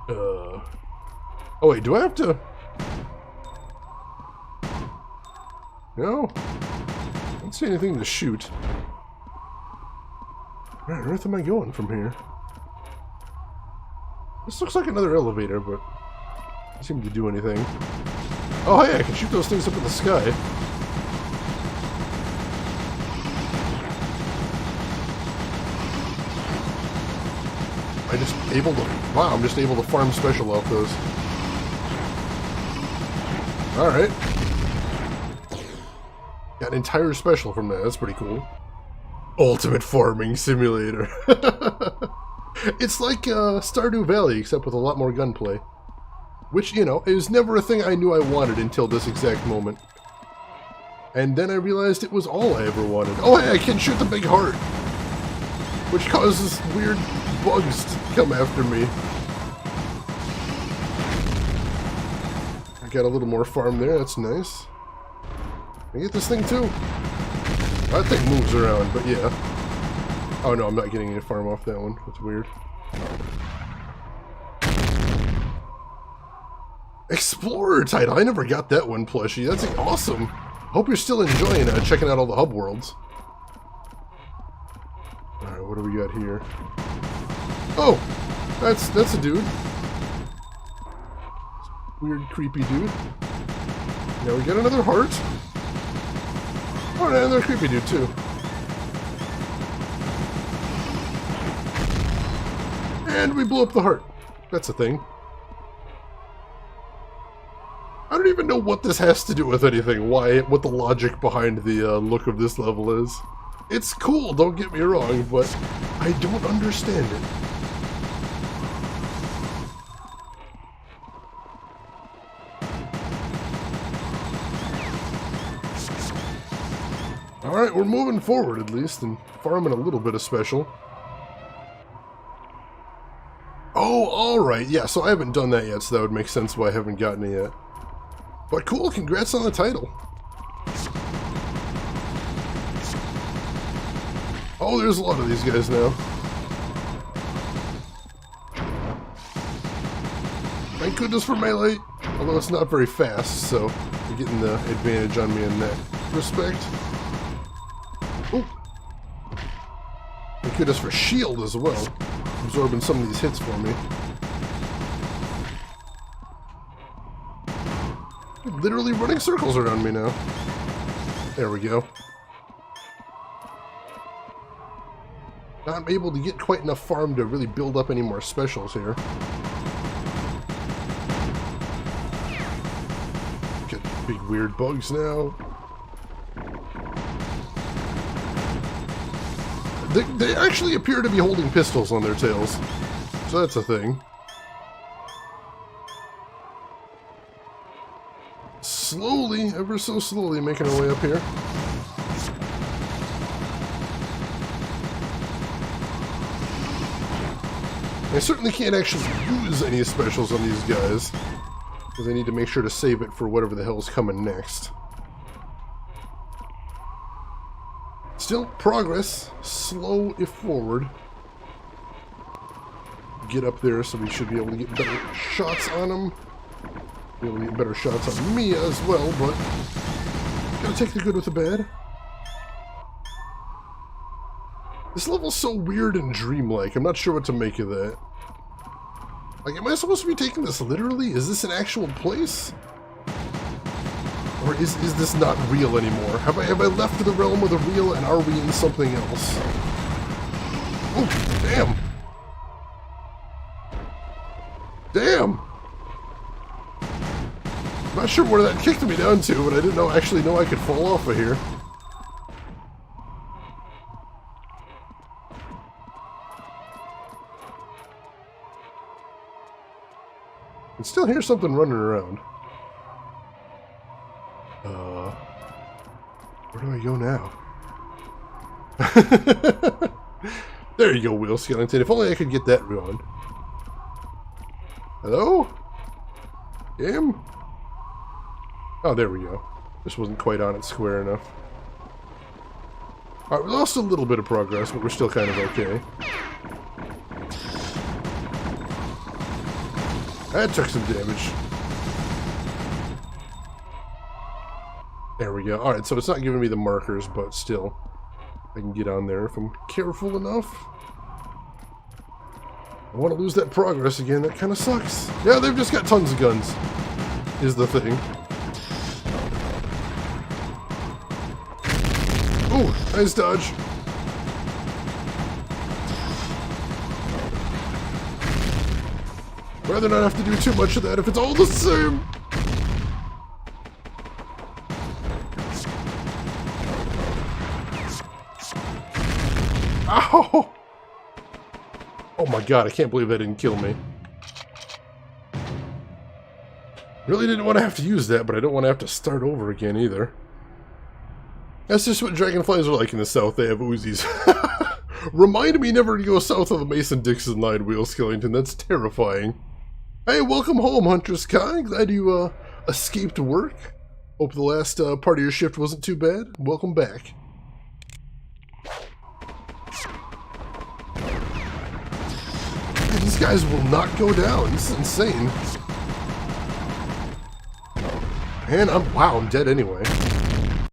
Oh wait, do I have to... No? I don't see anything to shoot. Where on earth am I going from here? This looks like another elevator, but doesn't seem to do anything. Oh hey, I can shoot those things up in the sky. Wow, I'm just able to farm special off those. Alright. Got an entire special from that, that's pretty cool. Ultimate Farming Simulator. It's like Stardew Valley, except with a lot more gunplay. Which, you know, is never a thing I knew I wanted until this exact moment. And then I realized it was all I ever wanted. Oh hey, I can shoot the big heart! Which causes weird bugs to come after me. I got a little more farm there, that's nice. Can I get this thing too? That thing moves around, but yeah. Oh no, I'm not getting any farm off that one. That's weird. Explorer title! I never got that one plushie. That's awesome! Hope you're still enjoying checking out all the hub worlds. Alright, what do we got here? Oh! That's a dude. Weird, creepy dude. Now we get another heart. Oh, and another creepy dude, too. And we blew up the heart. That's a thing. I don't even know what this has to do with anything. What the logic behind the look of this level is. It's cool, don't get me wrong, but I don't understand it. Alright, we're moving forward at least, and farming a little bit of special. Oh, alright, yeah, so I haven't done that yet, so that would make sense why I haven't gotten it yet. But cool, congrats on the title. Oh, there's a lot of these guys now. Thank goodness for melee, although it's not very fast, so you're getting the advantage on me in that respect. Oh! Thank goodness for shield as well, absorbing some of these hits for me. You're literally running circles around me now. There we go. Not able to get quite enough farm to really build up any more specials here. Get big weird bugs now. They actually appear to be holding pistols on their tails, so that's a thing. Slowly, ever so slowly, making our way up here. I certainly can't actually use any specials on these guys, because I need to make sure to save it for whatever the hell's coming next. Still, progress. Slow if forward. Get up there so we should be able to get better shots on them. Be able to get better shots on me as well, but gotta take the good with the bad. This level's so weird and dreamlike. I'm not sure what to make of that. Like, am I supposed to be taking this literally? Is this an actual place? Or is this not real anymore? Have I left the realm of the real and are we in something else? Oh, damn! Damn! Not sure where that kicked me down to, but I didn't actually know I could fall off of here. I can still hear something running around. Where do I go now? There you go, Wheel Skellington. If only I could get that going. Hello? Game? Oh, there we go. This wasn't quite on it square enough. Alright, we lost a little bit of progress, but we're still kind of okay. That took some damage. There we go. Alright, so it's not giving me the markers, but still. I can get on there if I'm careful enough. I want to lose that progress again. That kind of sucks. Yeah, they've just got tons of guns, is the thing. Ooh, nice dodge. Rather not have to do too much of that if it's all the same. Ow! Oh my god, I can't believe that didn't kill me. Really didn't want to have to use that, but I don't want to have to start over again either. That's just what dragonflies are like in the south. They have Uzis. Remind me never to go south of the Mason-Dixon line, Wheel Skellington. That's terrifying. Hey, welcome home, Huntress Kai. Glad you escaped work. Hope the last part of your shift wasn't too bad. Welcome back. Man, these guys will not go down. This is insane. And I'm dead anyway.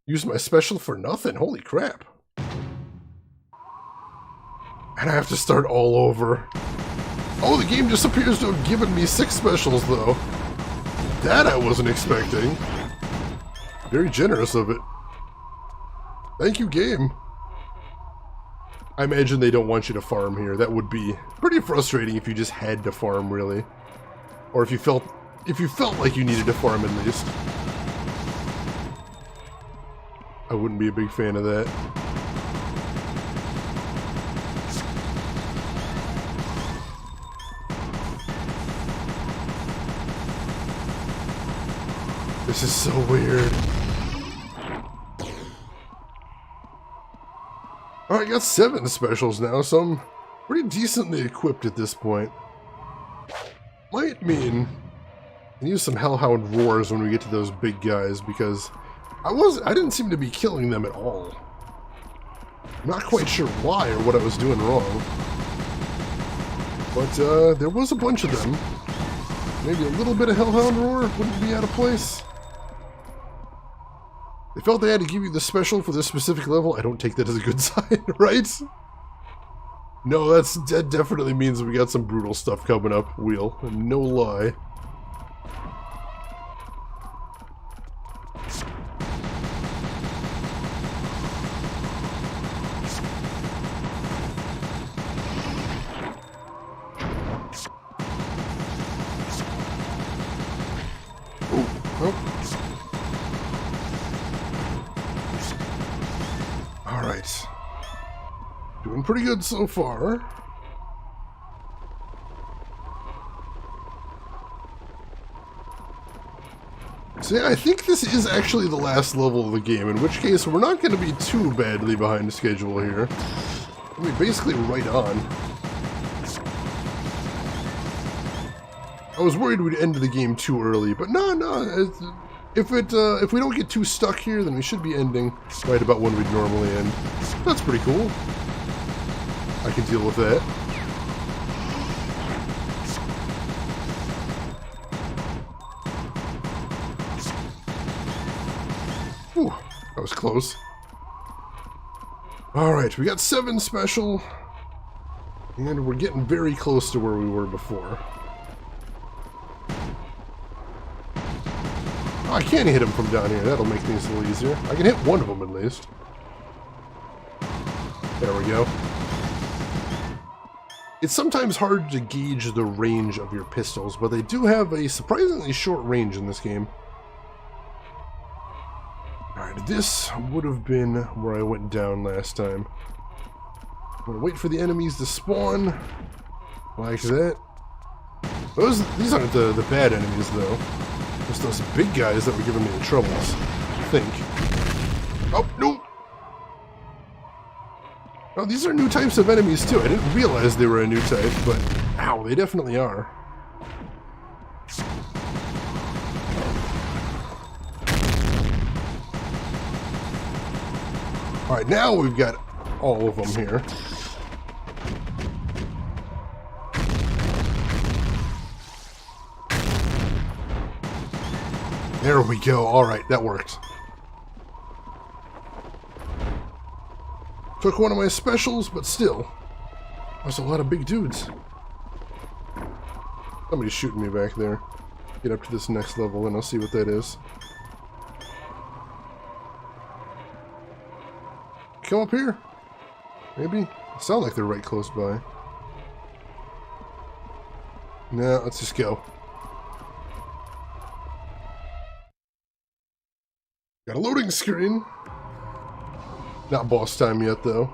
Used my special for nothing. Holy crap. And I have to start all over. Oh, the game just appears to have given me 6 specials, though. That I wasn't expecting. Very generous of it. Thank you, game. I imagine they don't want you to farm here. That would be pretty frustrating if you just had to farm, really. Or if you felt like you needed to farm at least. I wouldn't be a big fan of that. This is so weird. Alright, I got 7 specials now, so I'm pretty decently equipped at this point. Might mean I can use some Hellhound Roars when we get to those big guys, because I didn't seem to be killing them at all. I'm not quite sure why or what I was doing wrong. But there was a bunch of them. Maybe a little bit of Hellhound Roar wouldn't be out of place. They felt they had to give you the special for this specific level. I don't take that as a good sign, right? No, that definitely means we got some brutal stuff coming up, Wheel. No lie. Alright. Doing pretty good so far. So yeah, I think this is actually the last level of the game, in which case we're not going to be too badly behind schedule here. We're basically right on. I was worried we'd end the game too early, but no. If we don't get too stuck here, then we should be ending right about when we'd normally end. That's pretty cool. I can deal with that. Whew, that was close. Alright, we got 7 special, and we're getting very close to where we were before. I can hit him from down here. That'll make things a little easier. I can hit one of them at least. There we go. It's sometimes hard to gauge the range of your pistols, but they do have a surprisingly short range in this game. Alright, this would have been where I went down last time. I'm gonna wait for the enemies to spawn. Like that. These aren't the bad enemies, though. Just those big guys that were giving me the troubles, I think. Oh, no! Oh, these are new types of enemies, too. I didn't realize they were a new type, but... Ow, they definitely are. Alright, now we've got all of them here. There we go. Alright, that worked. Took one of my specials, but still. There's a lot of big dudes. Somebody's shooting me back there. Get up to this next level and I'll see what that is. Come up here. Maybe? Sound like they're right close by. Nah, let's just go. Got a loading screen. Not boss time yet, though.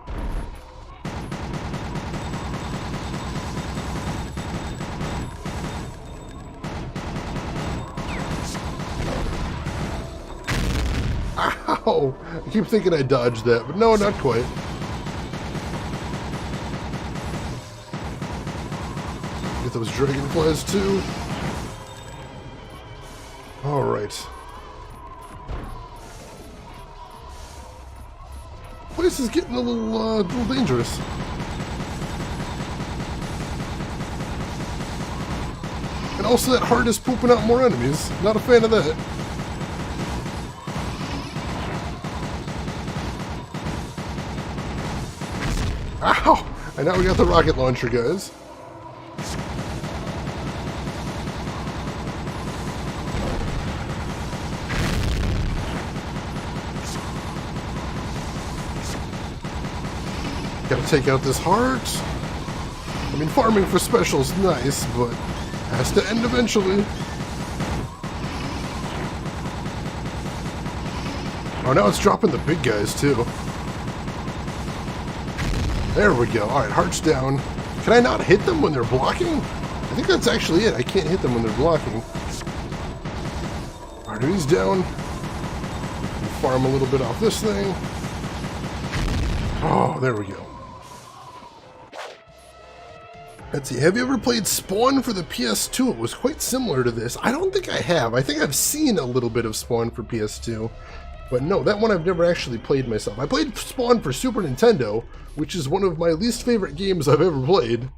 Ow! I keep thinking I dodged that, but no, not quite. Get those dragonflies, too. Alright. Place is getting a little dangerous. And also that heart is pooping out more enemies. Not a fan of that. Ow! And now we got the rocket launcher, guys. Gotta take out this heart. I mean, farming for specials nice, but has to end eventually. Oh, now it's dropping the big guys, too. There we go. Alright, hearts down. Can I not hit them when they're blocking? I think that's actually it. I can't hit them when they're blocking. Alright, he's down. Farm a little bit off this thing. Oh, there we go. Let's see, have you ever played Spawn for the PS2? It was quite similar to this. I don't think I have. I think I've seen a little bit of Spawn for PS2. But no, that one I've never actually played myself. I played Spawn for Super Nintendo, which is one of my least favorite games I've ever played.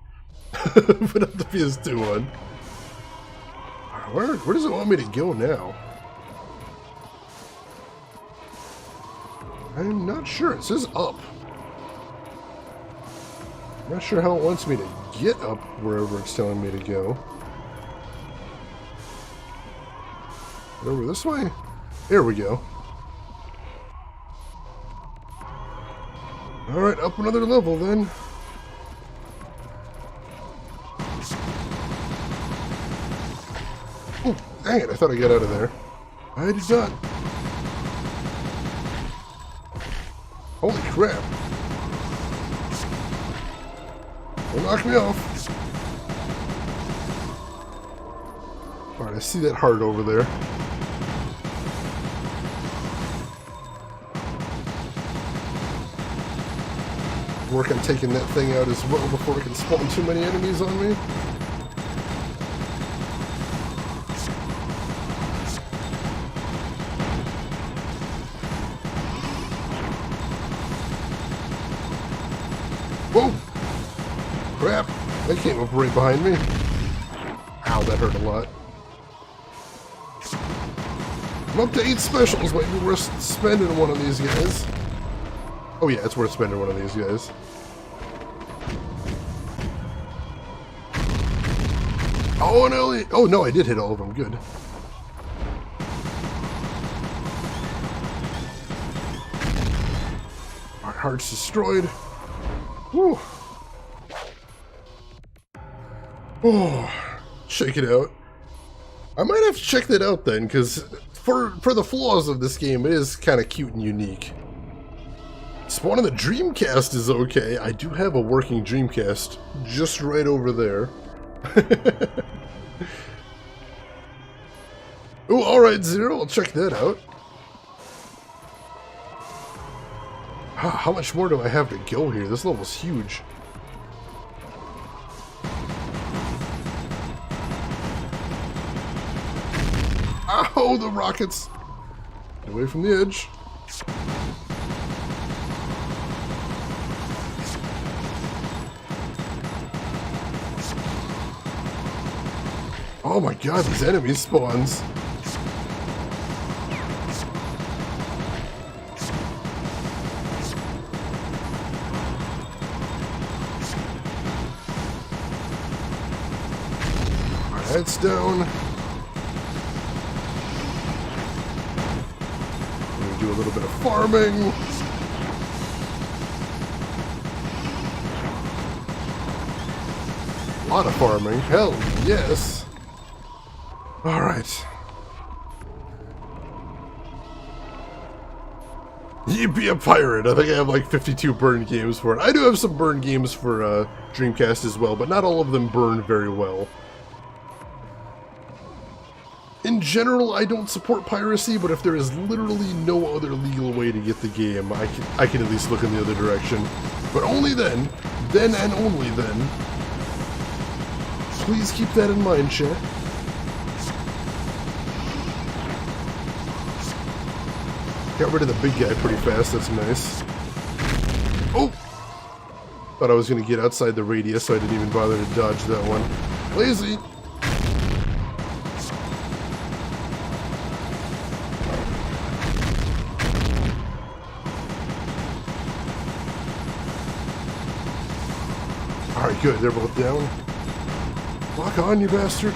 But not the PS2 one. Where does it want me to go now? I'm not sure. It says up. I'm not sure how it wants me to get up wherever it's telling me to go. Over this way? There we go. Alright, up another level then. Oh, dang it, I thought I got out of there. I did not. Holy crap. Don't knock me off. Alright, I see that heart over there. Work on taking that thing out as well before it can spawn too many enemies on me. Whoa! Crap! They came up right behind me. Ow, that hurt a lot. I'm up to 8 specials. Might be worth spending one of these guys. Oh yeah, it's worth spending one of these guys. Oh no! Oh no, I did hit all of them. Good. Our heart's destroyed. Whew. Oh, check it out. I might have to check that out then, because for the flaws of this game, it is kind of cute and unique. Spawn on the Dreamcast is okay. I do have a working Dreamcast just right over there. Oh, alright, Zero. I'll check that out. How much more do I have to go here? This level's huge. Ow, the rockets! Get away from the edge. Oh my god, these enemy spawns. Alright, that's down. Do a little bit of farming. A lot of farming. Hell yes. Alright. You be a pirate. I think I have like 52 burn games for it. I do have some burn games for Dreamcast as well, but not all of them burn very well. In general, I don't support piracy, but if there is literally no other legal way to get the game, I can at least look in the other direction. But only then and only then. Please keep that in mind, chat. Got rid of the big guy pretty fast, that's nice. Oh! Thought I was going to get outside the radius, so I didn't even bother to dodge that one. Lazy! Alright, good. They're both down. Lock on, you bastard.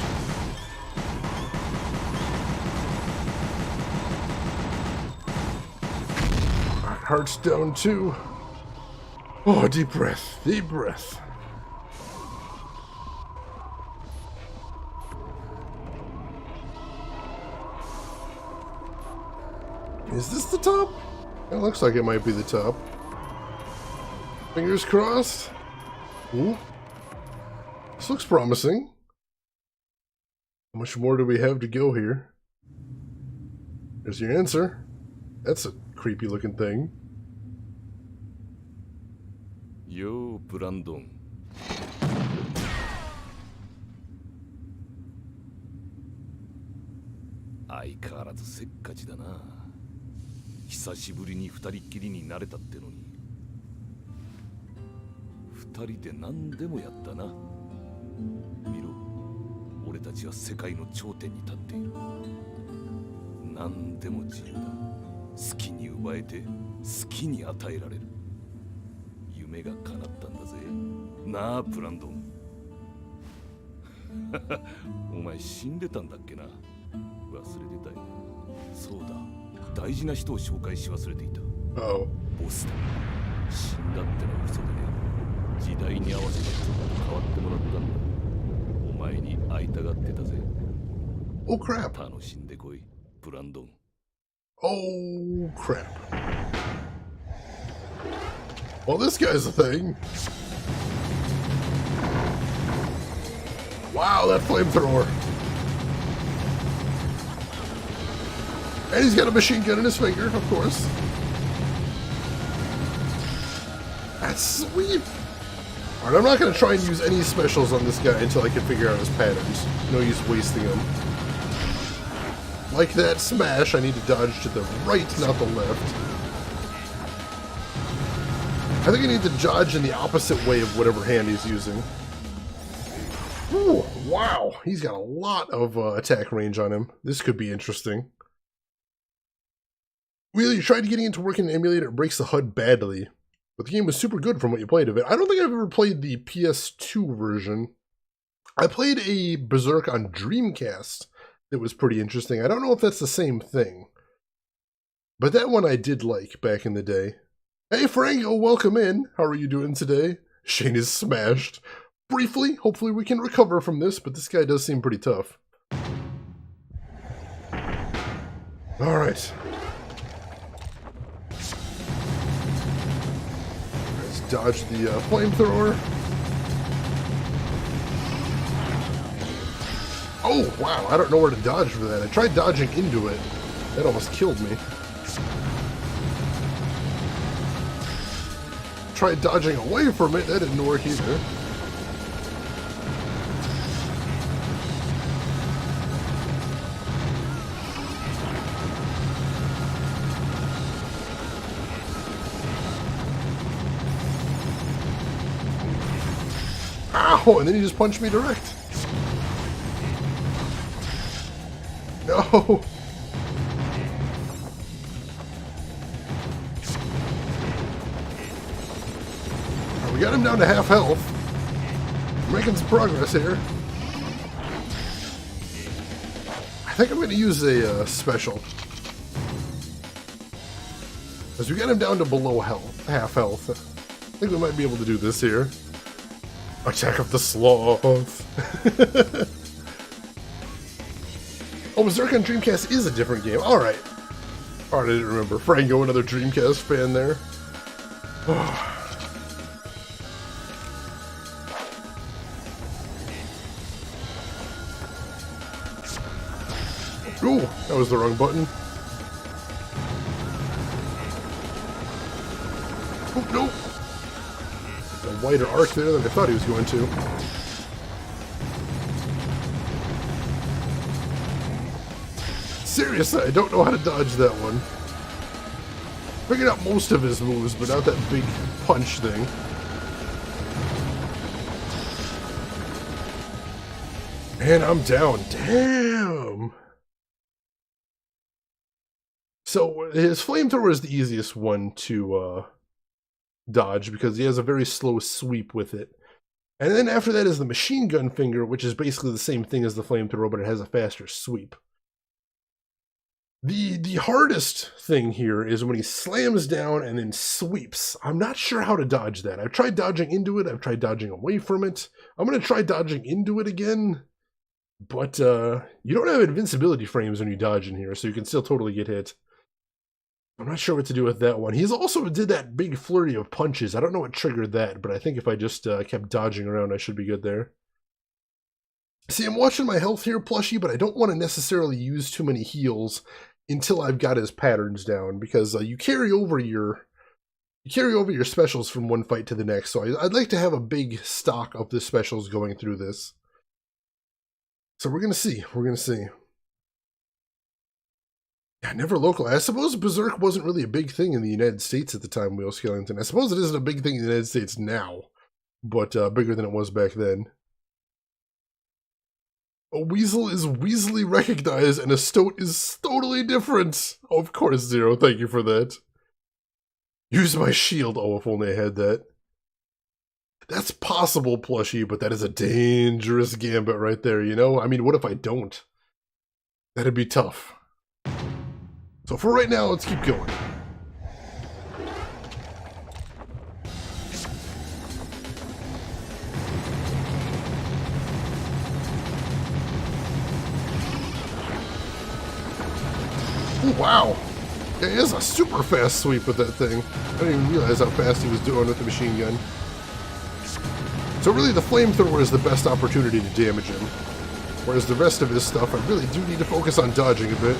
Alright, heart's down too. Oh, deep breath. Deep breath. Is this the top? It looks like it might be the top. Fingers crossed. Ooh. This looks promising. How much more do we have to go here? There's your answer. That's a creepy looking thing. Yo, ブランドン。相変わらずせっかちだな。久しぶりに二人っきりになれたってのに。二人で何でもやったな。見ろ、俺たちは世界の頂点に立っている。何でも自由だ。好きに奪えて、好きに与えられる。夢が叶ったんだぜ。なあ、ブランドン。お前死んでたんだっけな。忘れてたよ。そうだ、大事な人を紹介し忘れていた。Oh. ボスだ。死んだってのは嘘でね。時代に合わせてちょっと変わってもらったんだ。お前に会いたがってたぜ。Oh crap. 楽しんでこい、ブランドン。Oh crap. Well, this guy's a thing. Wow, that flamethrower. And he's got a machine gun in his finger, of course. That's sweet. Alright, I'm not going to try and use any specials on this guy until I can figure out his patterns. No use wasting them. Like that smash, I need to dodge to the right, not the left. I think I need to dodge in the opposite way of whatever hand he's using. Ooh, wow, he's got a lot of attack range on him. This could be interesting. Wheeler, you tried getting into working an emulator, it breaks the HUD badly. But the game was super good from what you played of it. I don't think I've ever played the PS2 version. I played a Berserk on Dreamcast that was pretty interesting. I don't know if that's the same thing. But that one I did like back in the day. Hey Franco, welcome in. How are you doing today? Shane is smashed. briefly. Hopefully we can recover from this, but this guy does seem pretty tough. Alright. Let's dodge the flamethrower. Oh, wow, I don't know where to dodge for that. I tried dodging into it. That almost killed me. Tried dodging away from it. That didn't work either. Ow! And then he just punched me direct. No! We got him down to half health. We're making some progress here. I think I'm going to use a special. As we got him down to below half health. I think we might be able to do this here. Attack of the Sloth. Oh, Berserk on Dreamcast is a different game. Alright. Alright, I didn't remember. Frango, another Dreamcast fan there. Ooh, that was the wrong button. Oh, no! A wider arc there than I thought he was going to. Seriously, I don't know how to dodge that one. Figured out most of his moves, but not that big punch thing. And I'm down. Damn! So, his flamethrower is the easiest one to dodge because he has a very slow sweep with it. And then after that is the machine gun finger, which is basically the same thing as the flamethrower, but it has a faster sweep. The hardest thing here is when he slams down and then sweeps. I'm not sure how to dodge that. I've tried dodging into it. I've tried dodging away from it. I'm going to try dodging into it again. But you don't have invincibility frames when you dodge in here, so you can still totally get hit. I'm not sure what to do with that one. He's also did that big flurry of punches. I don't know what triggered that, but I think if I just kept dodging around, I should be good there. See, I'm watching my health here, Plushie, but I don't want to necessarily use too many heals until I've got his patterns down, because you carry over your specials from one fight to the next. So I'd like to have a big stock of the specials going through this. So we're gonna see. We're gonna see. Yeah, never local. I suppose Berserk wasn't really a big thing in the United States at the time, Wheel Skellington. I suppose it isn't a big thing in the United States now, but bigger than it was back then. A weasel is weaselly recognized, and a stoat is totally different. Oh, of course, Zero. Thank you for that. Use my shield. Oh, if only I had that. That's possible, Plushie, but that is a dangerous gambit right there, you know? I mean, what if I don't? That'd be tough. So for right now, let's keep going. Oh, wow. Yeah, he has a super fast sweep with that thing. I didn't even realize how fast he was doing with the machine gun. So really the flamethrower is the best opportunity to damage him. Whereas the rest of his stuff, I really do need to focus on dodging a bit.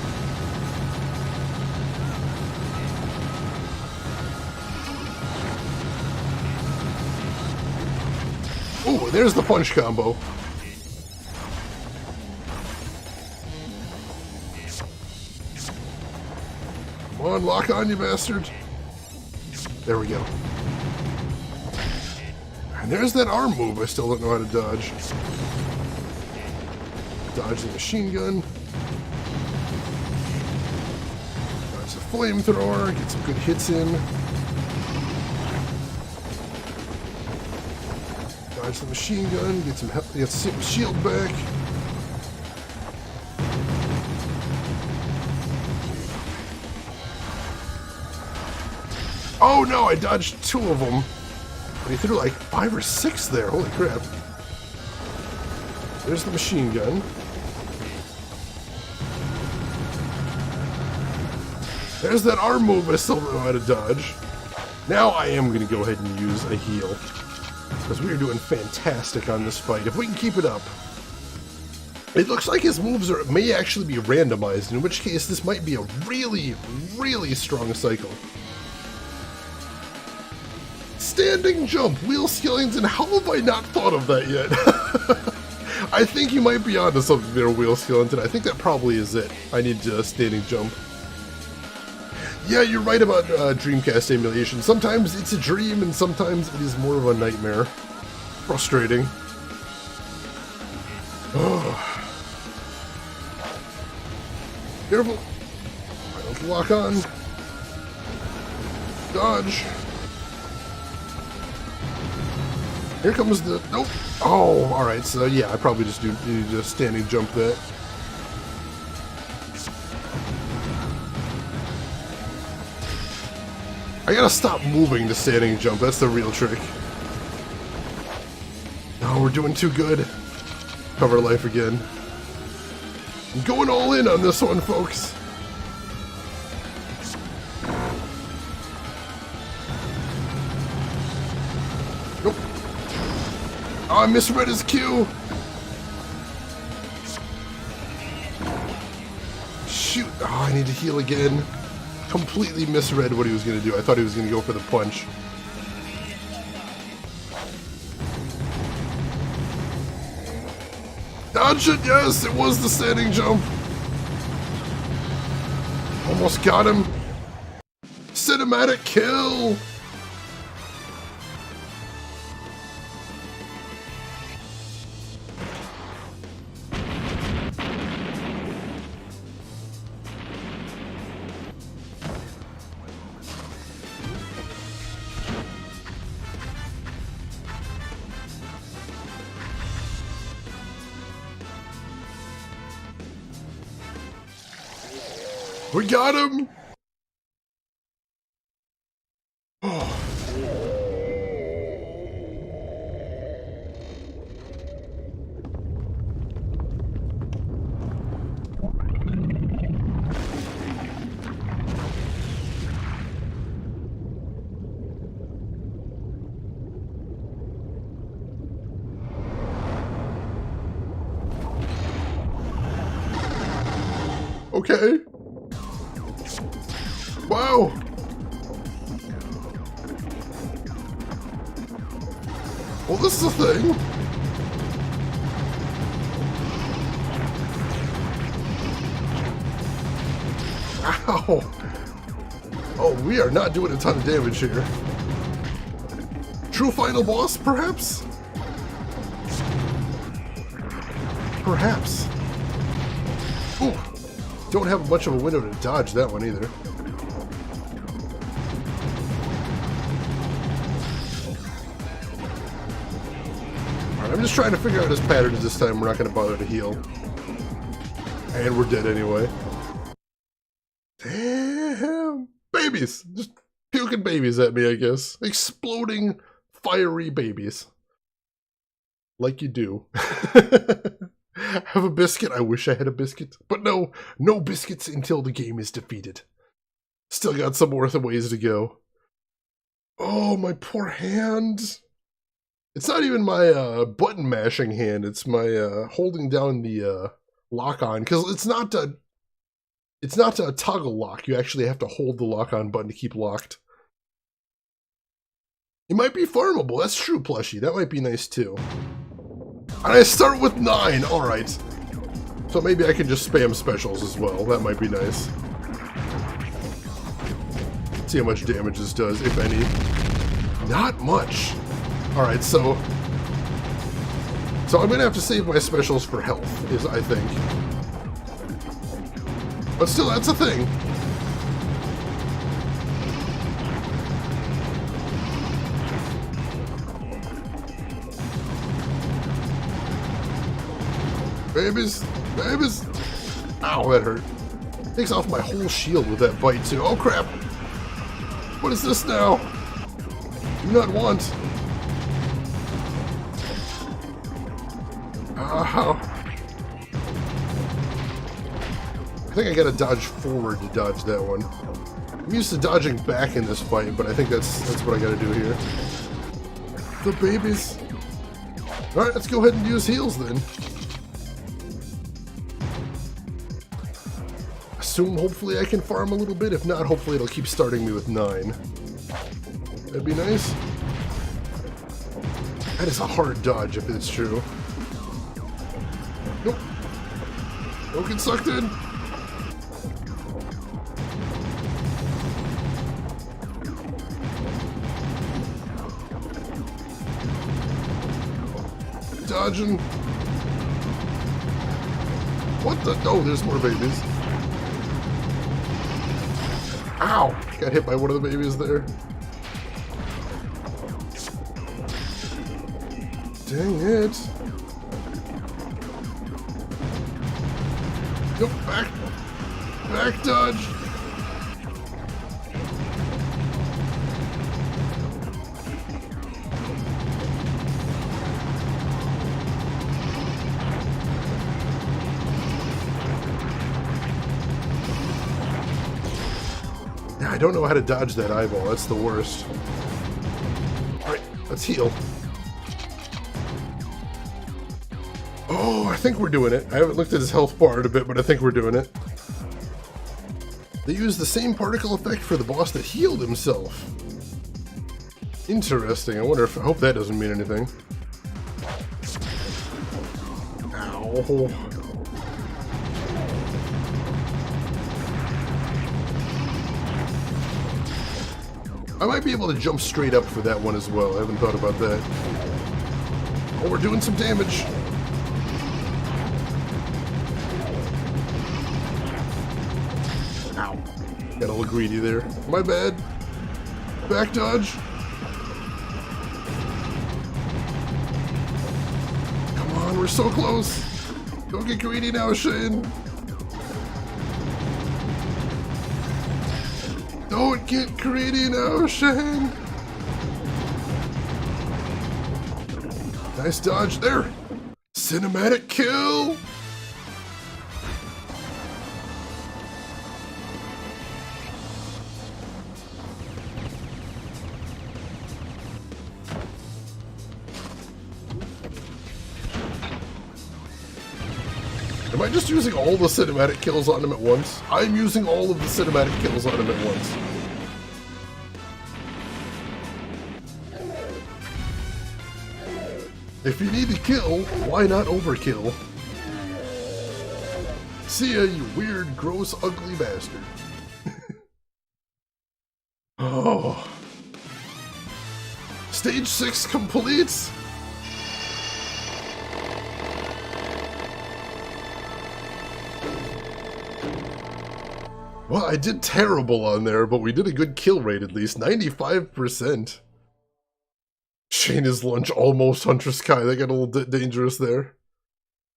Oh, there's the punch combo. Come on, lock on, you bastard. There we go. And there's that arm move I still don't know how to dodge. Dodge the machine gun. Dodge the flamethrower. Get some good hits in. Dodge the machine gun. Get some shield back. Oh no, I dodged two of them. But he threw like 5 or 6 there. Holy crap. There's the machine gun. There's that arm move I still don't know how to dodge. Now I am going to go ahead and use a heal. Because we are doing fantastic on this fight. If we can keep it up. It looks like his moves may actually be randomized, in which case this might be a really, really strong cycle. Standing jump, wheel skillings, and how have I not thought of that yet? I think you might be onto something there, wheel skillings, I think that probably is it. I need standing jump. Yeah, you're right about Dreamcast emulation. Sometimes it's a dream, and sometimes it is more of a nightmare. Frustrating. Oh. Careful. I don't lock on. Dodge. Here comes the... Nope. Oh, alright. So, yeah, I probably just need to standing jump that. I gotta stop moving to standing jump. That's the real trick. Oh, we're doing too good. Cover life again. I'm going all in on this one, folks. Nope. Oh, I misread his cue. Shoot. Oh, I need to heal again. Completely misread what he was going to do. I thought he was going to go for the punch. Dodge it, yes! It was the standing jump. Almost got him. Cinematic kill! We got him! Oh. Okay. Wow! Well, this is a thing. Ow! Oh, we are not doing a ton of damage here. True final boss, perhaps? Perhaps. Ooh. Don't have much of a window to dodge that one either. I'm just trying to figure out his patterns this time. We're not going to bother to heal. And we're dead anyway. Damn! Babies! Just puking babies at me, I guess. Exploding, fiery babies. Like you do. Have a biscuit? I wish I had a biscuit. But no, no biscuits until the game is defeated. Still got some worth of ways to go. Oh, my poor hand. It's not even my button mashing hand. It's my holding down the lock on, because it's not a toggle lock. You actually have to hold the lock on button to keep locked. It might be farmable. That's true, plushie. That might be nice too. And I start with 9. All right. So maybe I can just spam specials as well. That might be nice. See how much damage this does, if any. Not much. Alright, so I'm gonna have to save my specials for health, I think. But still, that's a thing. Babies! Babies! Ow, that hurt. Takes off my whole shield with that bite, too. Oh, crap! What is this now? Do not want. Ow. I think I gotta dodge forward to dodge that one. I'm used to dodging back in this fight, but I think that's what I gotta do here. The babies. Alright, let's go ahead and use heals then. Assume hopefully I can farm a little bit. If not, hopefully it'll keep starting me with 9. That'd be nice. That is a hard dodge if it's true. Nope. Don't get sucked in. Dodging. What the? Oh, there's more babies. Ow! Got hit by one of the babies there. Dang it. Nope, back. Back dodge. I don't know how to dodge that eyeball. That's the worst. Alright, let's heal. Oh, I think we're doing it. I haven't looked at his health bar in a bit, but I think we're doing it. They used the same particle effect for the boss that healed himself. Interesting. I wonder if... I hope that doesn't mean anything. Ow. I might be able to jump straight up for that one as well. I haven't thought about that. Oh, we're doing some damage. Ow. Got a little greedy there. My bad. Back dodge. Come on, we're so close. Don't get greedy now, Shane. Don't get greedy now, Shane! Nice dodge there! Cinematic kill! Am I just using all the cinematic kills on him at once? I'm using all of the cinematic kills on him at once. If you need to kill, why not overkill? See ya, you weird, gross, ugly bastard. Oh. Stage 6 complete! Well, I did terrible on there, but we did a good kill rate at least. 95%. Shayna's lunch almost Huntress Kai. That got a little dangerous there.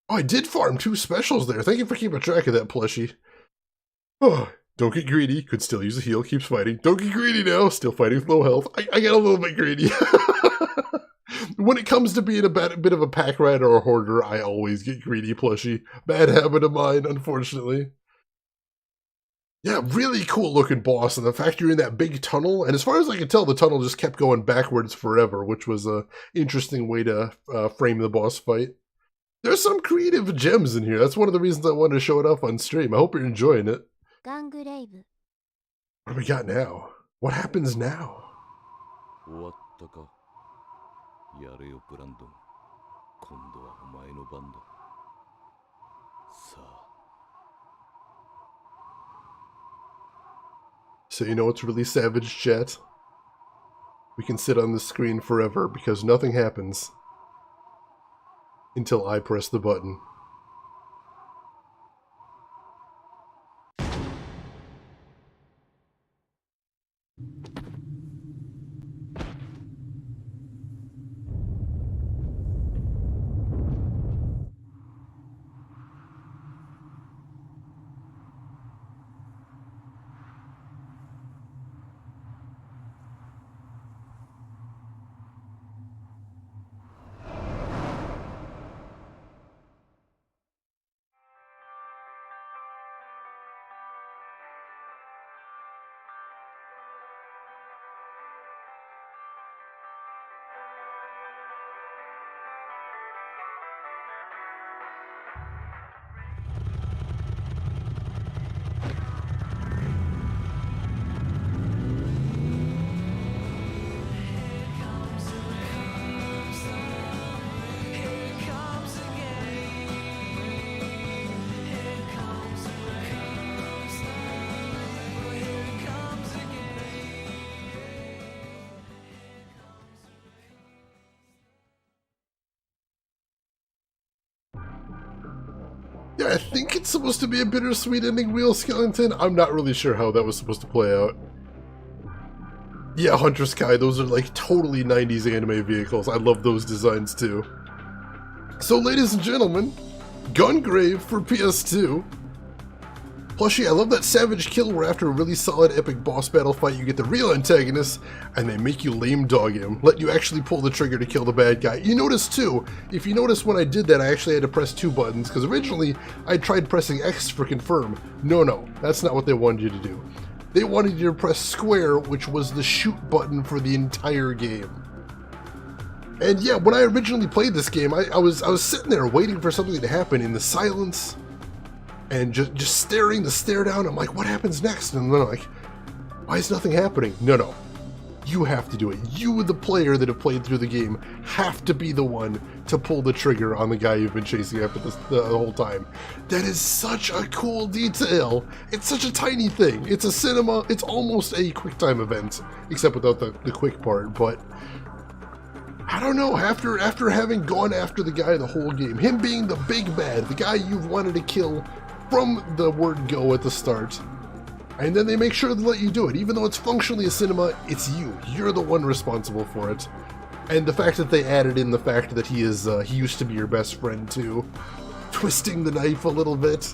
Oh, I did farm 2 specials there. Thank you for keeping track of that, plushie. Oh, don't get greedy. Could still use a heal. Keeps fighting. Don't get greedy now. Still fighting with low health. I got a little bit greedy. When it comes to being a bit of a pack rat or a hoarder, I always get greedy, plushie. Bad habit of mine, unfortunately. Yeah, really cool looking boss, and the fact you're in that big tunnel, and as far as I can tell, the tunnel just kept going backwards forever, which was a interesting way to frame the boss fight. There's some creative gems in here. That's one of the reasons I wanted to show it off on stream. I hope you're enjoying it. Gungrave. What do we got now? What happens now? 終わったか。やれよ、ブランドン。今度はお前の番だ。さあ。 So you know what's really savage, chat? We can sit on the screen forever because nothing happens until I press the button. Yeah, I think it's supposed to be a bittersweet ending, Wheel Skeleton. I'm not really sure how that was supposed to play out. Yeah, Hunter Sky, those are like totally 90s anime vehicles. I love those designs too. So ladies and gentlemen, Gungrave for PS2. Plushie, I love that savage kill where after a really solid epic boss battle fight you get the real antagonist and they make you lame dog him, let you actually pull the trigger to kill the bad guy. You notice too, if you notice when I did that I actually had to press 2 buttons because originally I tried pressing X for confirm. No, that's not what they wanted you to do. They wanted you to press square, which was the shoot button for the entire game. And yeah, when I originally played this game, I was sitting there waiting for something to happen in the silence and just staring the stare down. I'm like, what happens next? And then I'm like, why is nothing happening? No. You have to do it. You, the player that have played through the game, have to be the one to pull the trigger on the guy you've been chasing after the whole time. That is such a cool detail. It's such a tiny thing. It's a cinema. It's almost a QuickTime event, except without the quick part. But I don't know. After having gone after the guy the whole game, him being the big bad, the guy you've wanted to kill from the word go at the start. And then they make sure to let you do it. Even though it's functionally a cinema, it's you. You're the one responsible for it. And the fact that they added in the fact that he used to be your best friend too. Twisting the knife a little bit.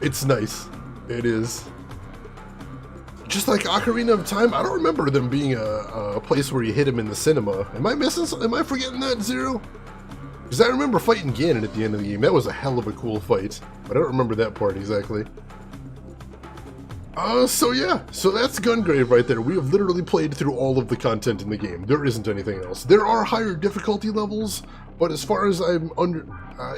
It's nice. It is. Just like Ocarina of Time, I don't remember them being a place where you hit him in the cinema. Am I missing something? Am I forgetting that, Zero? Because I remember fighting Ganon at the end of the game. That was a hell of a cool fight. But I don't remember that part exactly. So that's Gungrave right there. We have literally played through all of the content in the game. There isn't anything else. There are higher difficulty levels, but as far as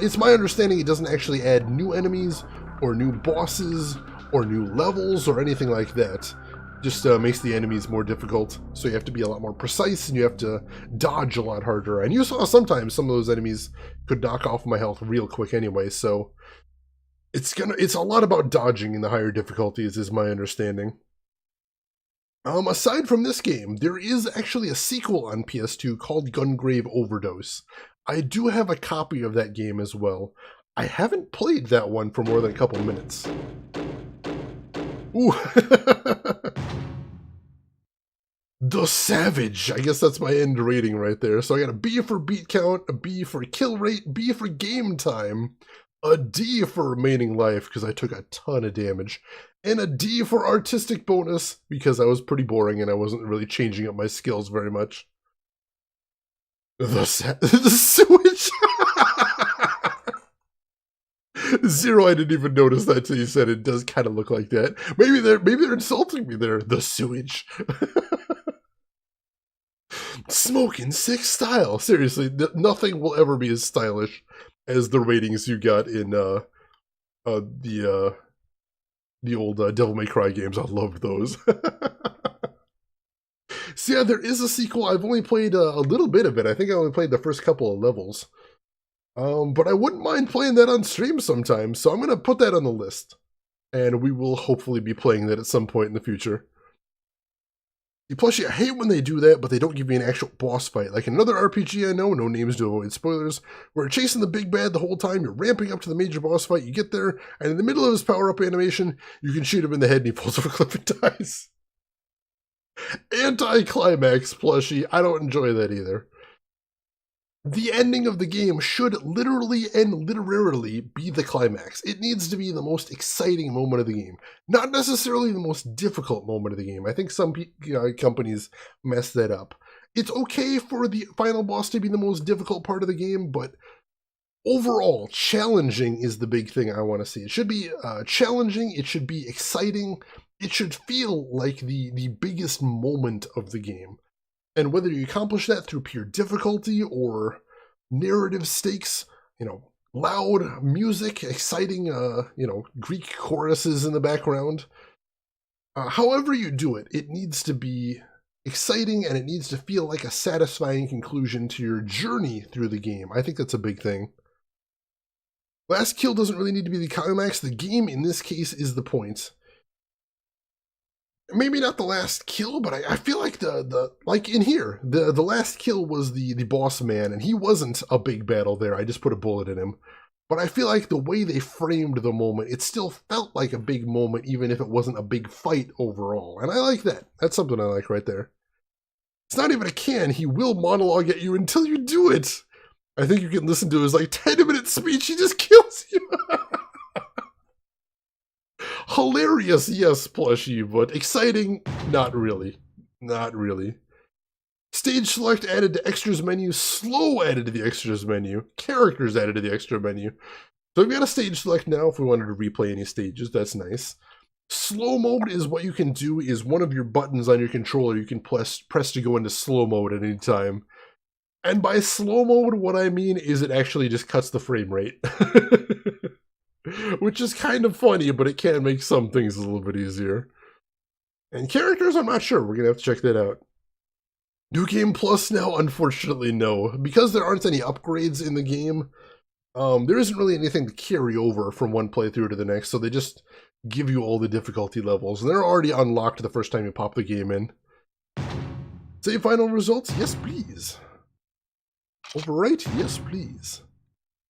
it's my understanding it doesn't actually add new enemies, or new bosses, or new levels, or anything like that. Just makes the enemies more difficult, so you have to be a lot more precise, and you have to dodge a lot harder. And you saw sometimes some of those enemies could knock off my health real quick anyway, so it's a lot about dodging in the higher difficulties, is my understanding. Aside from this game, there is actually a sequel on PS2 called Gungrave Overdose. I do have a copy of that game as well. I haven't played that one for more than a couple minutes. Ooh. The Savage. I guess that's my end rating right there. So I got a B for beat count, a B for kill rate, B for game time, a D for remaining life because I took a ton of damage, and a D for artistic bonus because I was pretty boring and I wasn't really changing up my skills very much. The sewage. Zero, I didn't even notice that till you said it. Does kind of look like that. Maybe they're insulting me there. The sewage. Smoking sick style. Seriously, nothing will ever be as stylish as the ratings you got in the old Devil May Cry games. I loved those. So yeah, there is a sequel. I've only played a little bit of it. I think I only played the first couple of levels. But I wouldn't mind playing that on stream sometime, so I'm going to put that on the list. And we will hopefully be playing that at some point in the future. Plus, I hate when they do that, but they don't give you an actual boss fight. Like another RPG I know, no names to avoid spoilers, where you're chasing the big bad the whole time, you're ramping up to the major boss fight, you get there, and in the middle of his power-up animation, you can shoot him in the head and he falls off a cliff and dies. Anti-climax, Plushie. I don't enjoy that either. The ending of the game should literally and literally be the climax. It needs to be the most exciting moment of the game. Not necessarily the most difficult moment of the game. I think some companies mess that up. It's okay for the final boss to be the most difficult part of the game, but overall, challenging is the big thing I want to see. It should be challenging, it should be exciting, it should feel like the biggest moment of the game. And whether you accomplish that through pure difficulty or narrative stakes, loud music, exciting, Greek choruses in the background. However you do it, it needs to be exciting and it needs to feel like a satisfying conclusion to your journey through the game. I think that's a big thing. Last kill doesn't really need to be the climax. The game in this case is the point. Maybe not the last kill, but I feel like like in here, the last kill was the boss man, and he wasn't a big battle there. I just put a bullet in him. But I feel like the way they framed the moment, it still felt like a big moment, even if it wasn't a big fight overall. And I like that. That's something I like right there. It's not even a can. He will monologue at you until you do it. I think you can listen to his like 10-minute speech. He just kills you. Hilarious, yes, plushie, but exciting, not really. Not really. Stage select added to extras menu, slow added to the extras menu, characters added to the extra menu. So we've got a stage select now if we wanted to replay any stages, that's nice. Slow mode is what you can do is one of your buttons on your controller you can press to go into slow mode at any time. And by slow mode, what I mean is it actually just cuts the frame rate. Which is kind of funny, but it can make some things a little bit easier. And characters, I'm not sure. We're going to have to check that out. New Game Plus now? Unfortunately, no. Because there aren't any upgrades in the game, there isn't really anything to carry over from one playthrough to the next, so they just give you all the difficulty levels. And they're already unlocked the first time you pop the game in. Save final results? Yes, please. Overwrite? Yes, please.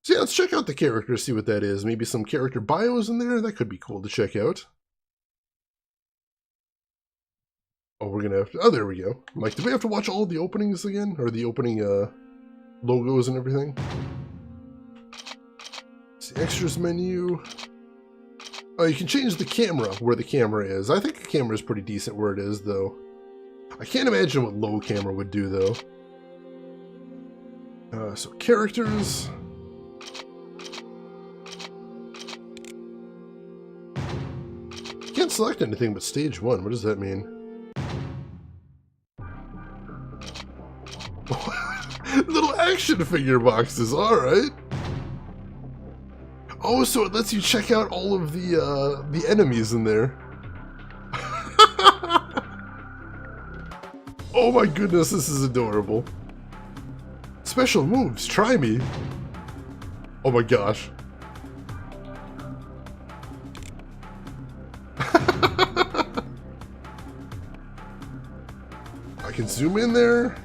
So yeah, let's check out the characters, see what that is. Maybe some character bios in there? That could be cool to check out. Oh, we're gonna have to... Oh, there we go. Mike, do we have to watch all the openings again? Or the opening logos and everything? It's the extras menu. Oh, you can change the camera where the camera is. I think the camera is pretty decent where it is, though. I can't imagine what low camera would do, though. So characters... Can't select anything but stage 1. What does that mean? Little action figure boxes, alright. Oh, so it lets you check out all of the enemies in there. Oh my goodness, this is adorable. Special moves, try me. Oh my gosh. I can zoom in there.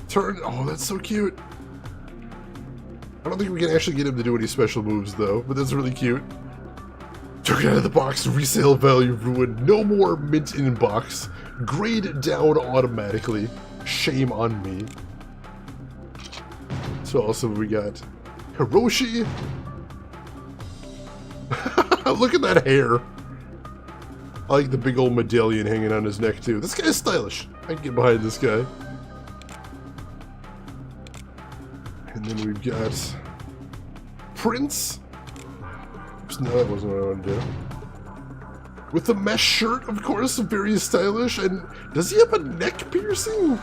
Turn. Oh, that's so cute. I don't think we can actually get him to do any special moves, though, but that's really cute. Took it out of the box, resale value ruined. No more mint in box. Grade down automatically. Shame on me. So also we got Hiroshi. Look at that hair. I like the big old medallion hanging on his neck, too. This guy's stylish. I can get behind this guy. And then we've got Prince. Oops, no, that wasn't what I wanted to do. With the mesh shirt, of course, very stylish. And does he have a neck piercing?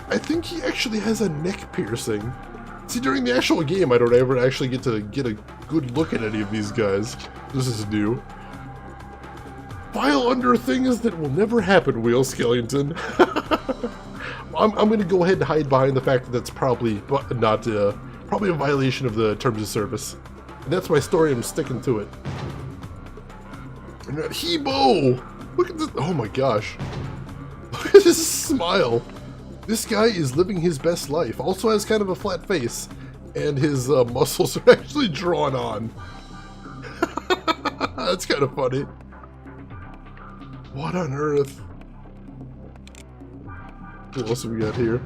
I think he actually has a neck piercing. See, during the actual game, I don't ever actually get to get a good look at any of these guys. This is new. File under things that will never happen, Wheel Skellington. I'm going to go ahead and hide behind the fact that that's probably not probably a violation of the terms of service. And that's my story. I'm sticking to it. And Hebo! Look at this. Oh my gosh. Look at this smile. This guy is living his best life. Also has kind of a flat face. And his muscles are actually drawn on. That's kind of funny. What on earth? What else have we got here?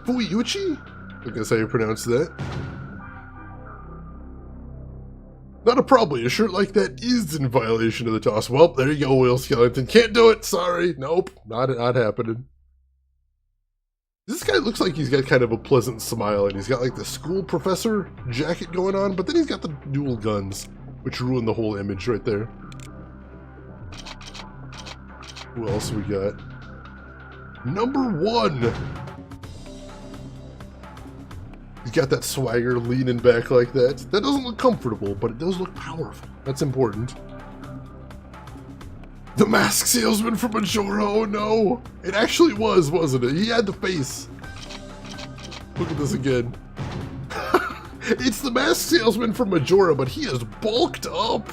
Fuyuchi? I guess how you pronounce that. Not a probably. A shirt like that is in violation of the toss. Well, there you go, Wheel Skellington. Can't do it. Sorry. Nope. Not happening. This guy looks like he's got kind of a pleasant smile, and he's got like the school professor jacket going on, but then he's got the dual guns, which ruin the whole image right there. Who else we got? Number 1! He's got that swagger leaning back like that. That doesn't look comfortable, but it does look powerful. That's important. The mask salesman from Majora, oh no! It actually was, wasn't it? He had the face. Look at this again. It's the mask salesman from Majora, but he is bulked up.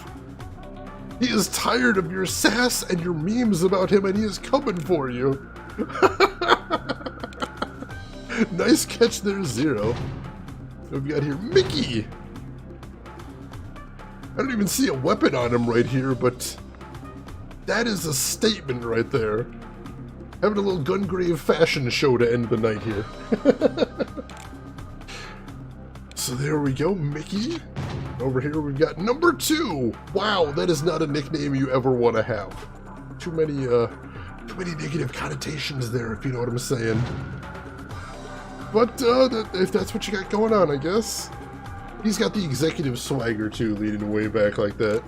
He is tired of your sass and your memes about him, and he is coming for you. Nice catch there, Zero. What we got here? Mickey! I don't even see a weapon on him right here, but that is a statement right there. Having a little Gungrave fashion show to end the night here. So there we go, Mickey. Over here we've got number 2. Wow, that is not a nickname you ever want to have. Too many negative connotations there, if you know what I'm saying. But if that's what you got going on, I guess. He's got the executive swagger too, leading the way back like that.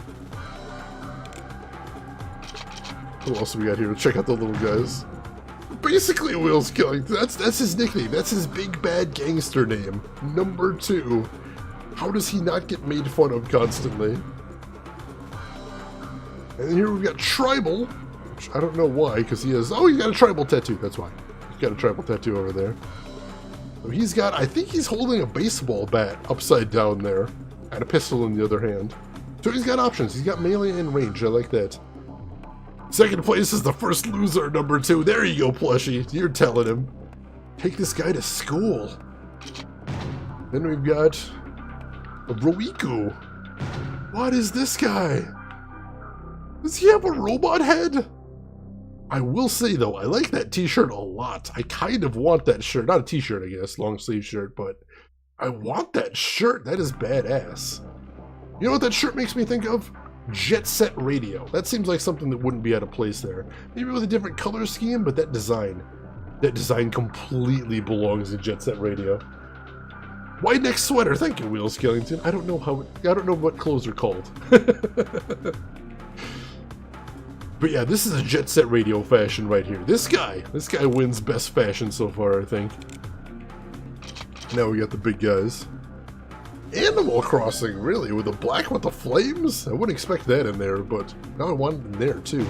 What else we got here? Check out the little guys. Basically, Will's killing. That's his nickname. That's his big bad gangster name. Number 2. How does he not get made fun of constantly? And here we've got Tribal. Which I don't know why, because he has... Oh, he's got a tribal tattoo. That's why. He's got a tribal tattoo over there. So he's got... I think he's holding a baseball bat upside down there. And a pistol in the other hand. So he's got options. He's got melee and range. I like that. Second place is the first loser, number 2. There you go, plushie. You're telling him. Take this guy to school. Then we've got a Roiku. What is this guy? Does he have a robot head? I will say, though, I like that t-shirt a lot. I kind of want that shirt. Not a t-shirt, I guess. Long sleeve shirt, but I want that shirt. That is badass. You know what that shirt makes me think of? Jet Set Radio. That seems like something that wouldn't be out of place there. Maybe with a different color scheme, but that design completely belongs in Jet Set Radio. Wide neck sweater. Thank you, Wheel Skellington. I don't know what clothes are called. But yeah, this is a Jet Set Radio fashion right here. This guy wins best fashion so far, I think. Now we got the big guys. Animal Crossing, really? With the black with the flames? I wouldn't expect that in there, but now I want it in there too.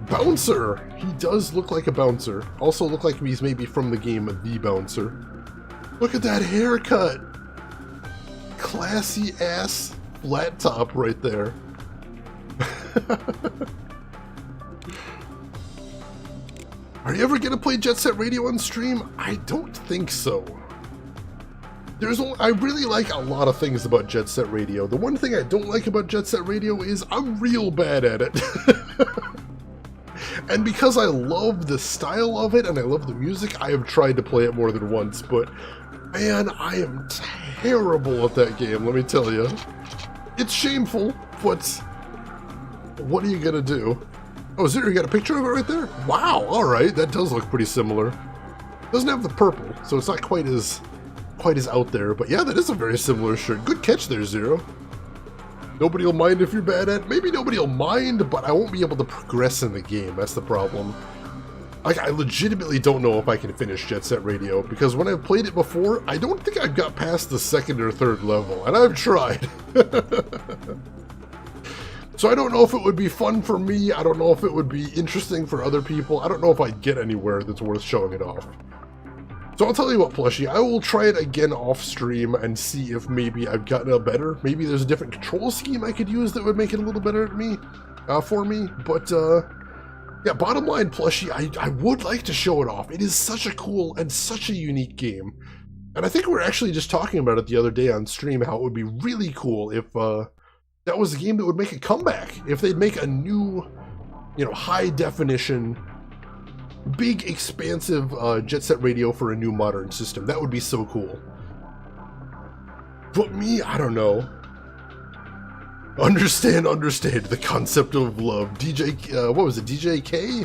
Bouncer! He does look like a bouncer. Also look like he's maybe from the game The Bouncer. Look at that haircut! Classy ass flat top right there. Are you ever gonna play Jet Set Radio on stream? I don't think so. I really like a lot of things about Jet Set Radio. The one thing I don't like about Jet Set Radio is I'm real bad at it. And because I love the style of it and I love the music, I have tried to play it more than once, but man, I am terrible at that game, let me tell you. It's shameful, but what are you gonna do? Oh, Zero, you got a picture of it right there? Wow, alright, that does look pretty similar. Doesn't have the purple, so it's not quite as out there, but yeah, that is a very similar shirt. Good catch there, Zero. Nobody will mind if you're bad at it. Maybe nobody will mind, but I won't be able to progress in the game. That's the problem. Like, I legitimately don't know if I can finish Jet Set Radio, because when I've played it before, I don't think I've got past the 2nd or 3rd level, and I've tried. So I don't know if it would be fun for me. I don't know if it would be interesting for other people. I don't know if I'd get anywhere that's worth showing it off. So I'll tell you what, plushie, I will try it again off stream and see if maybe I've gotten a better. Maybe there's a different control scheme I could use that would make it a little better for me. But yeah, bottom line, plushie, I would like to show it off. It is such a cool and such a unique game. And I think we were actually just talking about it the other day on stream, how it would be really cool if that was a game that would make a comeback. If they'd make a new, high definition, big, expansive Jet Set Radio for a new modern system. That would be so cool. But me, I don't know. Understand the concept of love. what was it, DJ K?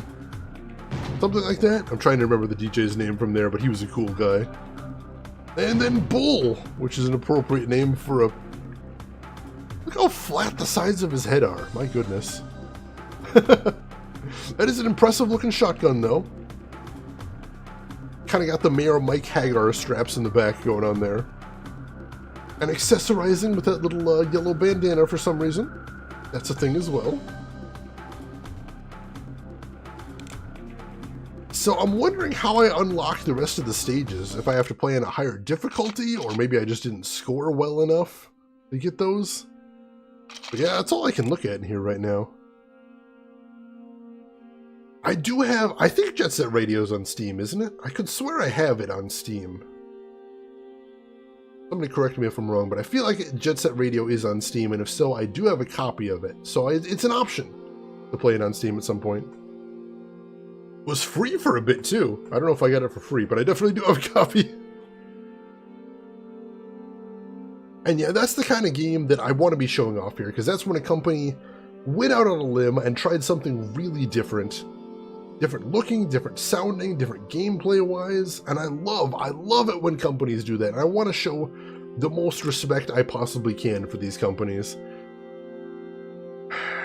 Something like that? I'm trying to remember the DJ's name from there, but he was a cool guy. And then Bull, which is an appropriate name for a... Look how flat the sides of his head are. My goodness. That is an impressive looking shotgun, though. Kind of got the Mayor Mike Hagar straps in the back going on there. And accessorizing with that little yellow bandana for some reason. That's a thing as well. So I'm wondering how I unlock the rest of the stages. If I have to play in a higher difficulty, or maybe I just didn't score well enough to get those. But yeah, that's all I can look at in here right now. I think Jet Set Radio's on Steam, isn't it? I could swear I have it on Steam. Somebody correct me if I'm wrong, but I feel like Jet Set Radio is on Steam, and if so, I do have a copy of it. So it's an option to play it on Steam at some point. It was free for a bit too. I don't know if I got it for free, but I definitely do have a copy. And yeah, that's the kind of game that I want to be showing off here, because that's when a company went out on a limb and tried something really different. Different looking, different sounding, different gameplay-wise, and I love it when companies do that, and I want to show the most respect I possibly can for these companies.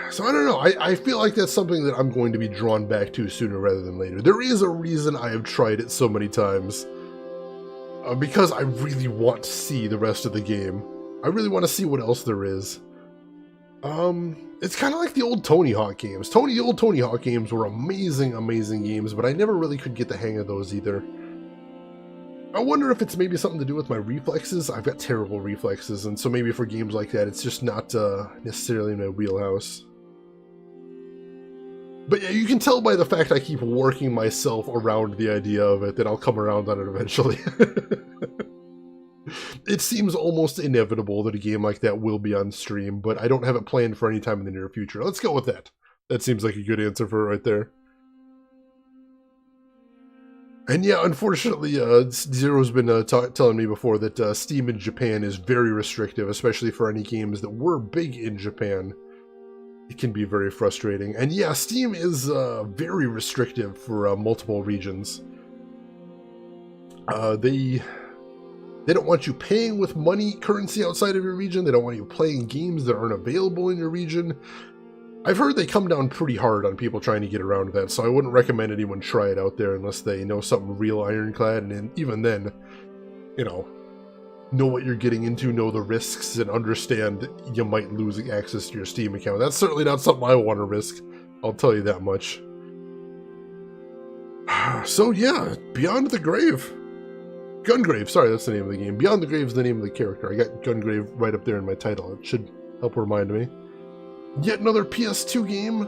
So I don't know, I feel like that's something that I'm going to be drawn back to sooner rather than later. There is a reason I have tried it so many times. Because I really want to see the rest of the game. I really want to see what else there is. It's kind of like the old Tony Hawk games. The old Tony Hawk games were amazing, amazing games, but I never really could get the hang of those either. I wonder if it's maybe something to do with my reflexes. I've got terrible reflexes, and so maybe for games like that, it's just not necessarily in my wheelhouse. But yeah, you can tell by the fact I keep working myself around the idea of it that I'll come around on it eventually. It seems almost inevitable that a game like that will be on stream, but I don't have it planned for any time in the near future. Let's go with that. That seems like a good answer for it right there. And yeah, unfortunately, Zero's been telling me before that Steam in Japan is very restrictive, especially for any games that were big in Japan. It can be very frustrating. And yeah, Steam is very restrictive for multiple regions. They don't want you paying with money currency outside of your region. They don't want you playing games that aren't available in your region. I've heard they come down pretty hard on people trying to get around that, so I wouldn't recommend anyone try it out there unless they know something real ironclad, and even then, you know what you're getting into, know the risks, and understand that you might lose access to your Steam account. That's certainly not something I want to risk, I'll tell you that much. So yeah, Beyond the Grave. Gungrave, sorry, that's the name of the game. Beyond the Grave is the name of the character. I got Gungrave right up there in my title. It should help remind me. Yet another PS2 game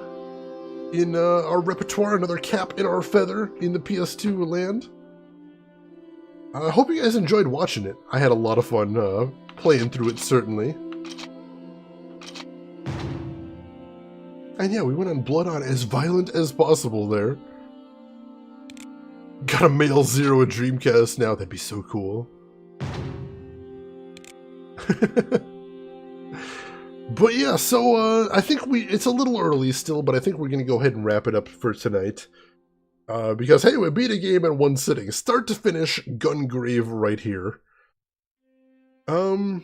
in our repertoire, another cap in our feather in the PS2 land. I hope you guys enjoyed watching it. I had a lot of fun playing through it, certainly. And yeah, we went on Blood On as violent as possible there. Gotta mail Zero a Dreamcast now, that'd be so cool. But yeah, so I think it's a little early still, but I think we're gonna go ahead and wrap it up for tonight. Because hey, we beat a game in one sitting. Start to finish, Gungrave right here. And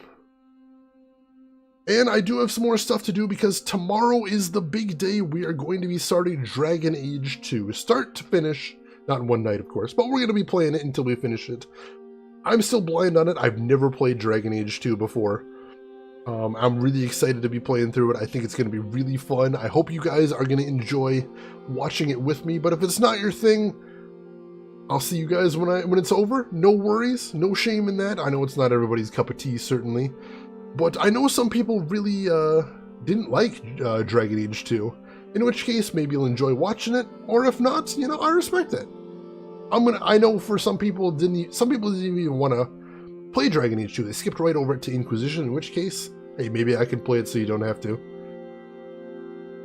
I do have some more stuff to do because tomorrow is the big day. We are going to be starting Dragon Age 2. Start to finish. Not in one night, of course, but we're going to be playing it until we finish it. I'm still blind on it. I've never played Dragon Age 2 before. I'm really excited to be playing through it. I think it's going to be really fun. I hope you guys are going to enjoy watching it with me, but if it's not your thing, I'll see you guys when it's over. No worries, no shame in that. I know it's not everybody's cup of tea, certainly, but I know some people really didn't like Dragon Age 2. In which case, maybe you'll enjoy watching it, or if not, you know, I respect it. I know for some people didn't even want to play Dragon Age 2. They skipped right over it to Inquisition, in which case, hey, maybe I can play it so you don't have to.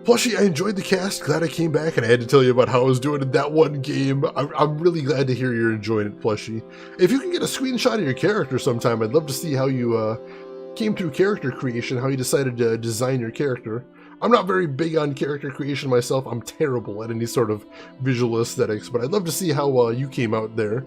Plushy, I enjoyed the cast. Glad I came back, and I had to tell you about how I was doing in that one game. I'm really glad to hear you're enjoying it, Plushy. If you can get a screenshot of your character sometime, I'd love to see how you came through character creation, how you decided to design your character. I'm not very big on character creation myself. I'm terrible at any sort of visual aesthetics, but I'd love to see how you came out there.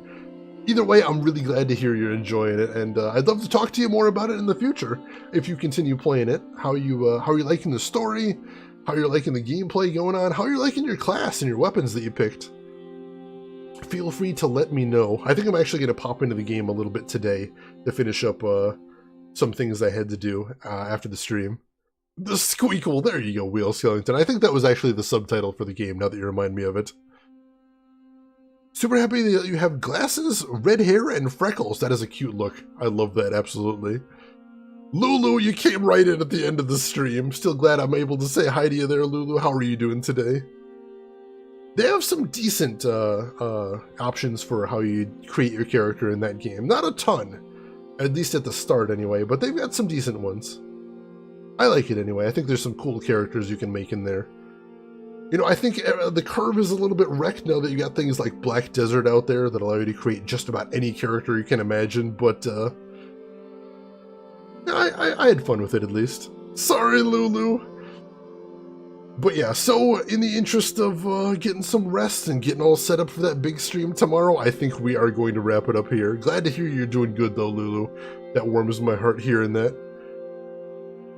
Either way, I'm really glad to hear you're enjoying it, and I'd love to talk to you more about it in the future if you continue playing it. How you're liking the story, how you're liking the gameplay going on, how you're liking your class and your weapons that you picked. Feel free to let me know. I think I'm actually going to pop into the game a little bit today to finish up some things I had to do after the stream. The Squeakle, there you go, Wheel Skellington. I think that was actually the subtitle for the game, now that you remind me of it. Super happy that you have glasses, red hair, and freckles. That is a cute look. I love that, absolutely. Lulu, you came right in at the end of the stream. Still glad I'm able to say hi to you there, Lulu. How are you doing today? They have some decent options for how you create your character in that game. Not a ton. At least at the start anyway, but they've got some decent ones. I like it anyway. I think there's some cool characters you can make in there. You know, I think the curve is a little bit wrecked now that you got things like Black Desert out there that allow you to create just about any character you can imagine, but I had fun with it at least. Sorry, Lulu! But yeah, so in the interest of getting some rest and getting all set up for that big stream tomorrow, I think we are going to wrap it up here. Glad to hear you're doing good though, Lulu. That warms my heart hearing that.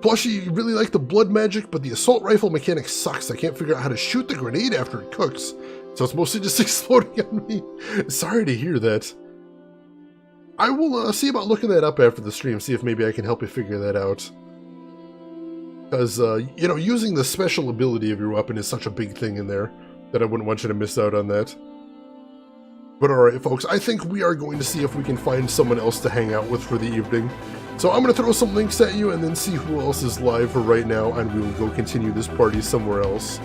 Plushie, you really like the blood magic, but the assault rifle mechanic sucks. I can't figure out how to shoot the grenade after it cooks, so it's mostly just exploding on me. Sorry to hear that. I will see about looking that up after the stream, see if maybe I can help you figure that out. Because, you know, using the special ability of your weapon is such a big thing in there that I wouldn't want you to miss out on that. But alright, folks, I think we are going to see if we can find someone else to hang out with for the evening. So I'm going to throw some links at you and then see who else is live for right now, and we will go continue this party somewhere else.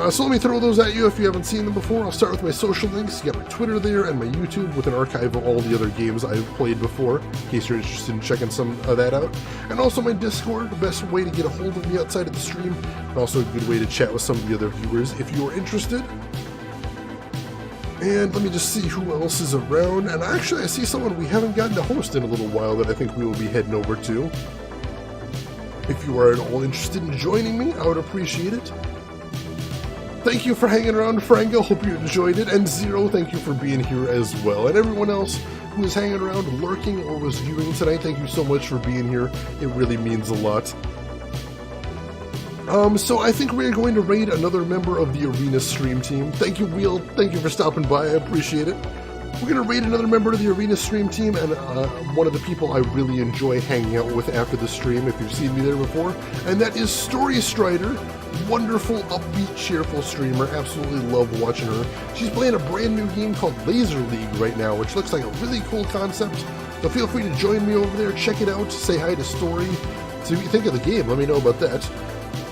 So let me throw those at you if you haven't seen them before. I'll start with my social links. You got my Twitter there and my YouTube with an archive of all the other games I've played before, in case you're interested in checking some of that out. And also my Discord, the best way to get a hold of me outside of the stream, and also a good way to chat with some of the other viewers if you're interested. And let me just see who else is around. And actually, I see someone we haven't gotten to host in a little while that I think we will be heading over to. If you are at all interested in joining me, I would appreciate it. Thank you for hanging around, Frango. Hope you enjoyed it. And Zero, thank you for being here as well. And everyone else who is hanging around, lurking, or was viewing tonight, thank you so much for being here. It really means a lot. So I think we're going to raid another member of the Arena stream team. Thank you, Wheel. Thank you for stopping by. I appreciate it. We're going to raid another member of the Arena stream team, and one of the people I really enjoy hanging out with after the stream, if you've seen me there before, and that is Story Strider. Wonderful, upbeat, cheerful streamer. Absolutely love watching her. She's playing a brand new game called Laser League right now, which looks like a really cool concept. So feel free to join me over there, check it out, say hi to Story, see what you think of the game. Let me know about that.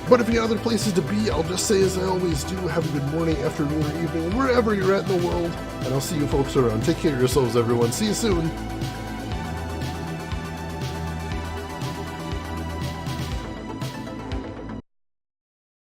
But if you have other places to be, I'll just say as I always do, have a good morning, afternoon, or evening, wherever you're at in the world, and I'll see you folks around. Take care of yourselves, everyone. See you soon.